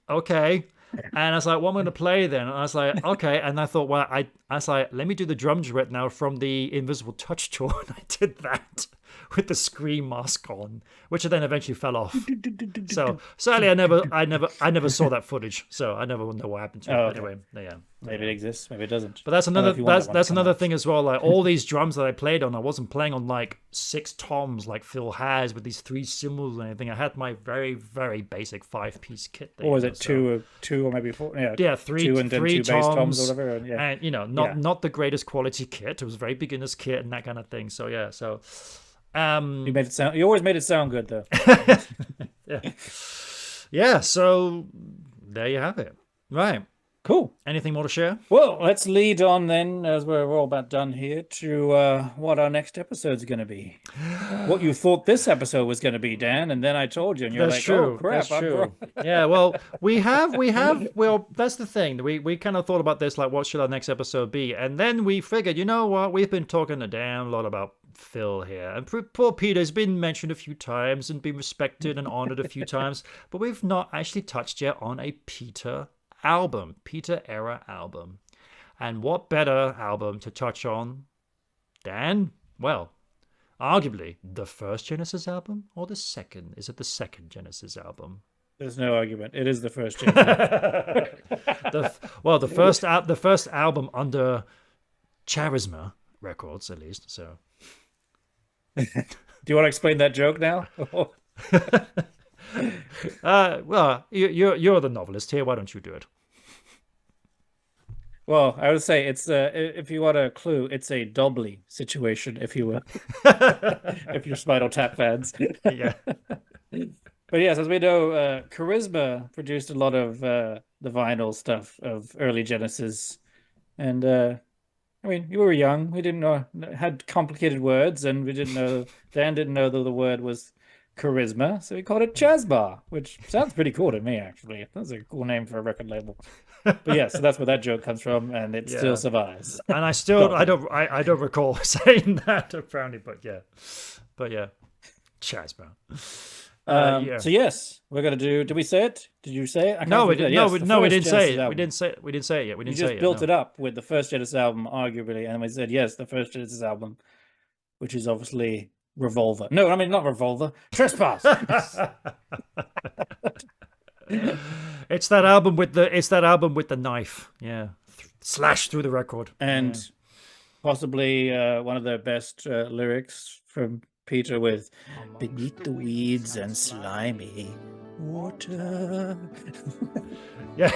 Speaker 2: okay. And I was like, what am I going to play then? And I was like, okay. And I thought, well, I was like, let me do the drum duet now from the Invisible Touch tour. And I did that with the Scream mask on, which then eventually fell off. So sadly, I never saw that footage. So I never know what happened to it.
Speaker 1: Okay.
Speaker 2: Anyway, yeah.
Speaker 1: Maybe it exists, maybe it doesn't.
Speaker 2: But that's another thing as well. Like all these drums that I played on, I wasn't playing on like 6 toms like Phil has with these 3 cymbals and anything. I had my very, very basic 5-piece kit.
Speaker 1: Or was it two or maybe 4?
Speaker 2: Yeah, 3
Speaker 1: 2 and then 2 bass toms or whatever.
Speaker 2: And not the greatest quality kit. It was very beginner's kit and that kind of thing. So yeah, so
Speaker 1: you made it sound. You always made it sound good though.
Speaker 2: Yeah. So there you have it. Right.
Speaker 1: Cool.
Speaker 2: Anything more to share?
Speaker 1: Well, let's lead on then, as we're all about done here, to what our next episode's going to be. What you thought this episode was going to be, Dan, and then I told you, and you're
Speaker 2: That's
Speaker 1: like,
Speaker 2: true.
Speaker 1: "Oh crap!"
Speaker 2: That's true. Yeah. Well, we have. Well, that's the thing. We kind of thought about this, like, what should our next episode be? And then we figured, you know what? We've been talking a damn lot about Phil here, and poor Peter's been mentioned a few times and been respected and honored a few times, but we've not actually touched yet on a Peter era album. And what better album to touch on than, well, arguably the first Genesis album or the second? Is it the second Genesis album?
Speaker 1: There's no argument. It is the first Genesis.
Speaker 2: the first album under Charisma Records, at least. So,
Speaker 1: do you want to explain that joke now?
Speaker 2: well, you're the novelist here. Why don't you do it?
Speaker 1: Well, I would say it's if you want a clue, it's a Dobley situation, if you will, if you're Spinal Tap fans.
Speaker 2: Yeah.
Speaker 1: But yes, as we know, Charisma produced a lot of the vinyl stuff of early Genesis, and I mean, you were young. We didn't know, had complicated words, and we didn't know. Dan didn't know that the word was charisma, so we called it Chazbar, which sounds pretty cool to me, actually. That's a cool name for a record label. But yeah, so that's where that joke comes from, and it still survives.
Speaker 2: And I don't recall saying that apparently, but yeah, Chazbar.
Speaker 1: So yes, we're gonna do. Did we say it? Did you say it? I can't
Speaker 2: No, we
Speaker 1: remember.
Speaker 2: didn't.
Speaker 1: Yes,
Speaker 2: No, we
Speaker 1: the
Speaker 2: didn't
Speaker 1: first
Speaker 2: say
Speaker 1: Genesis
Speaker 2: it.
Speaker 1: album.
Speaker 2: We didn't say it. We didn't say it yet. We
Speaker 1: You
Speaker 2: didn't
Speaker 1: just
Speaker 2: say it.
Speaker 1: built
Speaker 2: No.
Speaker 1: it up with the first Genesis album, arguably, and we said yes, the first Genesis album, which is obviously Revolver. No, I mean not Revolver. Trespass.
Speaker 2: It's that album with the knife. Yeah, slash through the record.
Speaker 1: And possibly one of the best lyrics from Peter with "Beneath the weeds and slimy water."
Speaker 2: Yeah.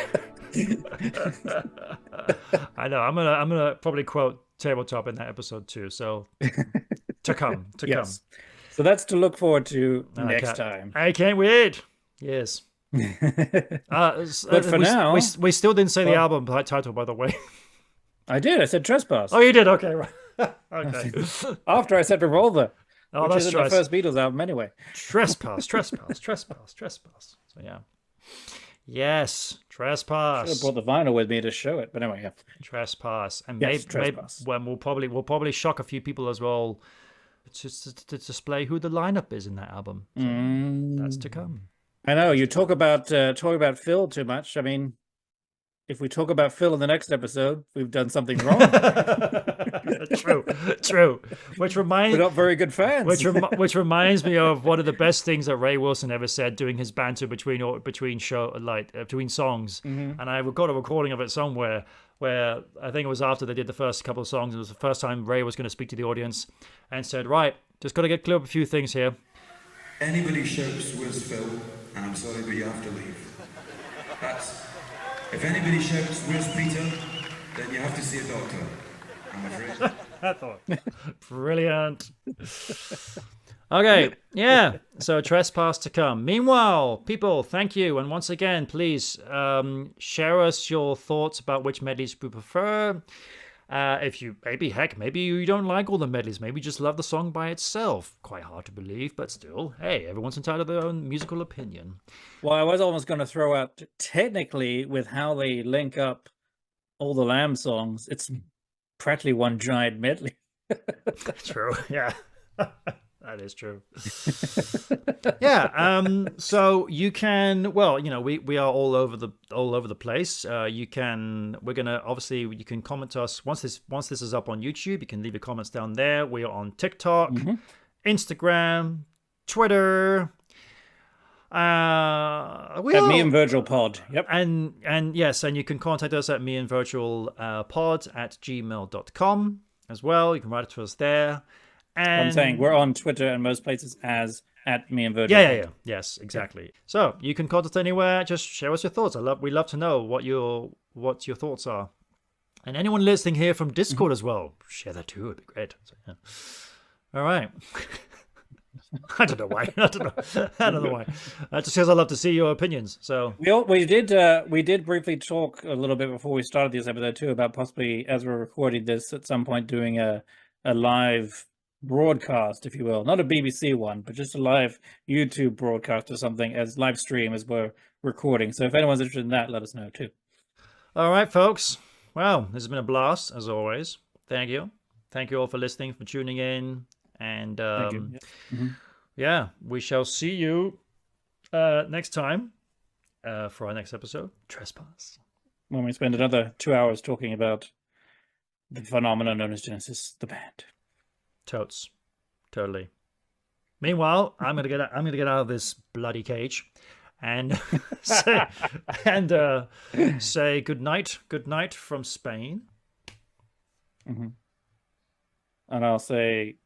Speaker 2: I know. I'm gonna probably quote Tabletop in that episode too. So to come.
Speaker 1: Yes. So that's to look forward to next
Speaker 2: can't-
Speaker 1: time.
Speaker 2: I can't wait. Yes.
Speaker 1: But for now,
Speaker 2: we still didn't say the album title, by the way.
Speaker 1: I did. I said Trespass.
Speaker 2: Oh, you did. Okay, right. Okay.
Speaker 1: After I said Revolver,
Speaker 2: Oh,
Speaker 1: which
Speaker 2: that's
Speaker 1: isn't the first Beatles album anyway.
Speaker 2: Trespass. So yeah. Yes, Trespass.
Speaker 1: Should have brought the vinyl with me to show it, but anyway, yeah.
Speaker 2: Trespass, and
Speaker 1: Yes,
Speaker 2: maybe
Speaker 1: Trespass.
Speaker 2: when we'll probably shock a few people as well to display who the lineup is in that album. So that's to come.
Speaker 1: I know you talk about Phil too much. I mean, if we talk about Phil in the next episode, we've done something wrong.
Speaker 2: True. Which reminds
Speaker 1: We're not very good fans.
Speaker 2: which reminds me of one of the best things that Ray Wilson ever said doing his banter between songs.
Speaker 1: Mm-hmm.
Speaker 2: And I got a recording of it somewhere where I think it was after they did the first couple of songs. It was the first time Ray was going to speak to the audience and said, "Right, just got to get clear up a few things here."
Speaker 6: Anybody shouts, "Where's Phil?" and I'm sorry, but you have to leave. If anybody shouts, "Where's Peter?" then you have to see a doctor, I'm afraid.
Speaker 2: I thought, brilliant. Okay, yeah. So Trespass to come. Meanwhile, people, thank you, and once again, please share us your thoughts about which medleys you prefer. If you maybe you don't like all the medleys, maybe you just love the song by itself. Quite hard to believe, but still, hey, everyone's entitled to their own musical opinion.
Speaker 1: Well, I was almost going to throw out, technically, with how they link up all the Lamb songs, it's practically one giant medley.
Speaker 2: True, yeah. That is true. Yeah. So you can. Well, you know, we are all over the place. You can comment to us once this is up on YouTube. You can leave your comments down there. We are on TikTok, Instagram, Twitter. At
Speaker 1: Me and Virgil Pod. Yep.
Speaker 2: And yes, and you can contact us at meandvirgilpod@gmail.com as well. You can write it to us there. And
Speaker 1: I'm saying we're on Twitter and most places as @meandvirgil.
Speaker 2: Yeah. Yes, exactly. So you can contact us anywhere. Just share us your thoughts. We love to know what your thoughts are. And anyone listening here from Discord as well, share that too. It'd be great. So, yeah. All right. I don't know why. I don't know why. Just because I love to see your opinions. So
Speaker 1: We did briefly talk a little bit before we started this episode too about possibly, as we're recording this, at some point doing a live broadcast, if you will, not a BBC one, but just a live YouTube broadcast or something, as live stream as we're recording. So if anyone's interested in that, let us know too.
Speaker 2: all right, folks. Well, this has been a blast as always. Thank you all for listening, for tuning in, and
Speaker 1: Thank you.
Speaker 2: yeah, we shall see you next time for our next episode, Trespass.
Speaker 1: When we spend another 2 hours talking about the phenomenon known as Genesis, the band.
Speaker 2: Totes, totally. Meanwhile, I'm gonna get out of this bloody cage, and say good night from Spain.
Speaker 1: Mm-hmm. And I'll say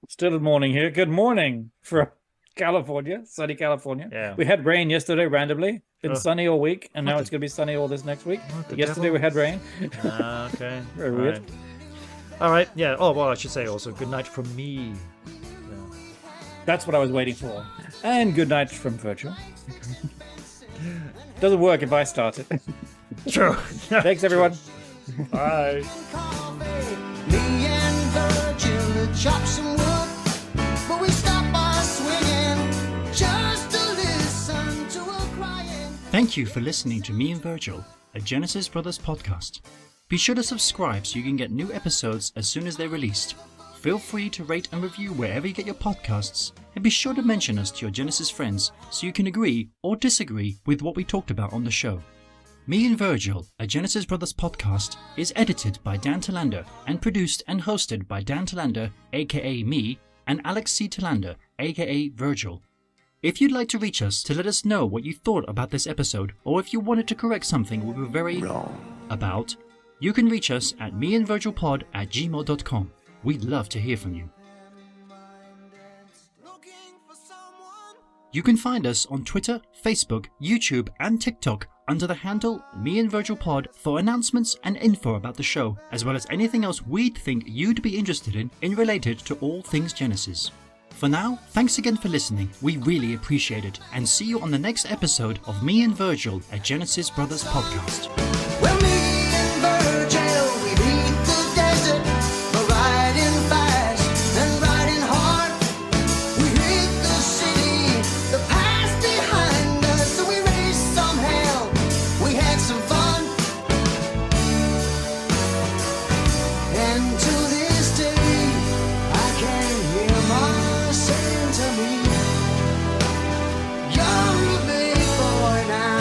Speaker 1: still morning here. Good morning from California, sunny California.
Speaker 2: Yeah.
Speaker 1: We had rain yesterday randomly. Been sunny all week, and now it's going to be sunny all this next week. Yesterday we had rain.
Speaker 2: Okay.
Speaker 1: Very weird.
Speaker 2: All right. Yeah. Oh, well, I should say also good night from me.
Speaker 1: That's what I was waiting for. And good night from Virgil. Doesn't work if I start it.
Speaker 2: True.
Speaker 1: Thanks, everyone.
Speaker 2: Bye.
Speaker 3: Me and Virgil chop some wood, but we stop by swinging just to listen to a crying.
Speaker 7: Thank you for listening to Me and Virgil, a Genesis Brothers podcast. Be sure to subscribe so you can get new episodes as soon as they're released. Feel free to rate and review wherever you get your podcasts, and be sure to mention us to your Genesis friends so you can agree or disagree with what we talked about on the show. Me and Virgil, a Genesis Brothers podcast, is edited by Dan Telander and produced and hosted by Dan Telander, aka me, and Alex C. Telander, aka Virgil. If you'd like to reach us to let us know what you thought about this episode, or if you wanted to correct something we were very wrong about, you can reach us at meandvirgilpod@gmail.com. We'd love to hear from you. You can find us on Twitter, Facebook, YouTube, and TikTok under the handle Me and Virgil Pod for announcements and info about the show, as well as anything else we'd think you'd be interested in related to all things Genesis. For now, thanks again for listening. We really appreciate it, and see you on the next episode of Me and Virgil, a Genesis Brothers podcast.
Speaker 3: Well, me and Virgil, we beat the desert, we're riding fast and riding hard. We hit the city, the past behind us, so we raced some hell, we had some fun. And to this day, I can hear my saying to me, you're a big boy now.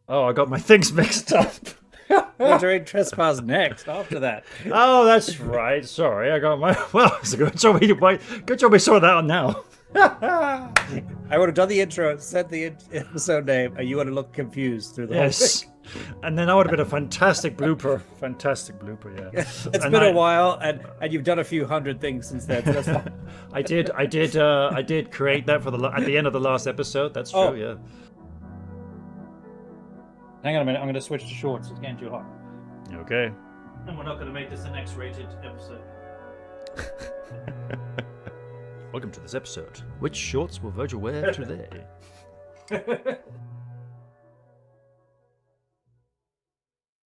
Speaker 2: Oh, I got my things mixed up.
Speaker 1: We're doing Trespass next after that.
Speaker 2: Oh, that's right. Sorry, I got my. Well, it's a good job we saw that on now.
Speaker 1: I would have done the intro, said the episode name, and you would have looked confused through the whole
Speaker 2: Yes.
Speaker 1: thing.
Speaker 2: And then that would have been a fantastic blooper. Fantastic blooper, yeah.
Speaker 1: It's
Speaker 2: And
Speaker 1: been a while, and you've done a few hundred things since then. So that's fine.
Speaker 2: I did create that for at the end of the last episode. That's true,
Speaker 1: Oh.
Speaker 2: yeah.
Speaker 1: Hang on a minute, I'm going to switch to shorts. It's getting too hot.
Speaker 2: Okay.
Speaker 1: And we're not going to make this an X-rated episode.
Speaker 2: Welcome to this episode. Which shorts will Virgil wear today?